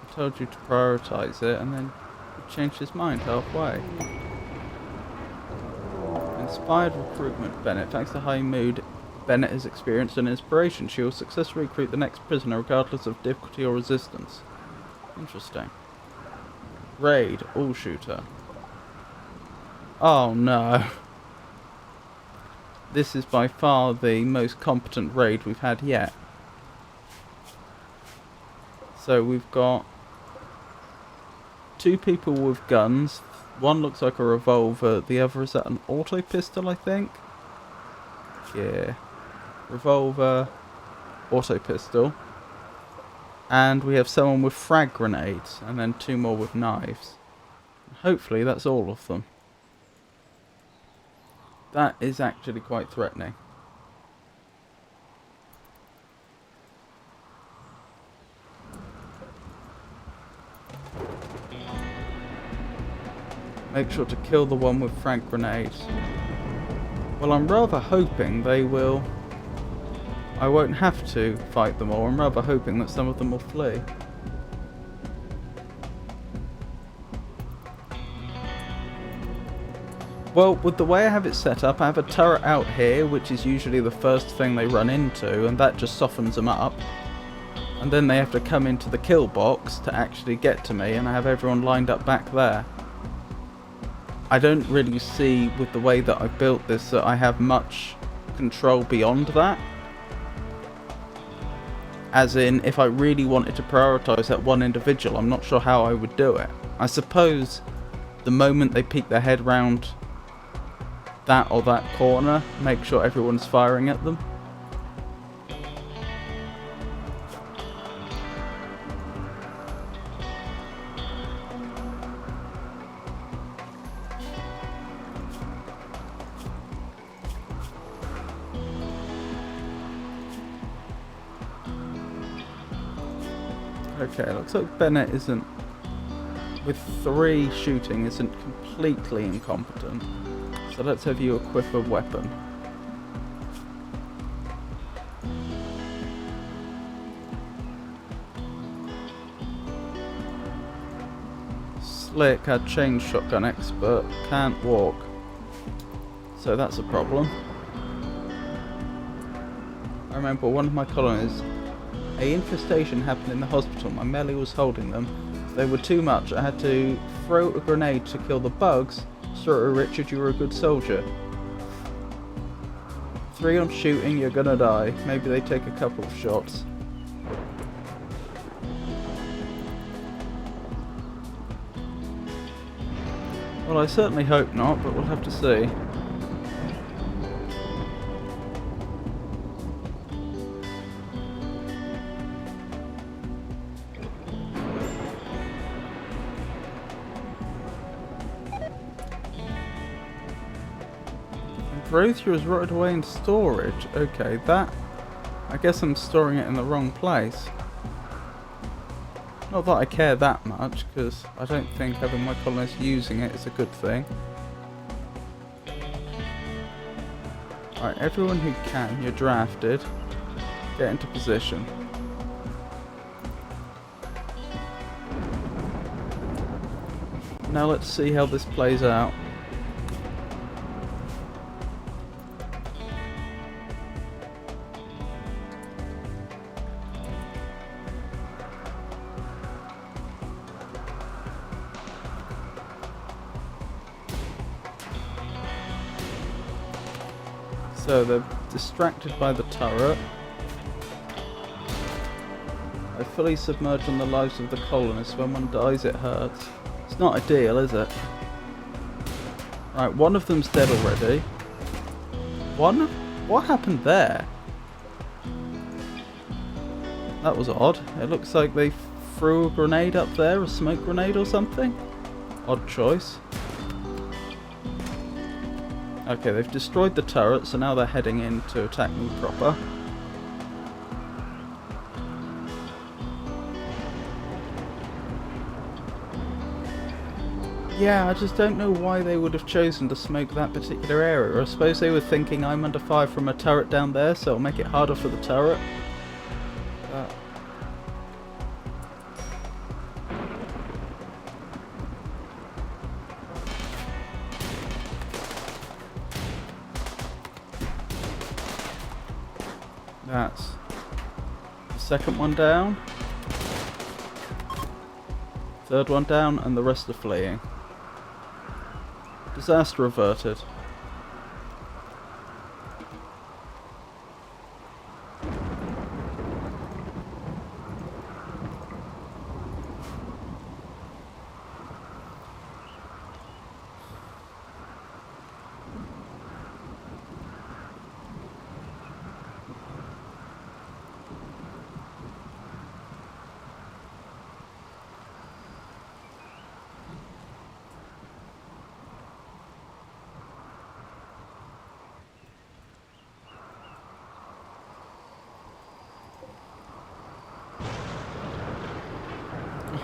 I told you to prioritize it and then you changed his mind halfway. Inspired recruitment. Bennett. Thanks to high mood Bennett has experienced an inspiration. She will successfully recruit the next prisoner regardless of difficulty or resistance. Interesting. Raid. All shooter. Oh no. This is by far the most competent raid we've had yet. So we've got 2 people with guns. One looks like a revolver. The other is that an auto pistol, I think? Yeah. Revolver, auto pistol. And we have someone with frag grenades. And then 2 more with knives. Hopefully that's all of them. That is actually quite threatening. Make sure to kill the one with frag grenades. Well, I'm rather hoping they will... I won't have to fight them all. I'm rather hoping that some of them will flee. Well, with the way I have it set up, I have a turret out here, which is usually the first thing they run into, and that just softens them up. And then they have to come into the kill box to actually get to me, and I have everyone lined up back there. I don't really see, with the way that I built this, that I have much control beyond that. As in, if I really wanted to prioritise that one individual, I'm not sure how I would do it. I suppose the moment they peek their head round that or that corner, make sure everyone's firing at them. Okay, looks like Bennett isn't, with 3 shooting, isn't completely incompetent. So let's have you equip a weapon. Slick, our chain shotgun expert, can't walk. So that's a problem. I remember one of my colonists, an infestation happened in the hospital. My melee was holding them. They were too much. I had to throw a grenade to kill the bugs. Sorry, Richard, you were a good soldier. 3 on shooting, you're gonna die. Maybe they take a couple of shots. Well, I certainly hope not, but we'll have to see. Brazier is rotted away in storage. Okay, that... I guess I'm storing it in the wrong place. Not that I care that much, because I don't think having my colonists using it is a good thing. Alright, everyone who can, you're drafted. Get into position. Now let's see how this plays out. So they're distracted by the turret. I fully submerge on the lives of the colonists. When one dies it hurts. It's not ideal, is it? Right, one of them's dead already. One? What happened there? That was odd. It looks like they threw a grenade up there, a smoke grenade or something. Odd choice. Okay, they've destroyed the turret, so now they're heading in to attack me proper. Yeah, I just don't know why they would have chosen to smoke that particular area. I suppose they were thinking I'm under fire from a turret down there, so it'll make it harder for the turret. That's the second one down, third one down, and the rest are fleeing. Disaster averted.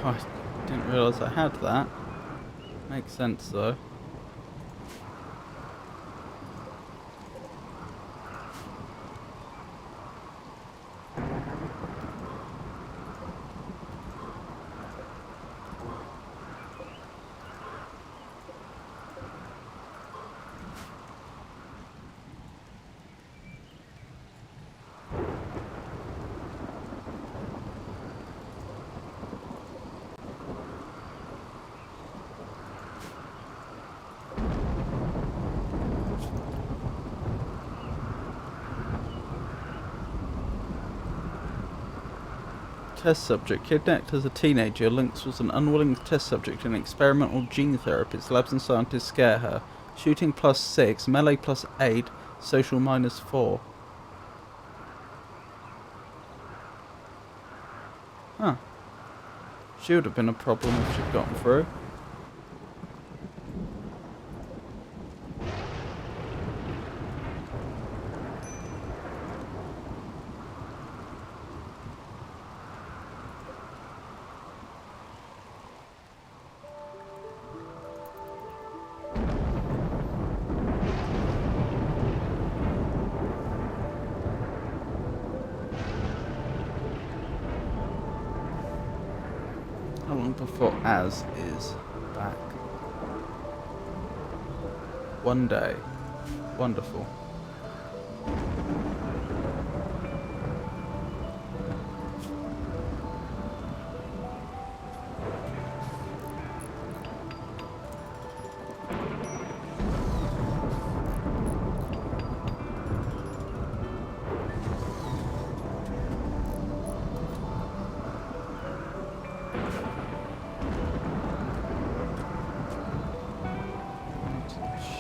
Oh, I didn't realise I had that. Makes sense though. Test subject. Kidnapped as a teenager, Lynx was an unwilling test subject in experimental gene therapist. Labs and scientists scare her. Shooting +6, melee +8, social -4. Huh. She would have been a problem if she'd gotten through. How long before Az is back? 1 day. Wonderful.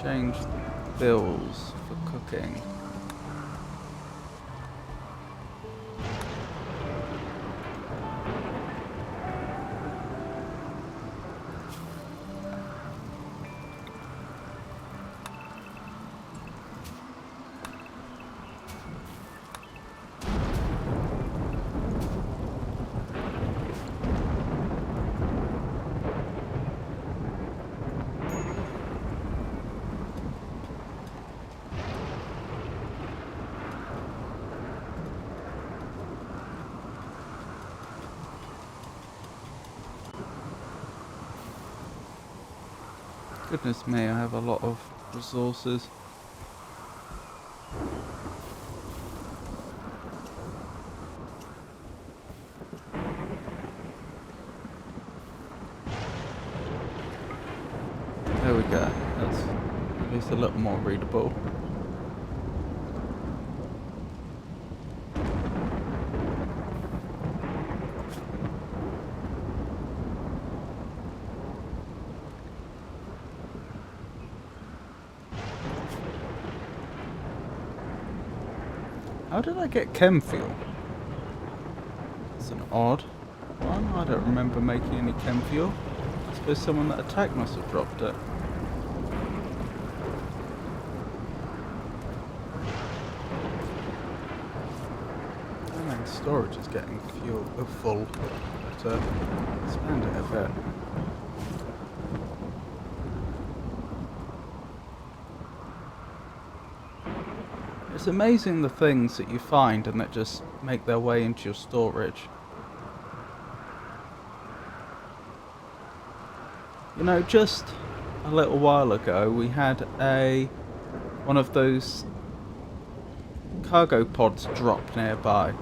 Change bills for cooking. Goodness me, I have a lot of resources. There we go. That's at least a little more readable. How did I get chem fuel? It's an odd one. I don't remember making any chem fuel. I suppose someone that attacked must have dropped it. Oh man, storage is getting full. But expand it a bit. It's amazing the things that you find and that just make their way into your storage. You know, just a little while ago we had one of those cargo pods drop nearby,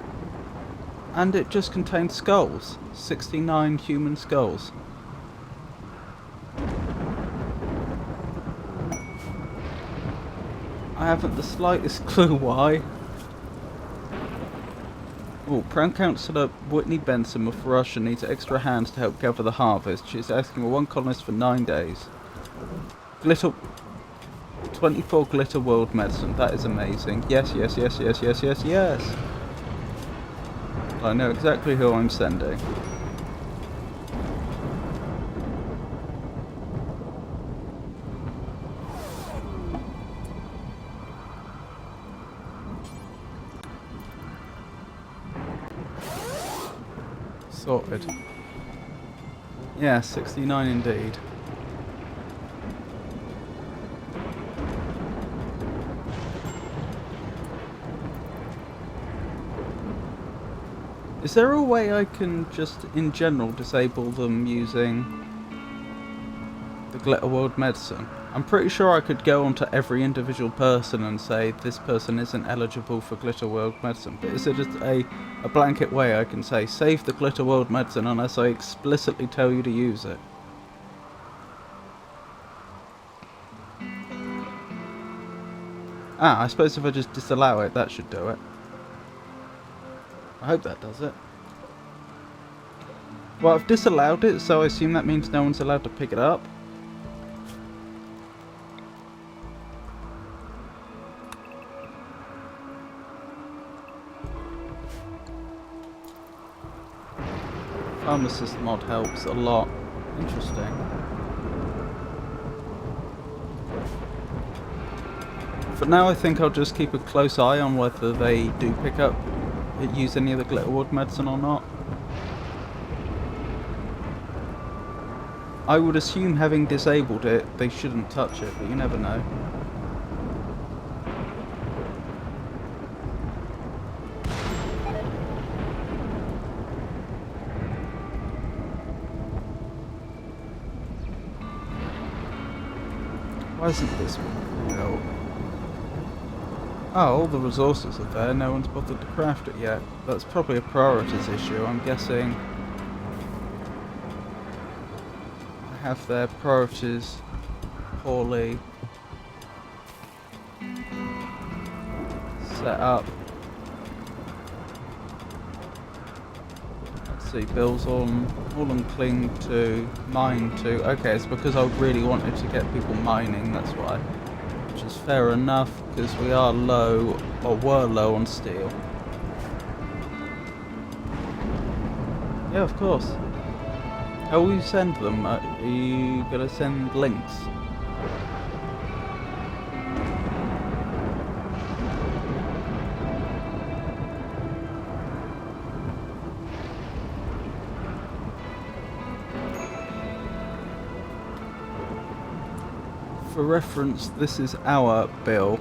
and it just contained skulls. 69 human skulls. I haven't the slightest clue why. Oh, Crown Councillor Whitney Benson of Russia needs extra hands to help gather the harvest. She's asking for 1 colonist for 9 days. 24 glitter world medicine. That is amazing. Yes, yes, yes, yes, yes, yes, yes. I know exactly who I'm sending. Sorted. Yeah, 69 indeed. Is there a way I can just, in general, disable them using the Glitter World medicine? I'm pretty sure I could go onto every individual person and say this person isn't eligible for Glitter World medicine, but is it just a blanket way I can say save the Glitter World medicine unless I explicitly tell you to use it? I suppose if I just disallow it, that should do it. I hope that does it. Well, I've disallowed it, so I assume that means no one's allowed to pick it up. Pharmacist mod helps a lot. Interesting. For now, I think I'll just keep a close eye on whether they do pick up, use any of the Glitter World medicine or not. I would assume, having disabled it, they shouldn't touch it, but you never know. Why isn't this one built? Oh, all the resources are there, no one's bothered to craft it yet. That's probably a priorities issue, I'm guessing. I have their priorities poorly set up. Let's see, bills on cling to, mine to. Okay, it's because I really wanted to get people mining, that's why. which is fair enough because we are low, or were low on steel. Yeah, of course. How will you send them? Are you going to send links? For reference, this is our Bill.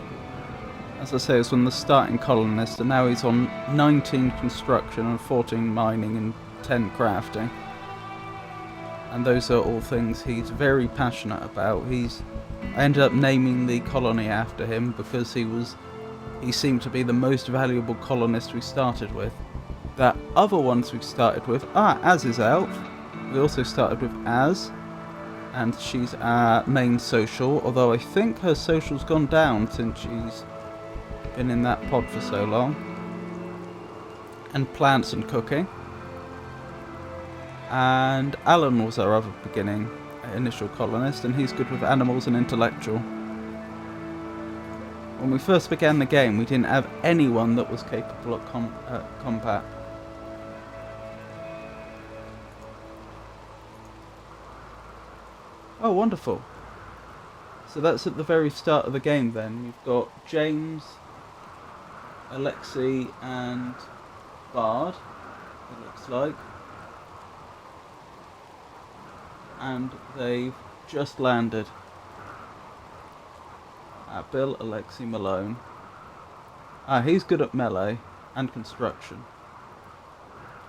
As I say, it's one of the starting colonists, and now he's on 19 construction and 14 mining and 10 crafting. And those are all things he's very passionate about. I ended up naming the colony after him because he seemed to be the most valuable colonist we started with. The other ones we started with, Az is out. We also started with Az, and she's our main social, although I think her social's gone down since she's been in that pod for so long. And plants and cooking. And Alan was our other initial colonist, and he's good with animals and intellectual. When we first began the game, we didn't have anyone that was capable of combat. Oh, wonderful. So that's at the very start of the game then. You've got James, Alexei and Bard, it looks like. And they've just landed. Bill, Alexei, Malone. He's good at melee and construction.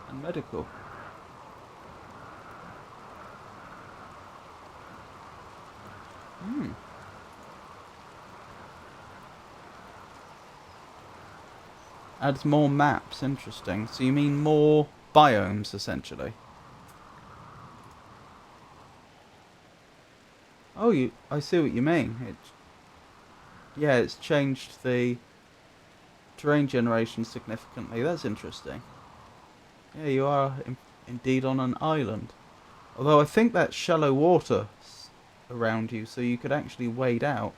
And medical. Adds more maps, interesting. So you mean more biomes, essentially? Oh, I see what you mean. It's changed the terrain generation significantly. That's interesting. Yeah, you are indeed on an island. Although I think that's shallow water around you, so you could actually wade out.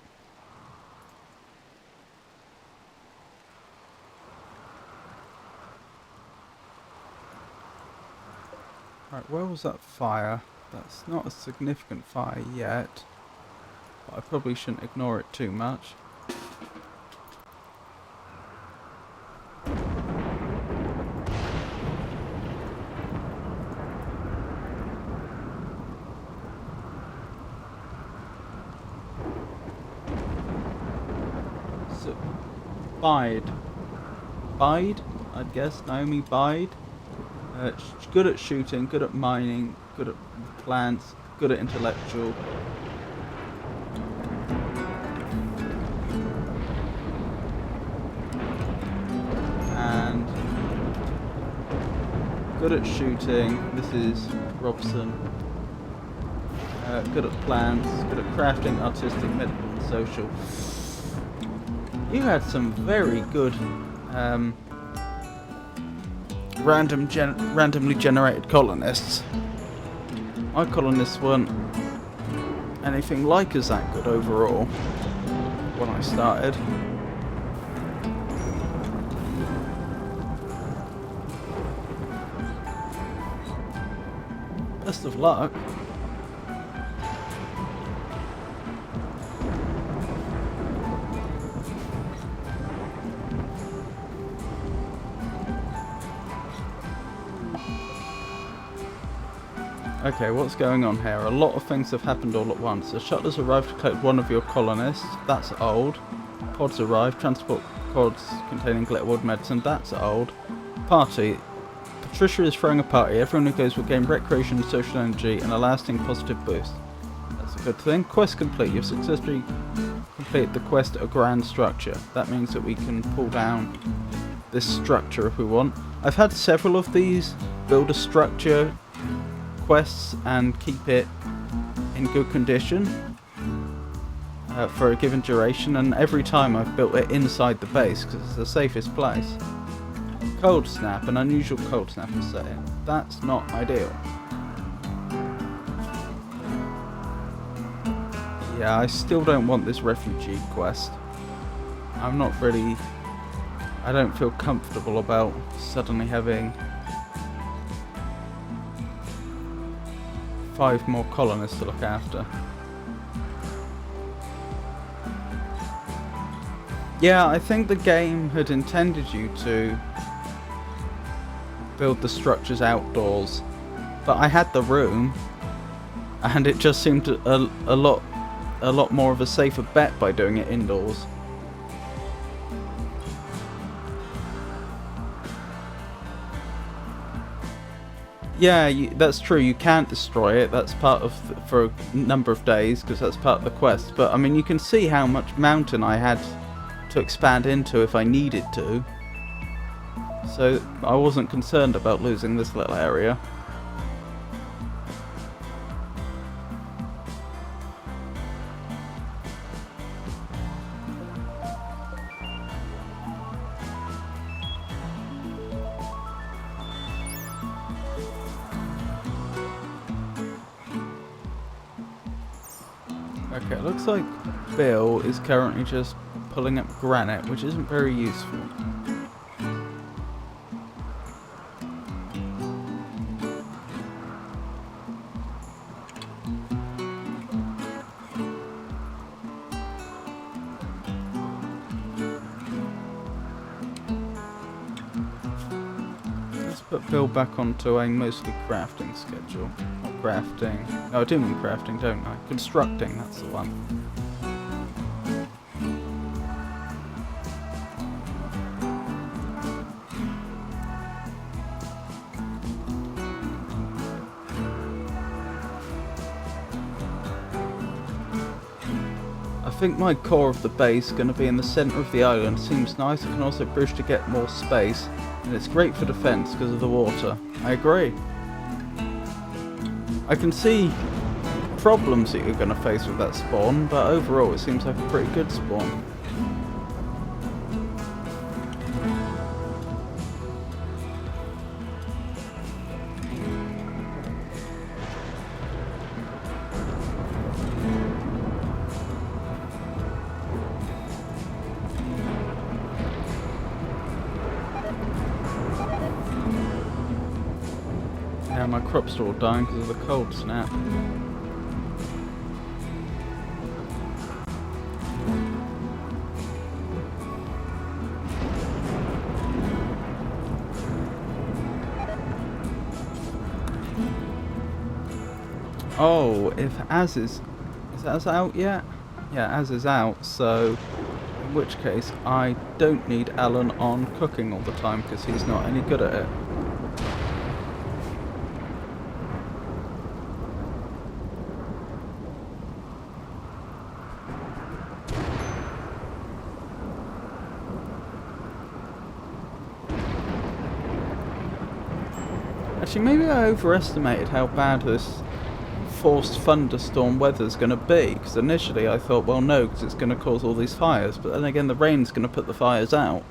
Right, where was that fire? That's not a significant fire yet, but I probably shouldn't ignore it too much. So, Bide, I'd guess, Naomi Bide. Good at shooting, good at mining, good at plants, good at intellectual. And good at shooting. This is Robson. Good at plants, good at crafting, artistic, medical and social. You had some very good randomly generated colonists. My colonists weren't anything like as that good overall when I started. Best of luck. Okay, what's going on here? A lot of things have happened all at once. The shuttlers arrived to collect one of your colonists. That's old. Pods arrived. Transport pods containing glitterwood medicine. That's old. Party. Patricia is throwing a party. Everyone who goes will gain recreation and social energy and a lasting positive boost. That's a good thing. Quest complete. You've successfully completed the quest at a grand structure. That means that we can pull down this structure if we want. I've had several of these build a structure quests and keep it in good condition for a given duration, and every time I've built it inside the base because it's the safest place. Cold snap, an unusual cold snap is set in. That's not ideal. Yeah, I still don't want this refugee quest. I'm not really... I don't feel comfortable about suddenly having 5 more colonists to look after. Yeah, I think the game had intended you to build the structures outdoors, but I had the room, and it just seemed a lot more of a safer bet by doing it indoors. Yeah, that's true. You can't destroy it. That's part of for a number of days because that's part of the quest. But I mean, you can see how much mountain I had to expand into if I needed to. So I wasn't concerned about losing this little area. Okay, it looks like Bill is currently just pulling up granite, which isn't very useful. Let's put Bill back onto a mostly crafting schedule. Not crafting. No, I do mean crafting, don't I? Constructing, that's the one. I think my core of the base is going to be in the centre of the island. Seems nice. It can also push to get more space, and it's great for defence because of the water. I agree. I can see problems that you're going to face with that spawn, but overall it seems like a pretty good spawn. Yeah, my crops are all dying because of the cold snap. Oh, if Az is Az out yet? Yeah, Az is out, so in which case I don't need Alan on cooking all the time because he's not any good at it. Actually, maybe I overestimated how bad this forced thunderstorm weather's going to be, because initially I thought, well no, because it's going to cause all these fires, but then again the rain's going to put the fires out.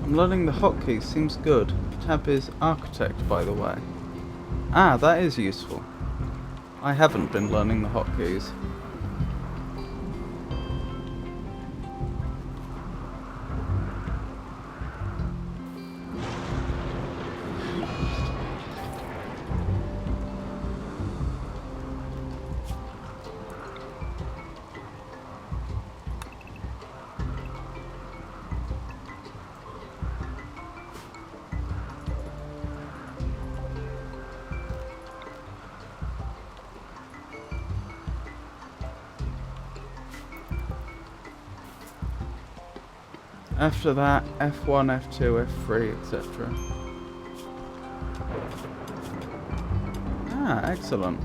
I'm learning the hotkeys, seems good. Tab is architect, by the way. Ah, that is useful. I haven't been learning the hotkeys. After that, F1, F2, F3, etc. Ah, excellent.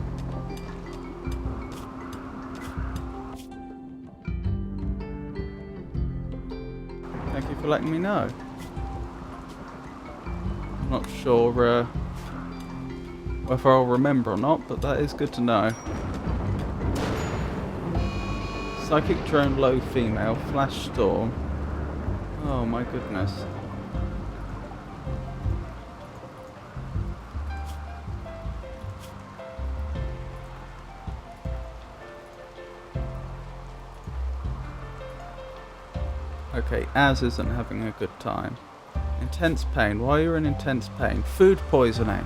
Thank you for letting me know. Not sure whether I'll remember or not, but that is good to know. Psychic drone low female, flash storm. Oh my goodness. Okay, Az isn't having a good time. Intense pain. Why are you in intense pain? Food poisoning.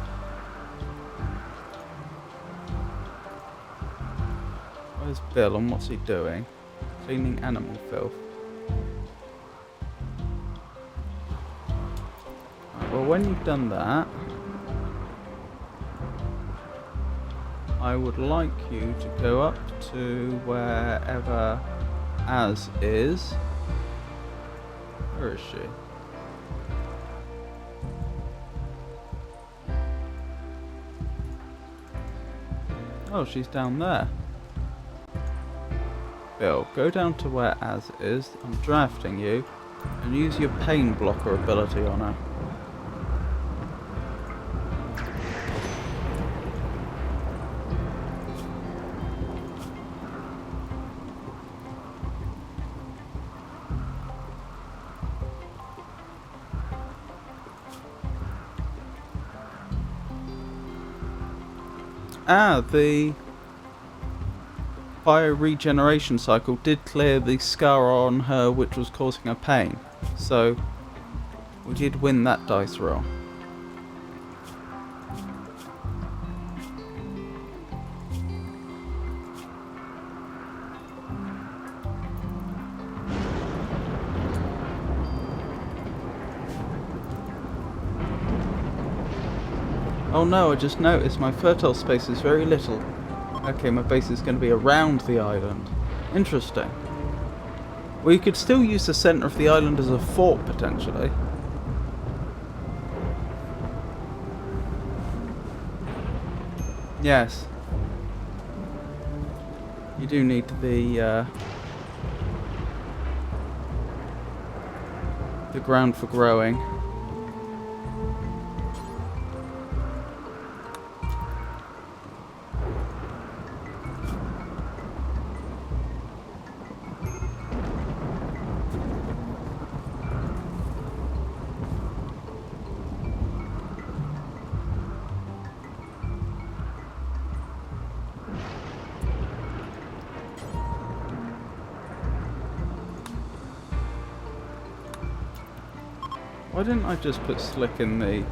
Where's Bill and what's he doing? Cleaning animal filth. Right, well, when you've done that, I would like you to go up to wherever Az is. Where is she? Oh, she's down there. Bill, go down to where Az is. I'm drafting you. And use your pain blocker ability on her. Ah, the bio-regeneration cycle did clear the scar on her which was causing her pain. So, we did win that dice roll. Oh no, I just noticed my fertile space is very little. Okay, my base is going to be around the island. Interesting. We could still use the centre of the island as a fort, potentially. Yes. You do need the ground for growing. Why didn't I just put Slick in the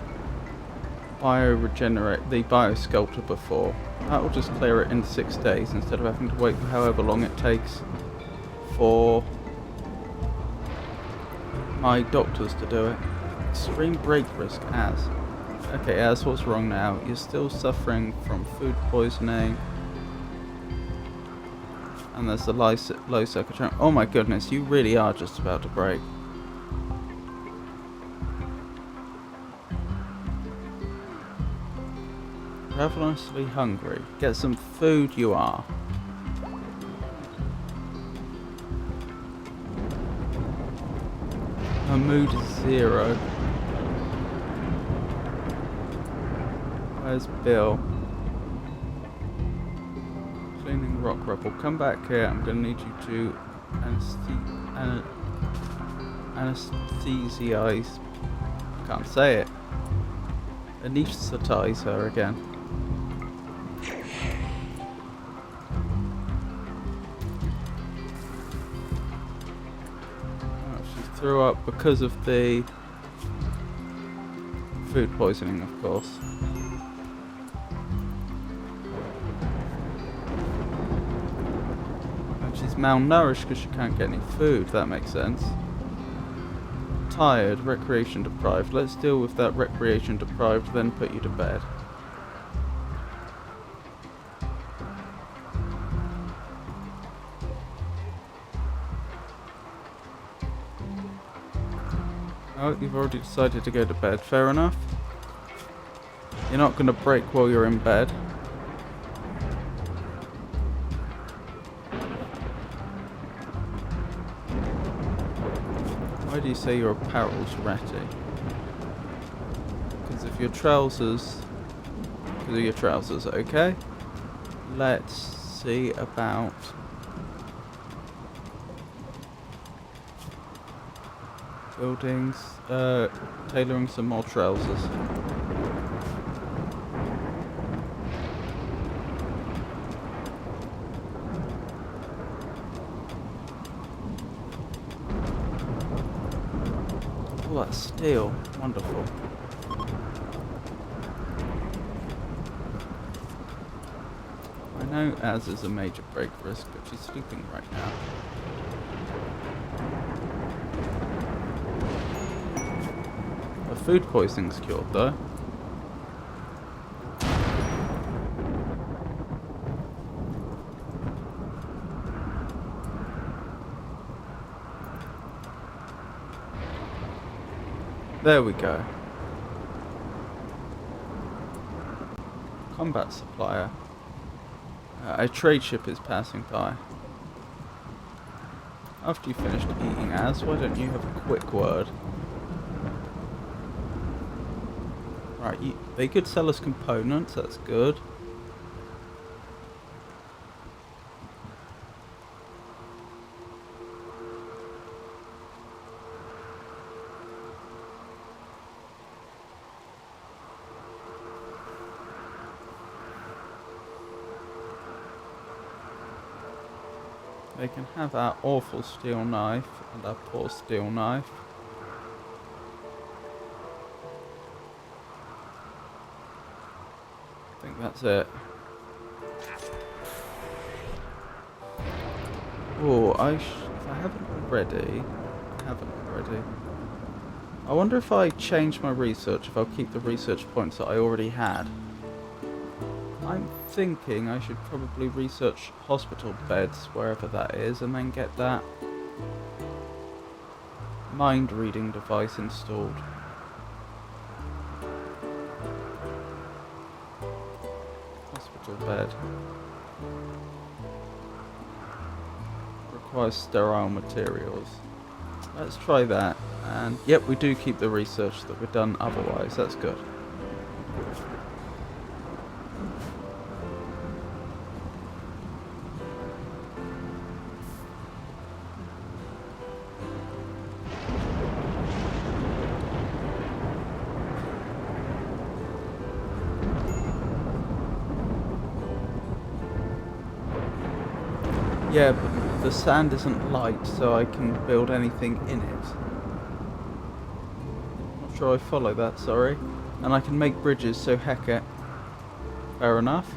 biosculptor before? That will just clear it in 6 days instead of having to wait for however long it takes for my doctors to do it. Extreme break risk, Az. Okay, Az, what's wrong now? You're still suffering from food poisoning. And there's the low circuit. Oh my goodness, you really are just about to break. Ravenously hungry. Get some food, you are. Her mood is 0. Where's Bill? Cleaning rock rubble. Come back here. I'm going to need you to Anesthesize. Can't say it. Anesthetize her again. Oh, she threw up because of the food poisoning, of course. And she's malnourished because she can't get any food. That makes sense. Tired, recreation deprived. Let's deal with that recreation deprived, then put you to bed. Oh, you've already decided to go to bed. Fair enough. You're not going to break while you're in bed. Why do you say your apparel's ratty? Because of your trousers. Because of your trousers, okay. Let's see about... buildings. Tailoring some more trousers. Oh, that's steel. Wonderful. I know Az is a major break risk, but she's sleeping right now. The food poisoning's cured, though. There we go. Combat supplier. A trade ship is passing by. After you finished eating, Az, why don't you have a quick word? Right, they could sell us components, that's good. They can have our awful steel knife and our poor steel knife. I think that's it. Oh, if I haven't already, I wonder if I change my research, if I'll keep the research points that I already had. I'm thinking I should probably research hospital beds, wherever that is, and then get that mind reading device installed. Hospital bed. Requires sterile materials. Let's try that. And yep, we do keep the research that we've done otherwise. That's good. Yeah, but the sand isn't light, so I can build anything in it. Not sure I follow that, sorry. And I can make bridges, so heck it. Fair enough.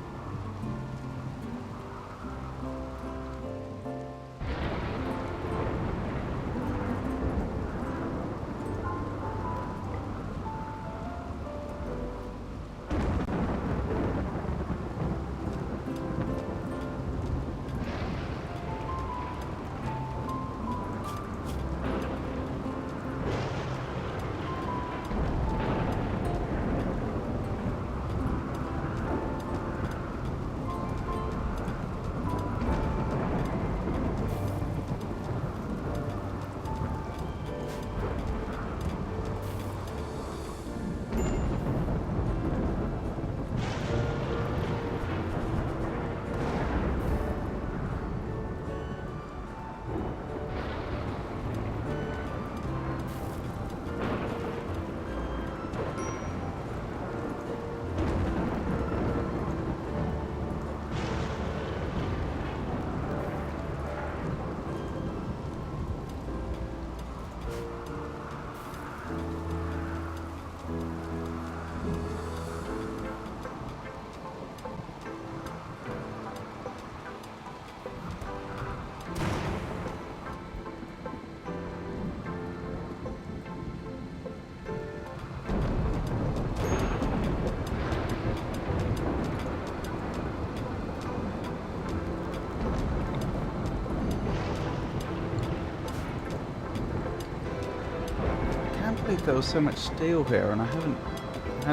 believe there was so much steel here and I hadn't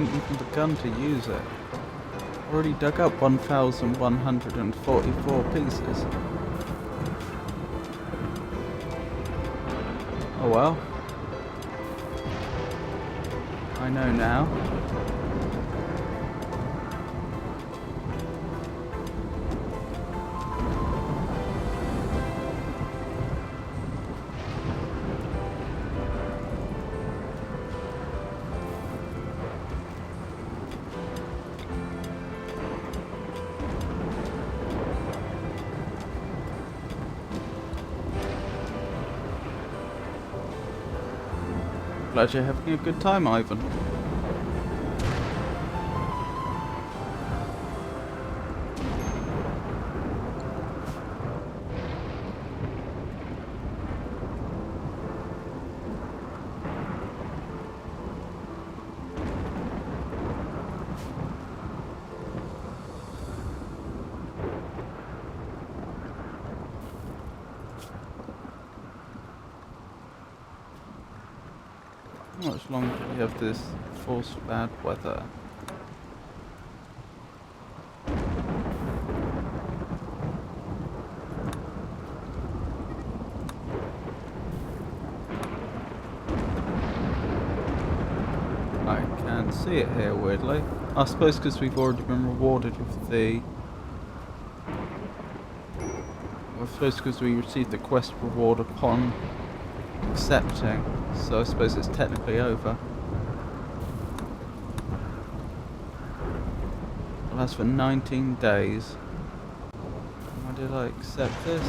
even begun to use it. Already dug up 1,144 pieces. Oh well. I know now. Glad you're having a good time, Ivan. How much longer do we have this forced bad weather? I can't see it here, weirdly. I suppose because we've already been rewarded with the... I suppose because we received the quest reward upon accepting, so I suppose it's technically over. Well, that's for 19 days. Why did I accept this?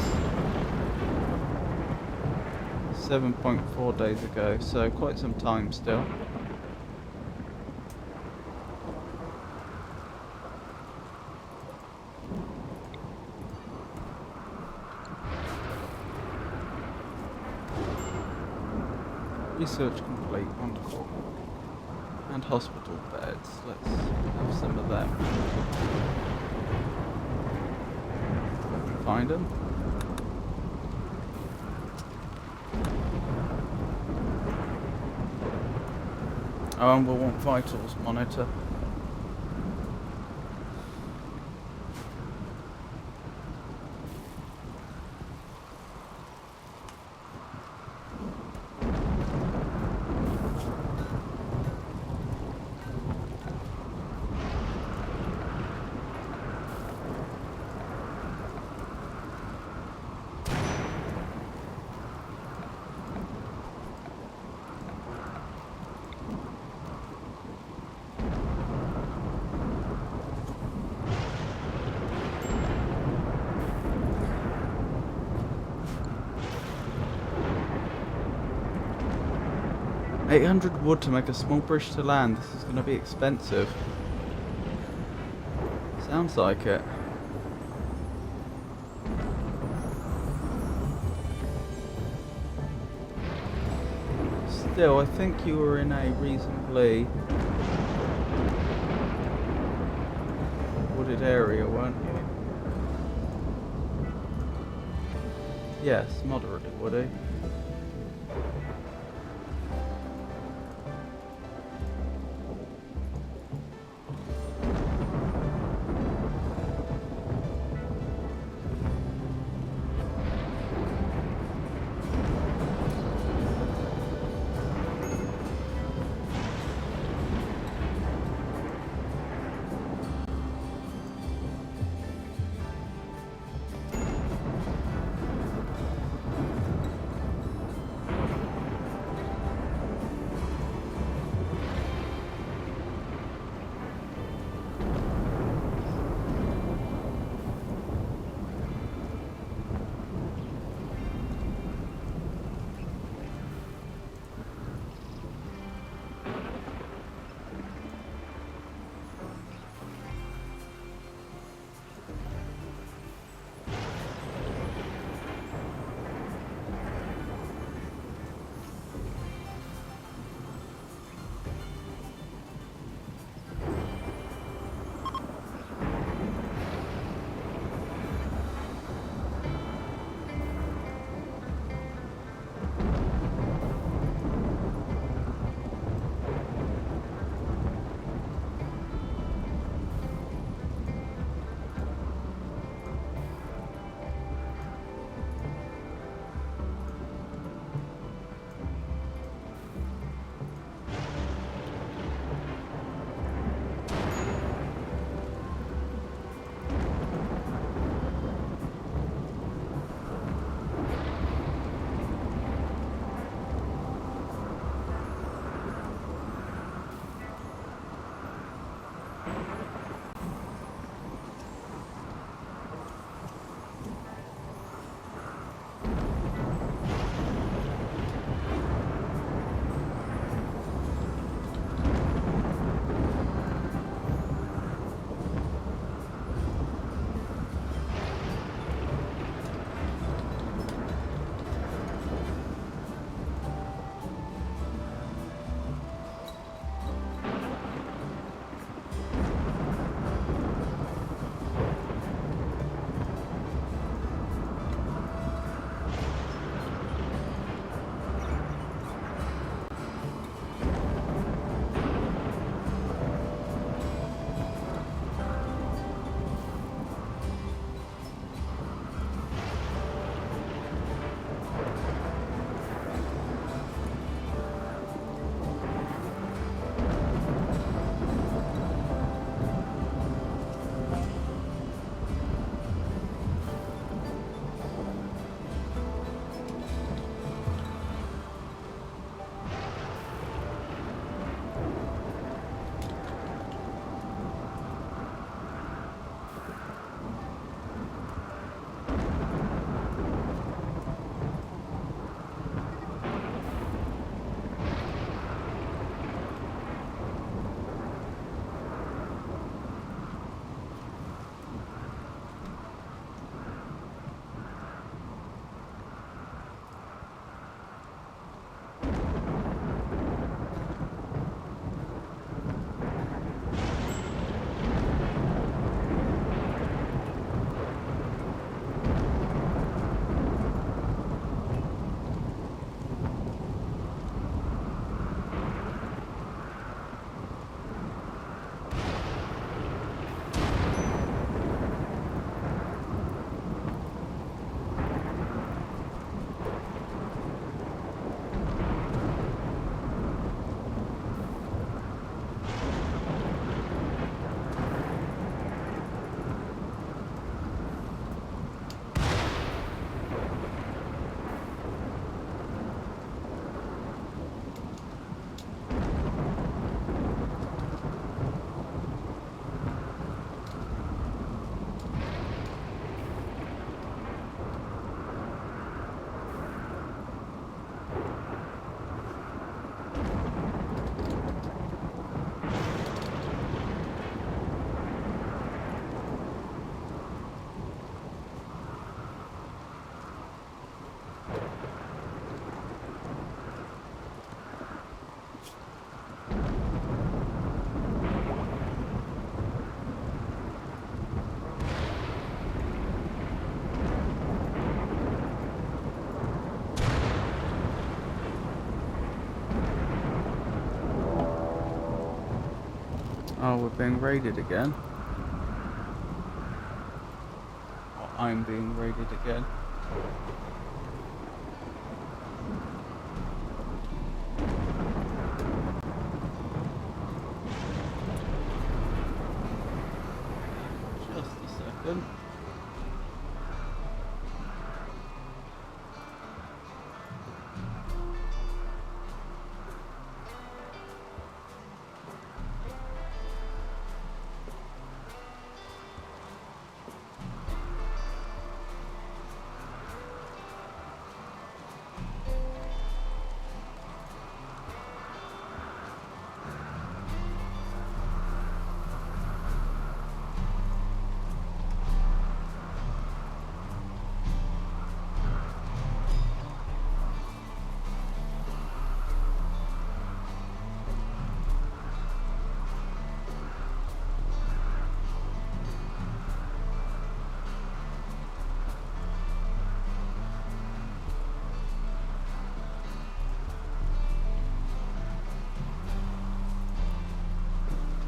7.4 days ago, so quite some time still. Research complete, wonderful. And hospital beds, let's have some of them. Find them. Oh, and we'll want vitals monitor. $800 wood to make a small bridge to land. This is going to be expensive. Sounds like it. Still, I think you were in a reasonably wooded area, weren't you? Yes, moderately woody. Oh, we're being raided again. Or I'm being raided again. Just a second.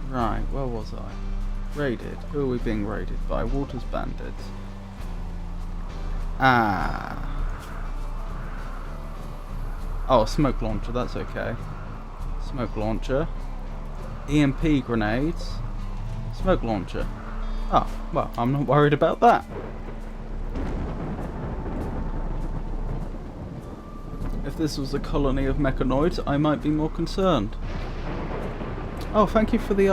Right, where was I? Raided. Who are we being raided by? Walter's bandits. Ah. Oh, a smoke launcher, that's okay. Smoke launcher. EMP grenades. Smoke launcher. Oh, well, I'm not worried about that. If this was a colony of mechanoids, I might be more concerned. Oh, thank you for the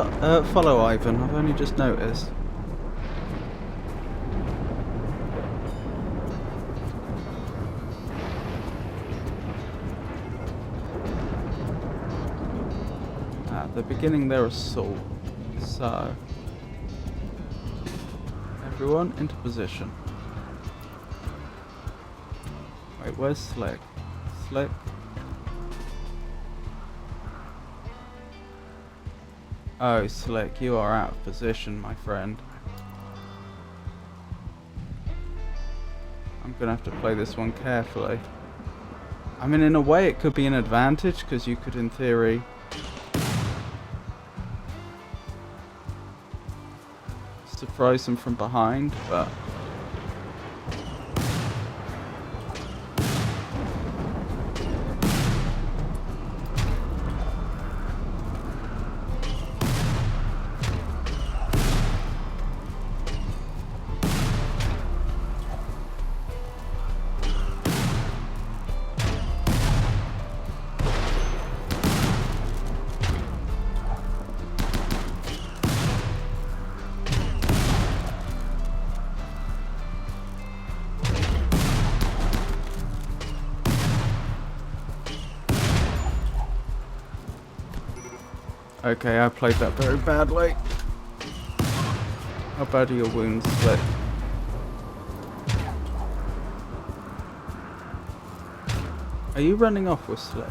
follow, Ivan. I've only just noticed. They're beginning their assault. So, everyone into position. Wait, where's Slick? Slick? Oh, Slick, you are out of position, my friend. I'm gonna have to play this one carefully. I mean, in a way it could be an advantage, because you could, in theory, surprise them from behind, but... Okay, I played that very badly. How bad are your wounds, Slick? Are you running off with Slick?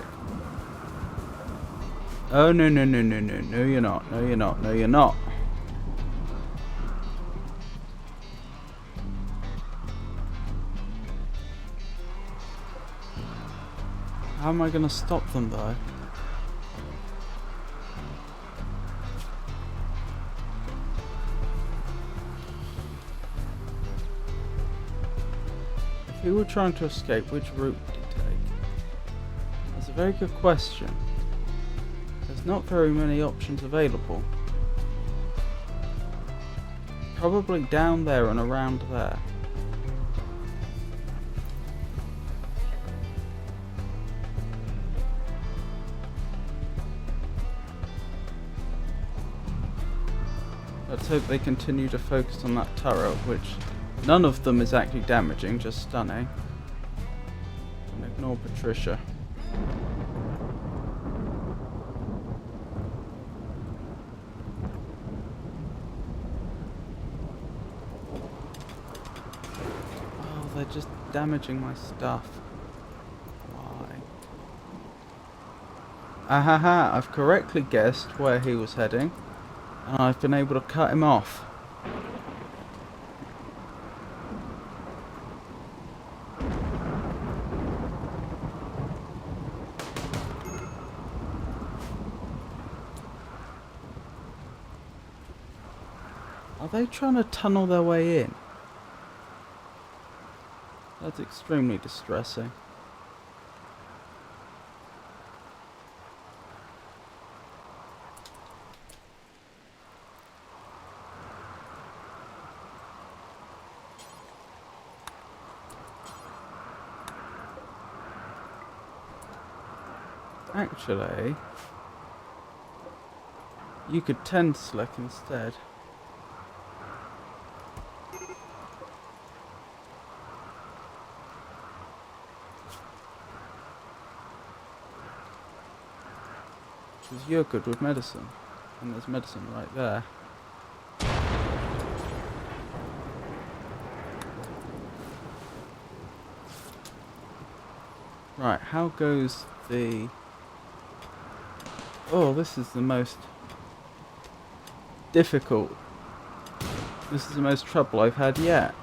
Oh, no, no, no, no, no. No, you're not. No, you're not. No, you're not. How am I going to stop them, though? If you were trying to escape, which route would you take? That's a very good question. There's not very many options available. Probably down there and around there. Let's hope they continue to focus on that turret, which none of them is actually damaging, just stunning. And ignore Patricia. Oh, they're just damaging my stuff. Why? Ahaha, I've correctly guessed where he was heading, and I've been able to cut him off. they trying to tunnel their way in? That's extremely distressing. Actually, you could 10 slick instead. Because you're good with medicine. And there's medicine right there. Right, how goes the... Oh, this is the most difficult. This is the most trouble I've had yet.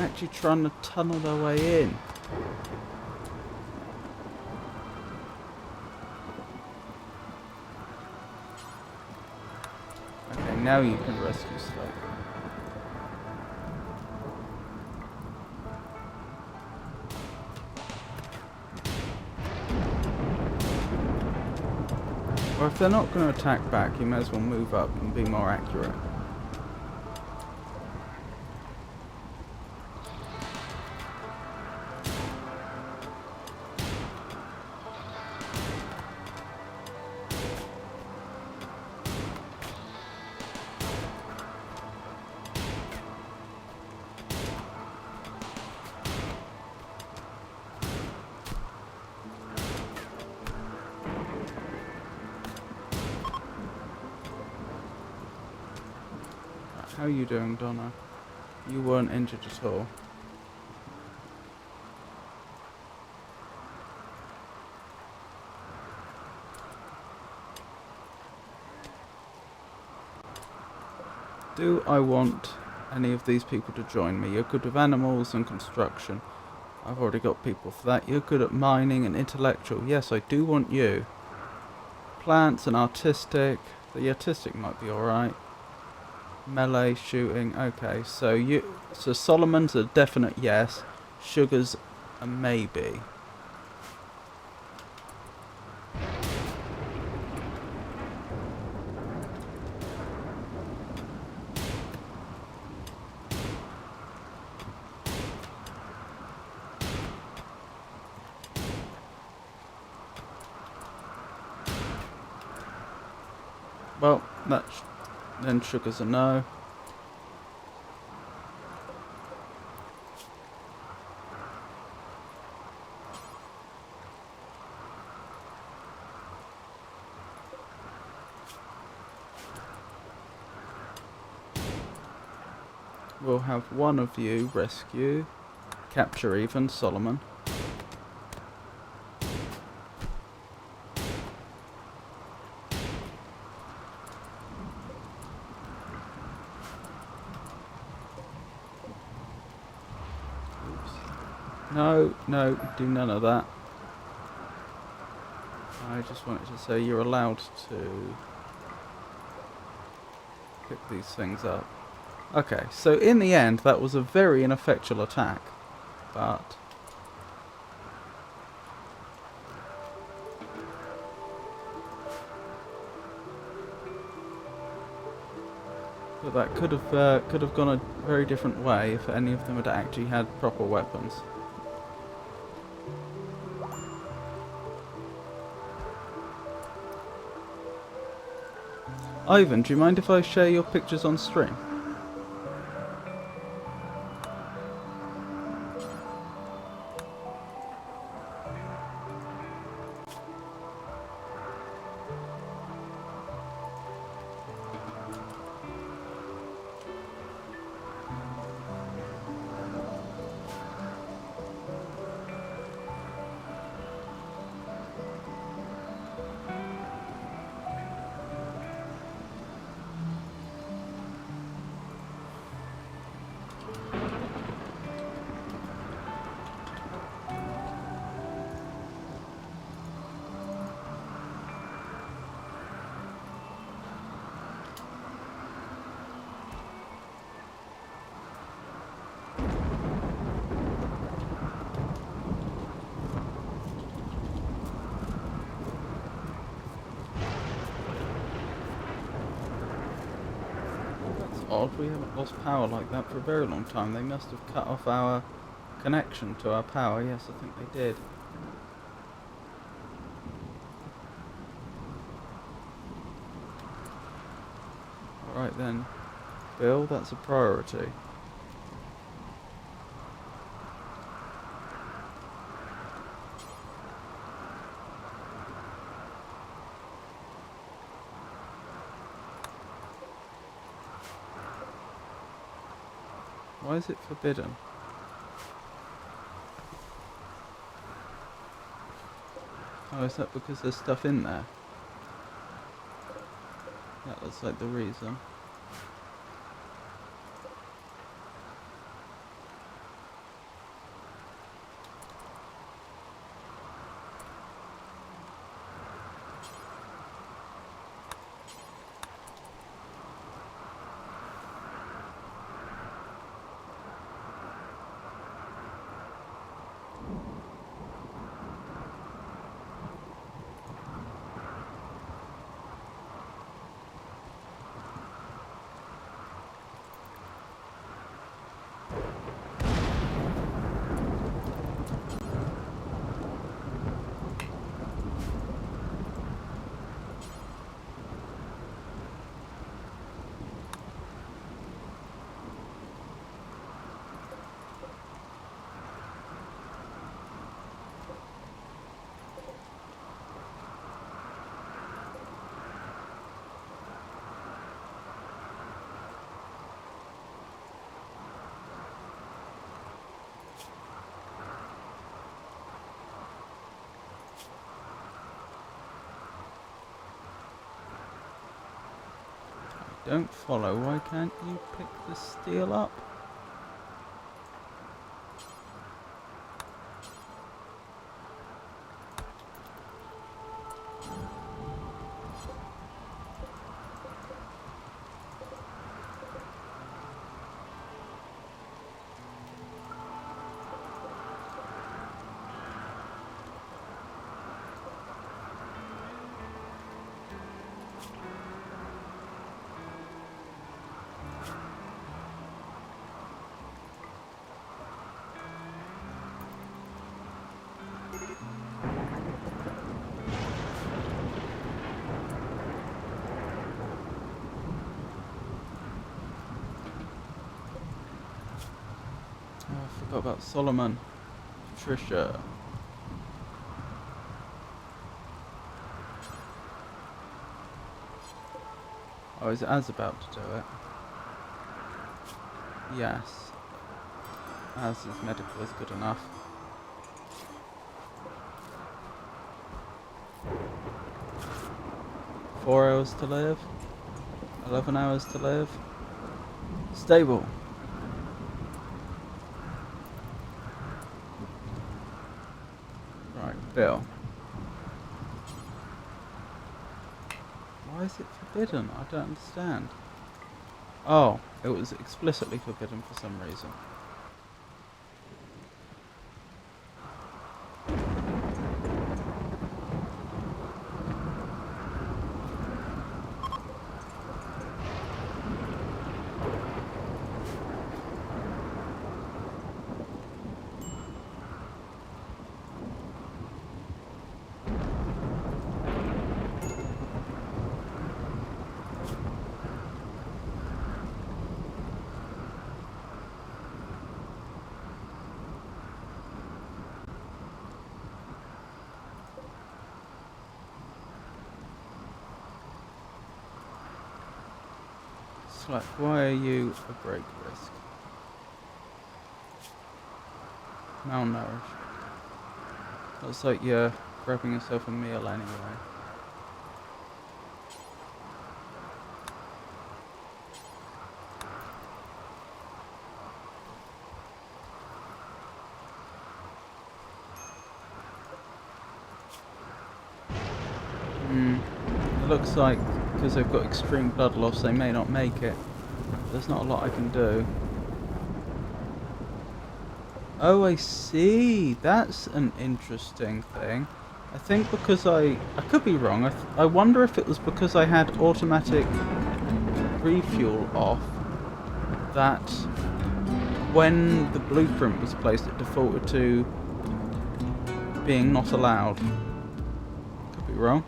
Actually trying to tunnel their way in. Okay, now you can rescue stuff. Or if they're not going to attack back, you may as well move up and be more accurate. How are you doing, Donna? You weren't injured at all. Do I want any of these people to join me? You're good with animals and construction. I've already got people for that. You're good at mining and intellectual. Yes, I do want you. Plants and artistic. The artistic might be alright. Melee shooting. Okay, so Solomon's a definite yes. Sugar's a maybe. Well, then Sugar's a no. We'll have one of you rescue, capture even, Solomon. No, do none of that. I just wanted to say you're allowed to pick these things up. Okay, so in the end that was a very ineffectual attack, but that could have gone a very different way if any of them had actually had proper weapons. Ivan, do you mind if I share your pictures on stream? odd. We haven't lost power like that for a very long time. They must have cut off our connection to our power. Yes, I think they did. Alright then, Bill, that's a priority. Why is it forbidden? Oh, is that because there's stuff in there? That looks like the reason. Don't follow. Why can't you pick the steel up? Oh, I forgot about Solomon. Patricia. Oh, is Az about to do it? Yes. Az's medical is good enough. Four hours to live. 11 hours to live. Stable. Right, Bill. Why is it forbidden? I don't understand. Oh, it was explicitly forbidden for some reason. Like, why are you a break risk? Malnourished. Looks like you're grabbing yourself a meal anyway. It looks like because they've got extreme blood loss they may not make it. There's not a lot I can do. Oh, I see. That's an interesting thing. I think because I could be wrong. I wonder if it was because I had automatic refuel off that when the blueprint was placed, it defaulted to being not allowed. Could be wrong.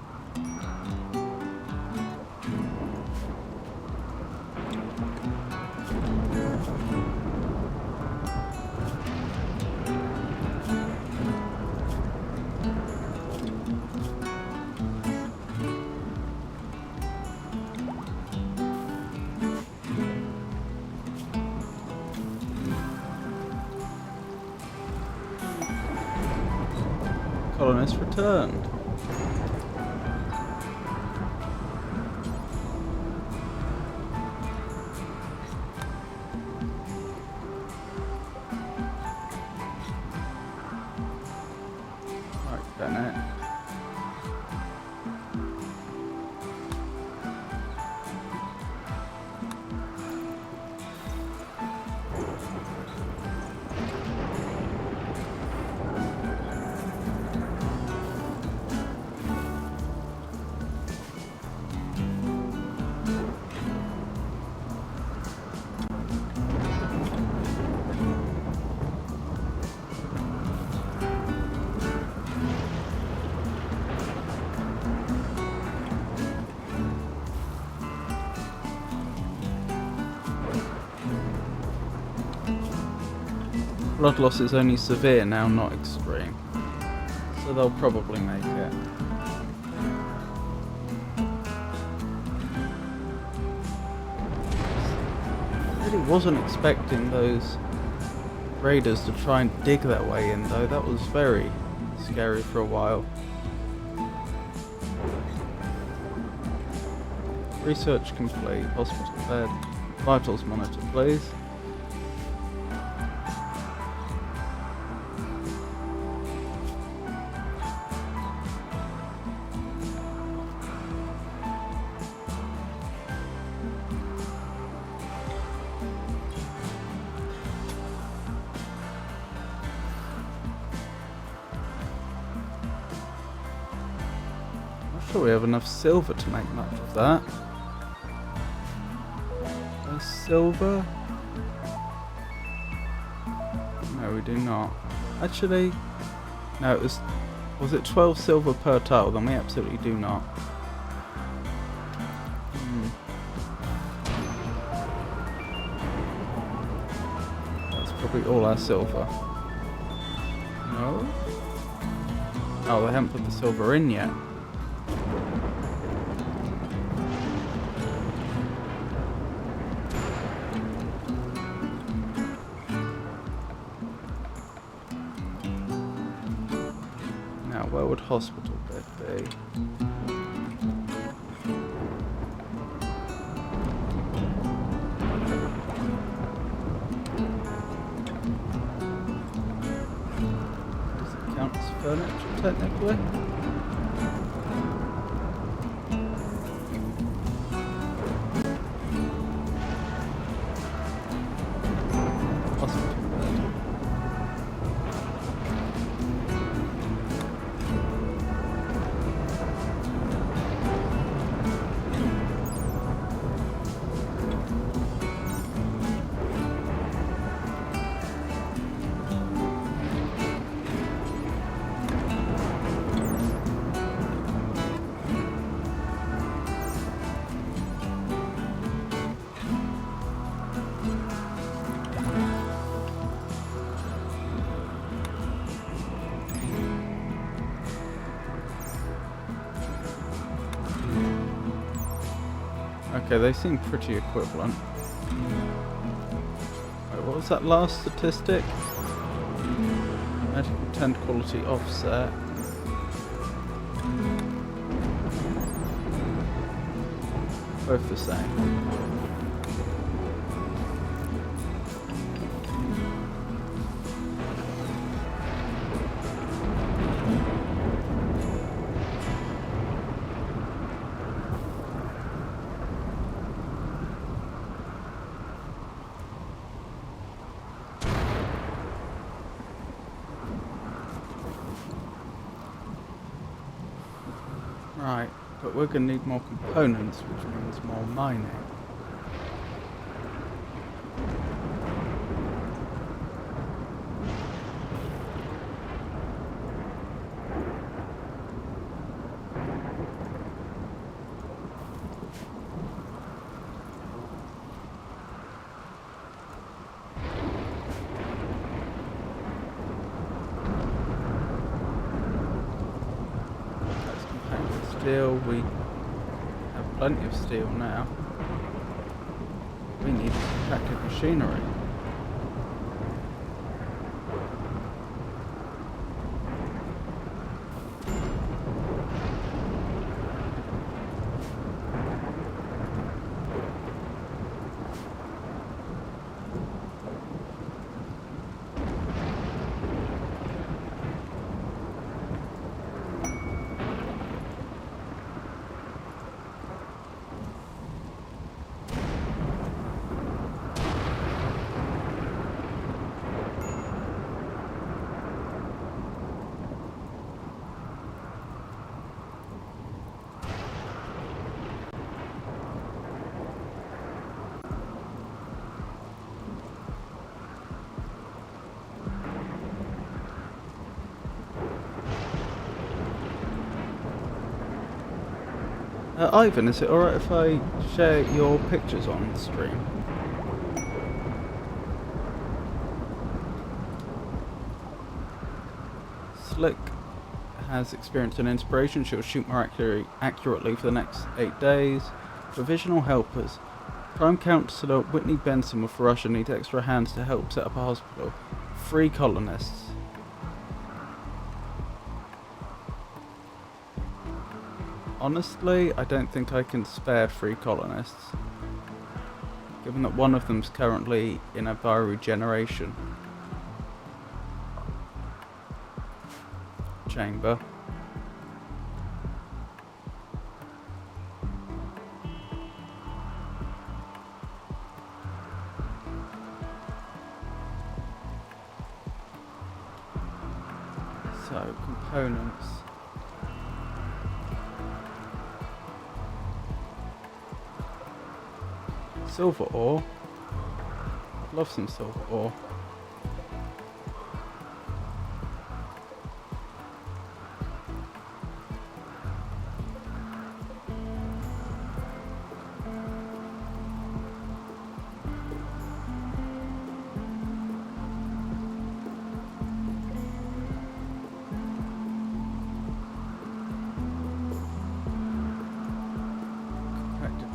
Colonists returned. Right, Bennett. Blood loss is only severe now, not extreme. So they'll probably make it. I really wasn't expecting those raiders to try and dig their way in though. That was very scary for a while. Research complete. Hospital bed. Vitals monitor, please. Not sure we have enough silver to make much of that. No silver? No, we do not. Actually, no, was it 12 silver per tile? Then we absolutely do not. That's probably all our silver. No? Oh, they haven't put the silver in yet. Now, where would hospital bed be? Does it count as furniture, technically? Hospital bed. Okay, they seem pretty equivalent. Wait, what was that last statistic? Medical tent quality offset. Both the same. Right, but we're going to need more components, which means more mining. steel. We have plenty of steel now. We need compacted machinery. Ivan, is it alright if I share your pictures on the stream? Slick has experienced an inspiration. She'll shoot more accurately for the next 8 days. Provisional helpers. Prime Councillor Whitney Benson of Russia needs extra hands to help set up a hospital. 3 colonists. Honestly, I don't think I can spare 3 colonists, given that one of them's currently in a bioregeneration chamber. So, components. Silver ore. Love some silver ore.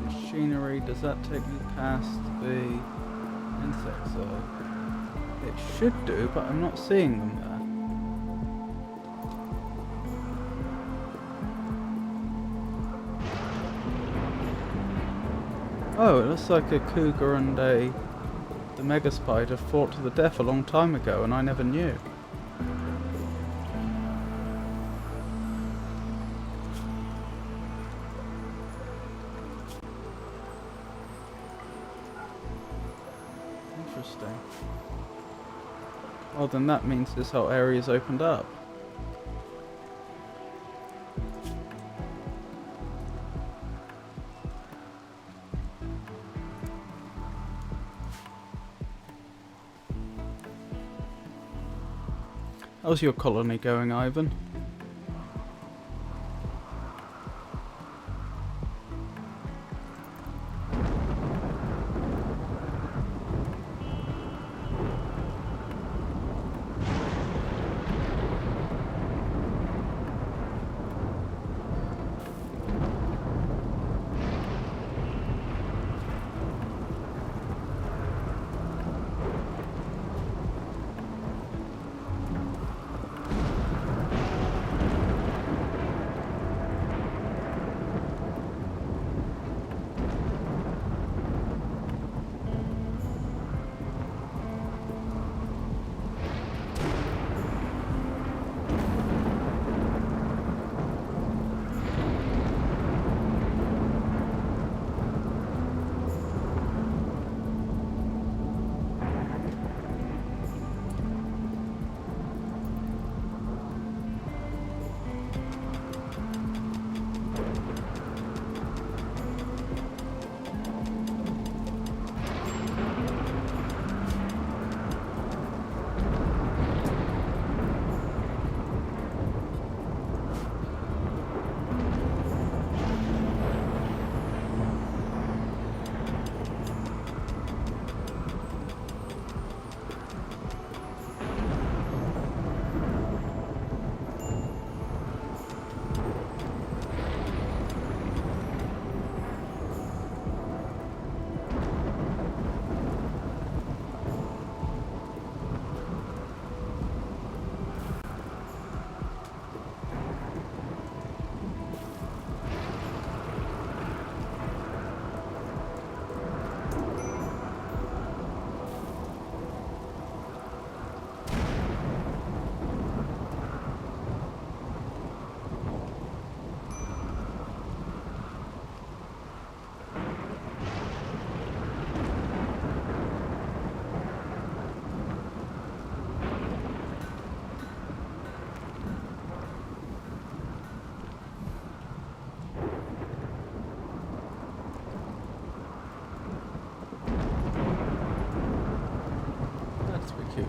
Machinery, does that take me past the insect zone? It should do, but I'm not seeing them there. Oh, it looks like a cougar and the mega spider fought to the death a long time ago and I never knew. Interesting. Well, then that means this whole area's opened up. How's your colony going, Ivan?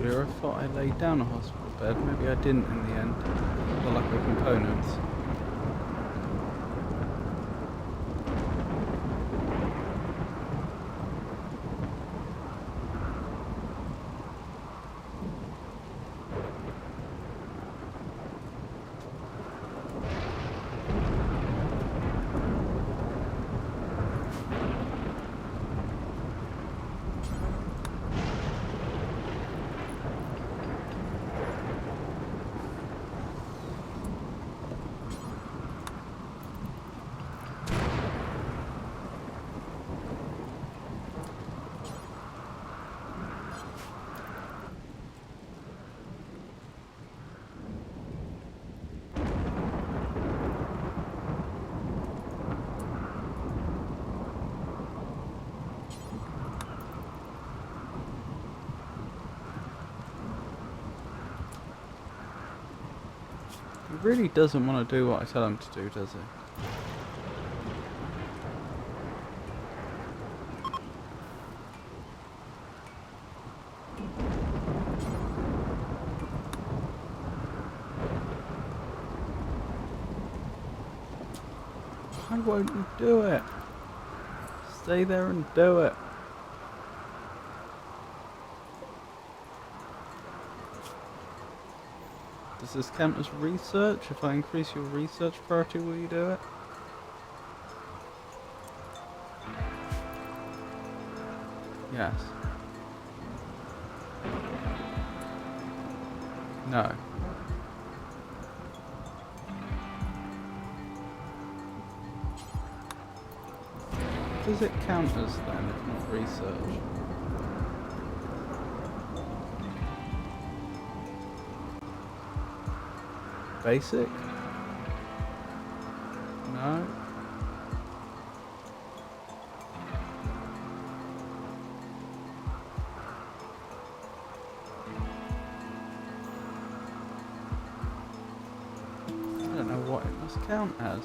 earlier, I thought I laid down a hospital bed. Maybe I didn't in the end, for lack of components. He really doesn't want to do what I tell him to do, does he? Why won't you do it? Stay there and do it. Does this count as research? If I increase your research priority, will you do it? Yes. No. What does it count as then, if not research? Basic? No. I don't know what it must count as.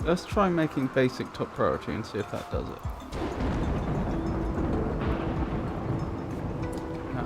Let's try making basic top priority and see if that does it. No.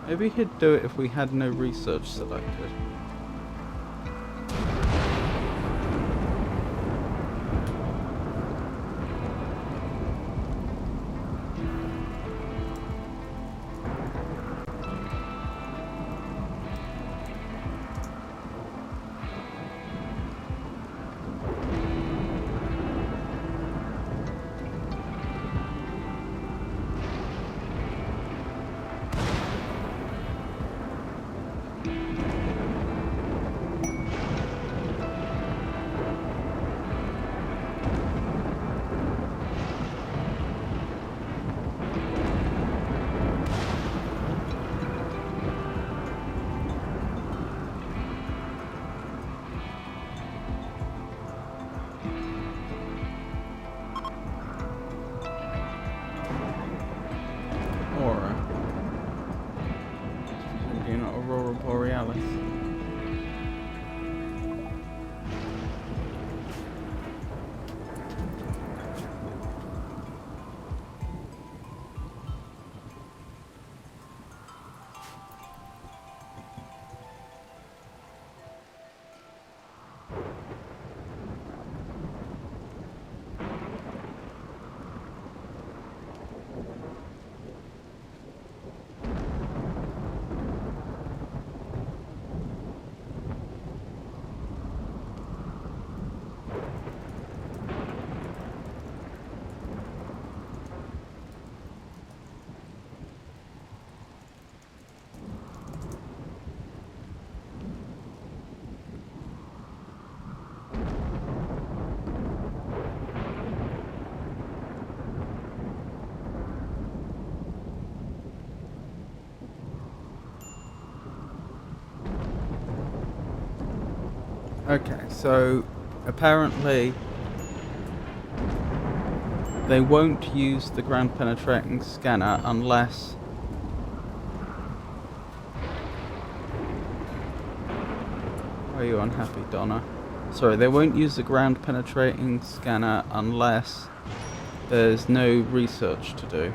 Maybe he'd do it if we had no research selected. Borealis. Okay, so apparently they won't use the ground penetrating scanner unless are you unhappy, Donna? Sorry, they won't use the ground penetrating scanner unless there's no research to do.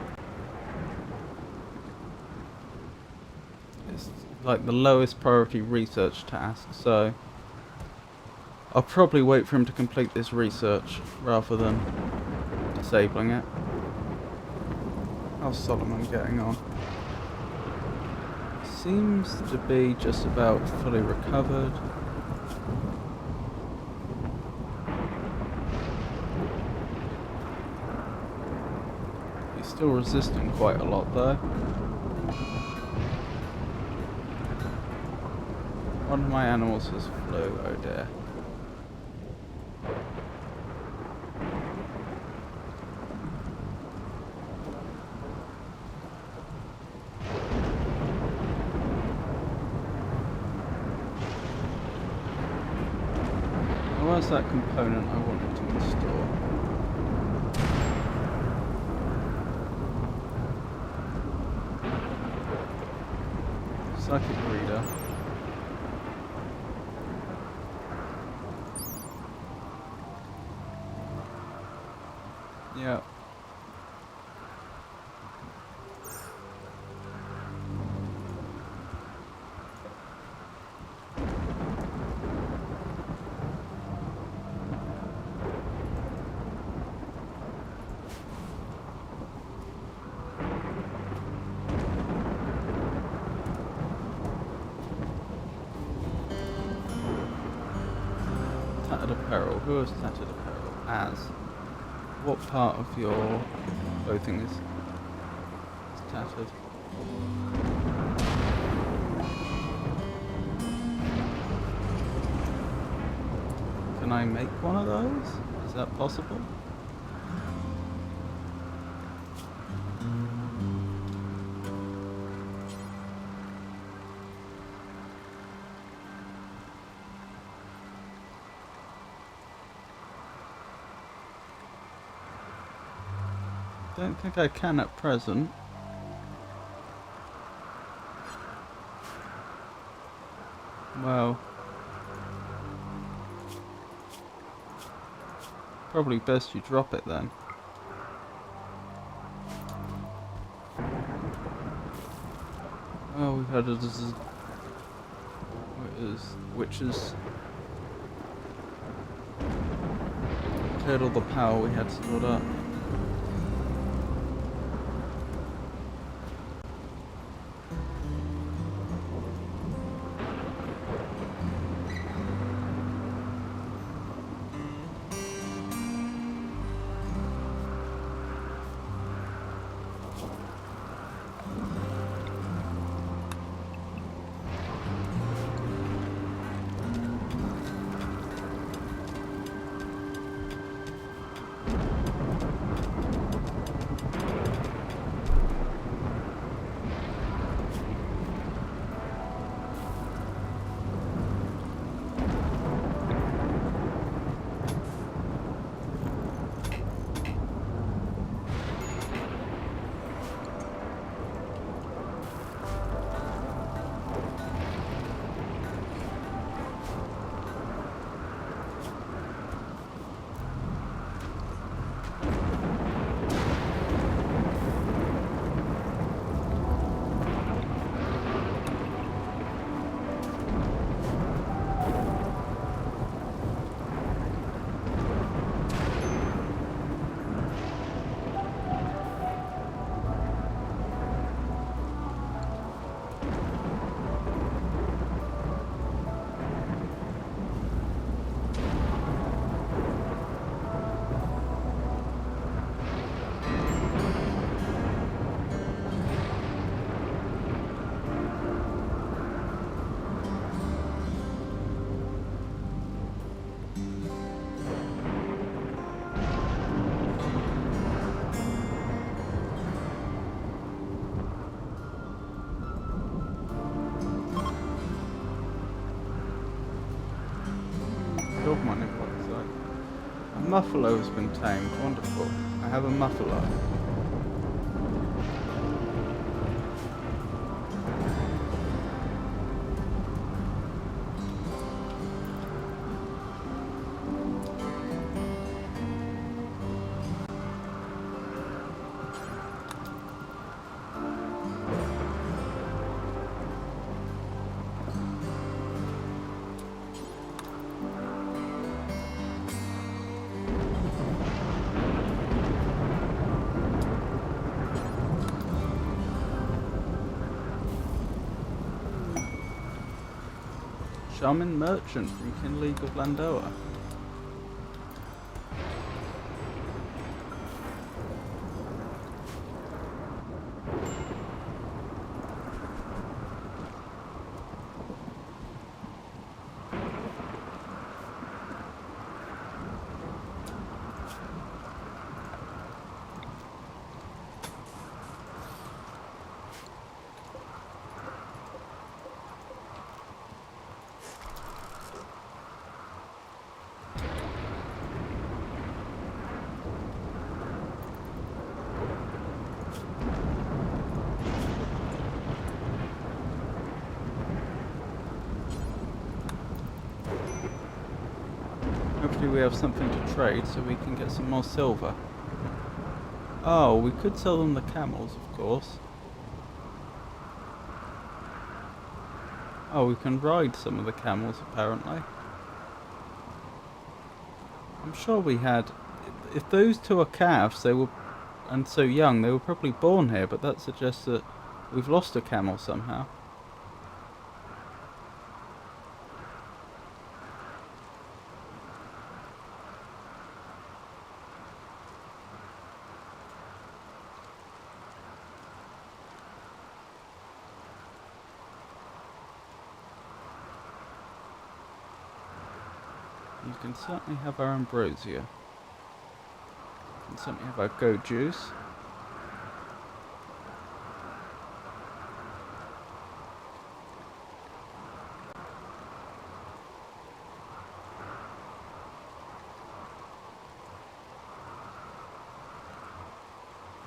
It's like the lowest priority research task, so I'll probably wait for him to complete this research rather than disabling it. How's Solomon getting on? Seems to be just about fully recovered. He's still resisting quite a lot though. One of my animals has flew, oh dear. Where's that component I wanted to install? Psychic reader. Yeah. Tattered apparel. Who is tattered apparel? As. What part of your clothing is tattered? Can I make one of those? Is that possible? Don't think I can at present. Well, probably best you drop it then. Oh, we've had witches cleared all the power we had stored up. gold mining block site. A muffalo has been tamed. Wonderful. I have a muffalo. Shaman merchant from Kin League of Landoa. Hopefully we have something to trade so we can get some more silver. Oh, we could sell them the camels, of course. Oh, we can ride some of the camels, apparently. I'm sure we had... If those two are calves, they were... and so young, they were probably born here, but that suggests that we've lost a camel somehow. You can certainly have our ambrosia. You can certainly have our goat juice.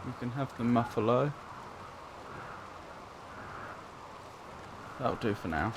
You can have the muffalo. That'll do for now.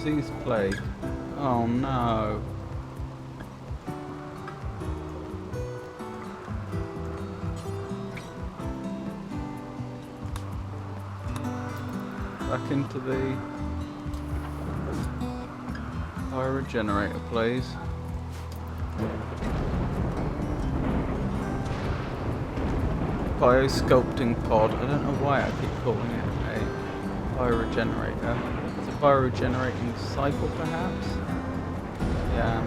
Disease plague. Oh no. Back into the fire generator, please. Biosculpting pod. I don't know why I keep calling it a fire generator. It's a bioregenerating cycle, perhaps? Yeah.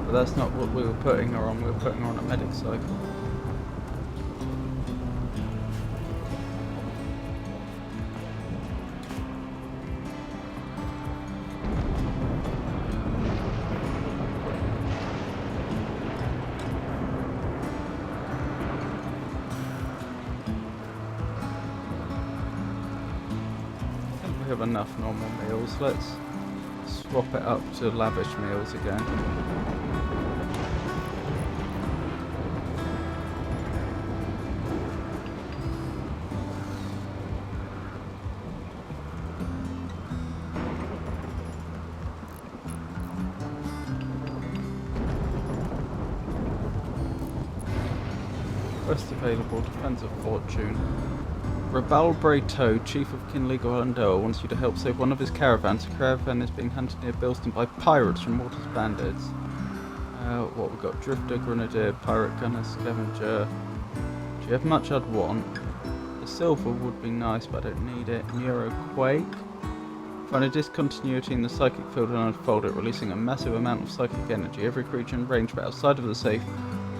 But that's not what we were putting her on. We were putting her on a medic cycle. have enough normal meals. Let's swap it up to lavish meals again. Quest available, Defense of Fortune. Rabal Brayto, Chief of Kinleague Orlando, wants you to help save one of his caravans. The caravan is being hunted near Bilston by pirates from Walter's bandits. What we've got? Drifter, Grenadier, Pirate Gunner, Scavenger. Do you have much I'd want? The silver would be nice, but I don't need it. Neuroquake. Find a discontinuity in the psychic field and unfold it, releasing a massive amount of psychic energy. Every creature in range but outside of the safe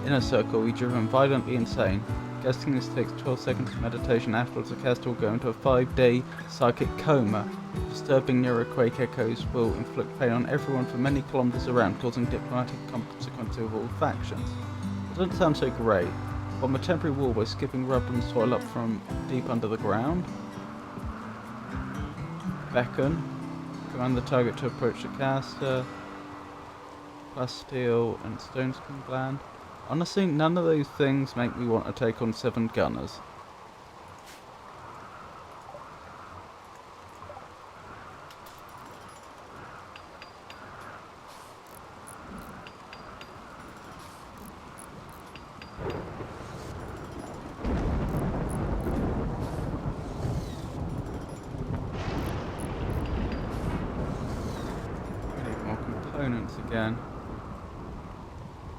inner circle will be driven violently insane. Casting this takes 12 seconds of meditation. Afterwards, the caster will go into a 5-day psychic coma. Disturbing neuroquake echoes will inflict pain on everyone for many kilometers around, causing diplomatic consequences of all factions. It doesn't sound so great. Bomb a temporary wall by skipping rubber and soil up from deep under the ground. Beckon. Command the target to approach the caster. Plasteel and Stone Skin Gland. Honestly, none of those things make me want to take on 7 gunners. We need more components again.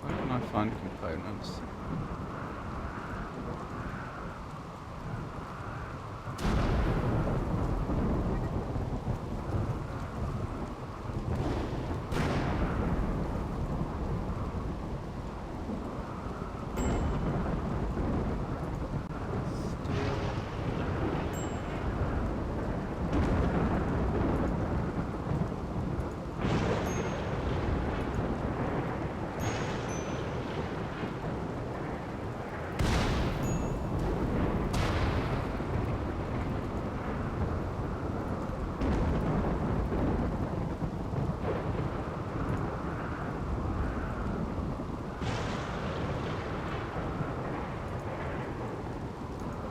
Where can I find components?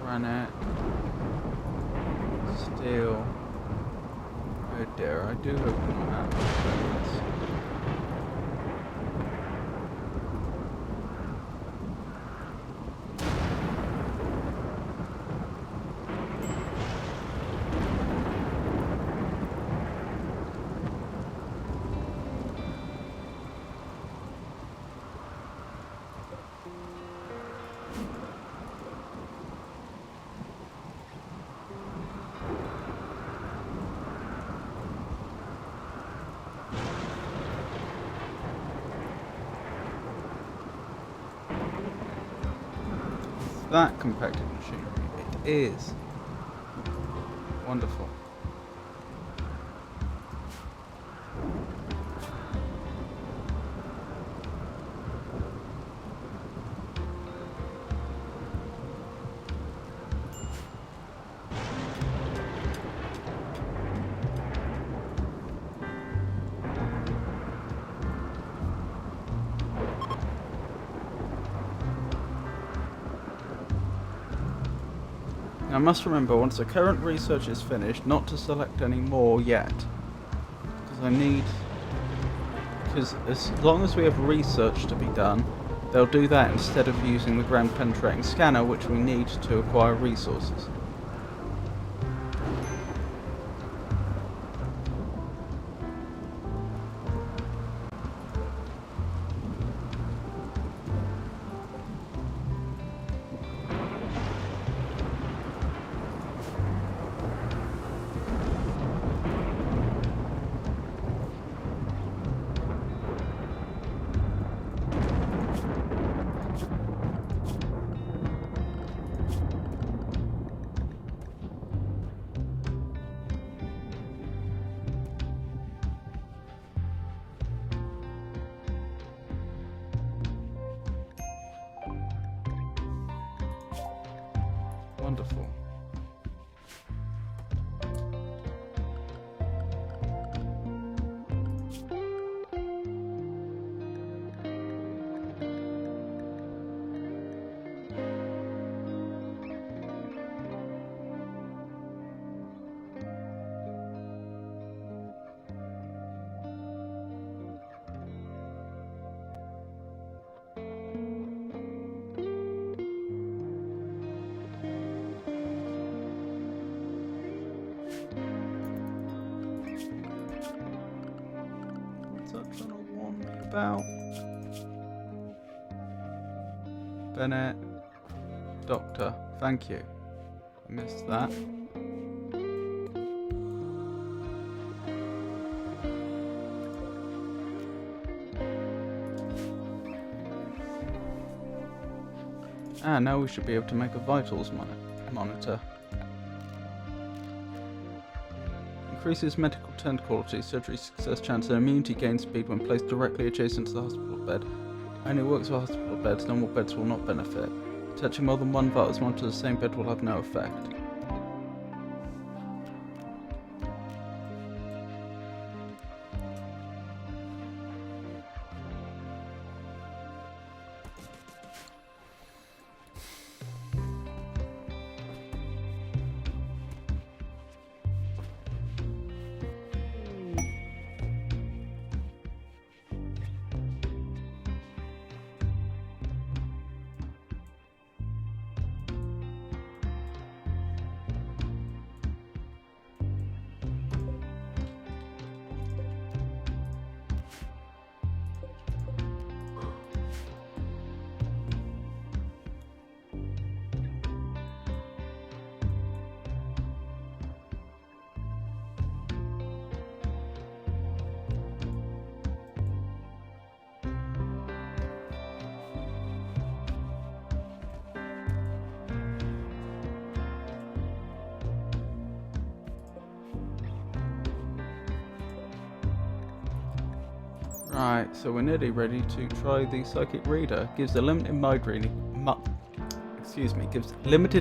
Granite, steel. Oh dear, I do hope we don't have components. That compacted machinery, it is. Wonderful. Now I must remember, once the current research is finished, not to select any more yet. Because as long as we have research to be done, they'll do that instead of using the ground penetrating scanner, which we need to acquire resources. Wonderful. about? Bennett. Doctor. Thank you. I missed that. Ah, now we should be able to make a vitals monitor. Increases medical tent quality, surgery success chance, and immunity gain speed when placed directly adjacent to the hospital bed. Only works for hospital beds, normal beds will not benefit. Touching more than one vitals monitor to the same bed will have no effect. Right, so we're nearly ready to try the psychic reader. Gives limited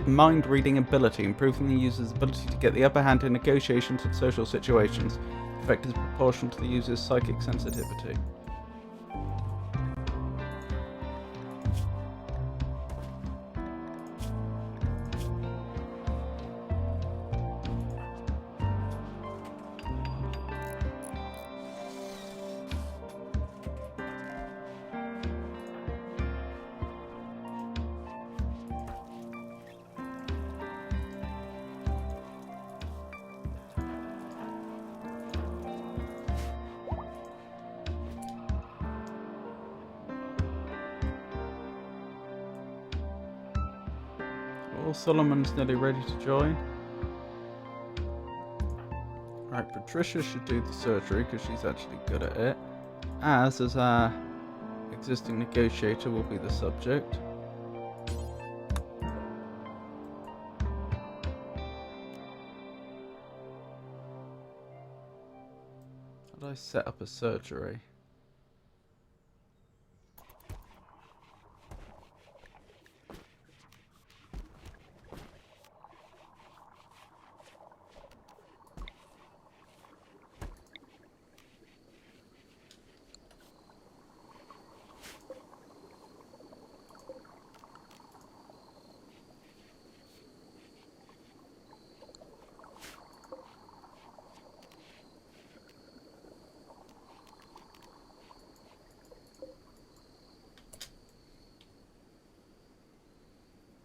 mind reading ability, improving the user's ability to get the upper hand in negotiations and social situations. The effect is proportional to the user's psychic sensitivity. Well, Solomon's nearly ready to join. Right, Patricia should do the surgery because she's actually good at it. As our existing negotiator, will be the subject. How do I set up a surgery?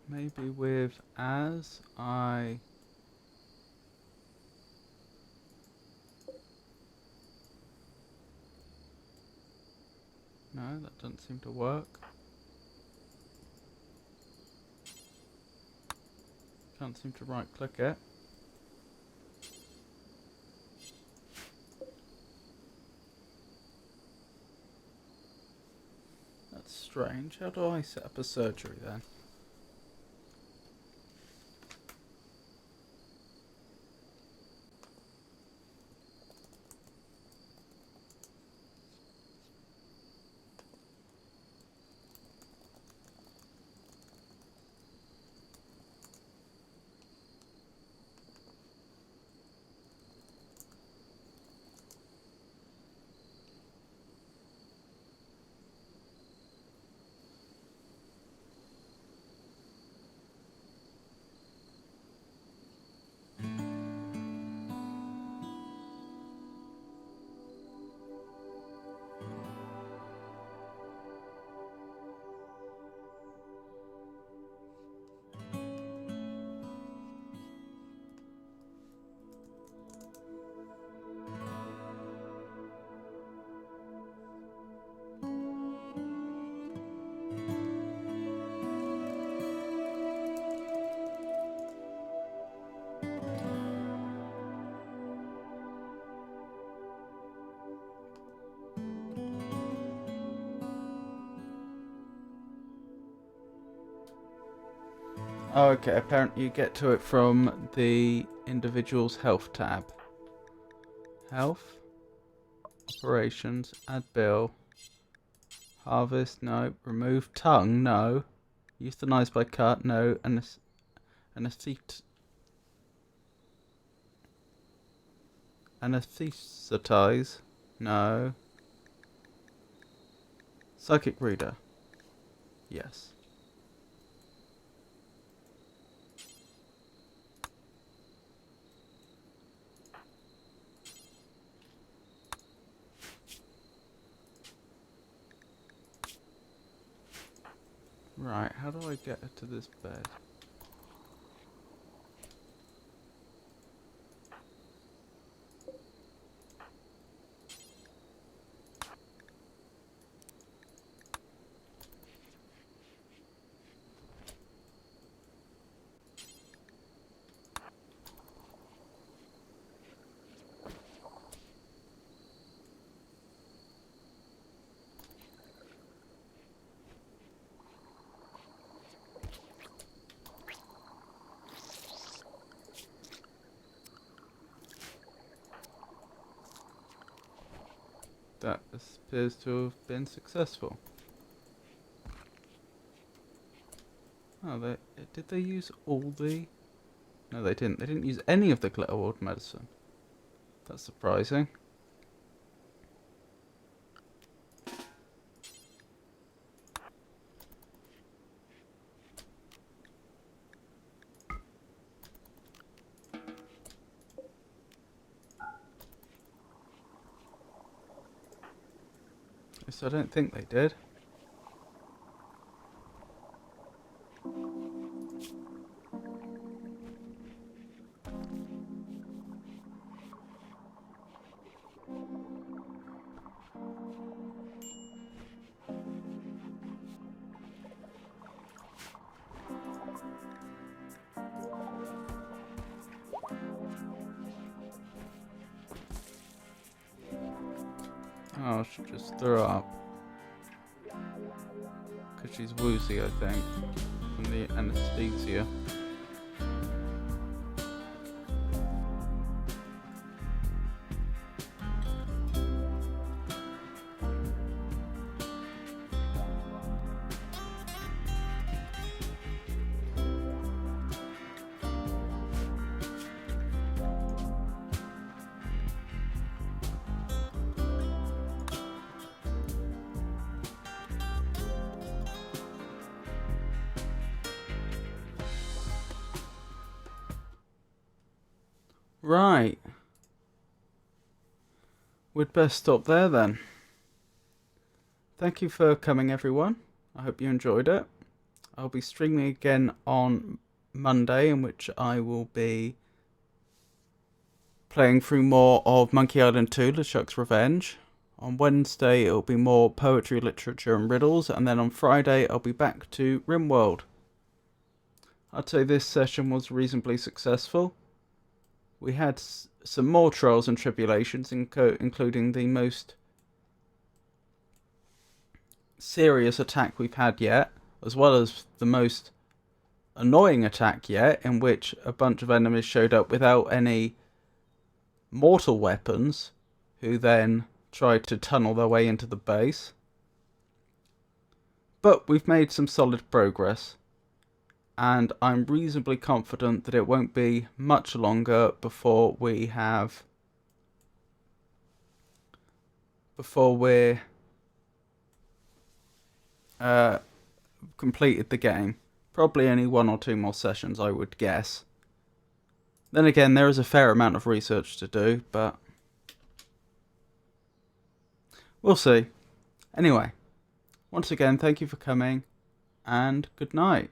Maybe with as I... No, that doesn't seem to work. Can't seem to right click it. That's strange. How do I set up a surgery then? Oh, okay. Apparently you get to it from the individual's health tab. Health. Operations. Add bill. Harvest. No. Remove tongue. No. Euthanized by cut. No. Anesthetize. No. Psychic reader. Yes. Right, how do I get her to this bed? That appears to have been successful. Oh, did they use all the... No, they didn't. They didn't use any of the Glitterworld medicine. That's surprising. Yes, I don't think they did. Oh, she just threw up. Because she's woozy, I think. From the anesthesia. Right. We'd best stop there then. Thank you for coming, everyone. I hope you enjoyed it. I'll be streaming again on Monday, in which I will be playing through more of Monkey Island 2, LeChuck's Revenge. On Wednesday, it'll be more poetry, literature, and riddles. And then on Friday, I'll be back to RimWorld. I'd say this session was reasonably successful. We had some more trials and tribulations, including the most serious attack we've had yet, as well as the most annoying attack yet, in which a bunch of enemies showed up without any mortal weapons, who then tried to tunnel their way into the base. But we've made some solid progress, and I'm reasonably confident that it won't be much longer before we're completed the game. Probably only 1 or 2 more sessions, I would guess. Then again, there is a fair amount of research to do, but we'll see. Anyway, once again, thank you for coming, and good night.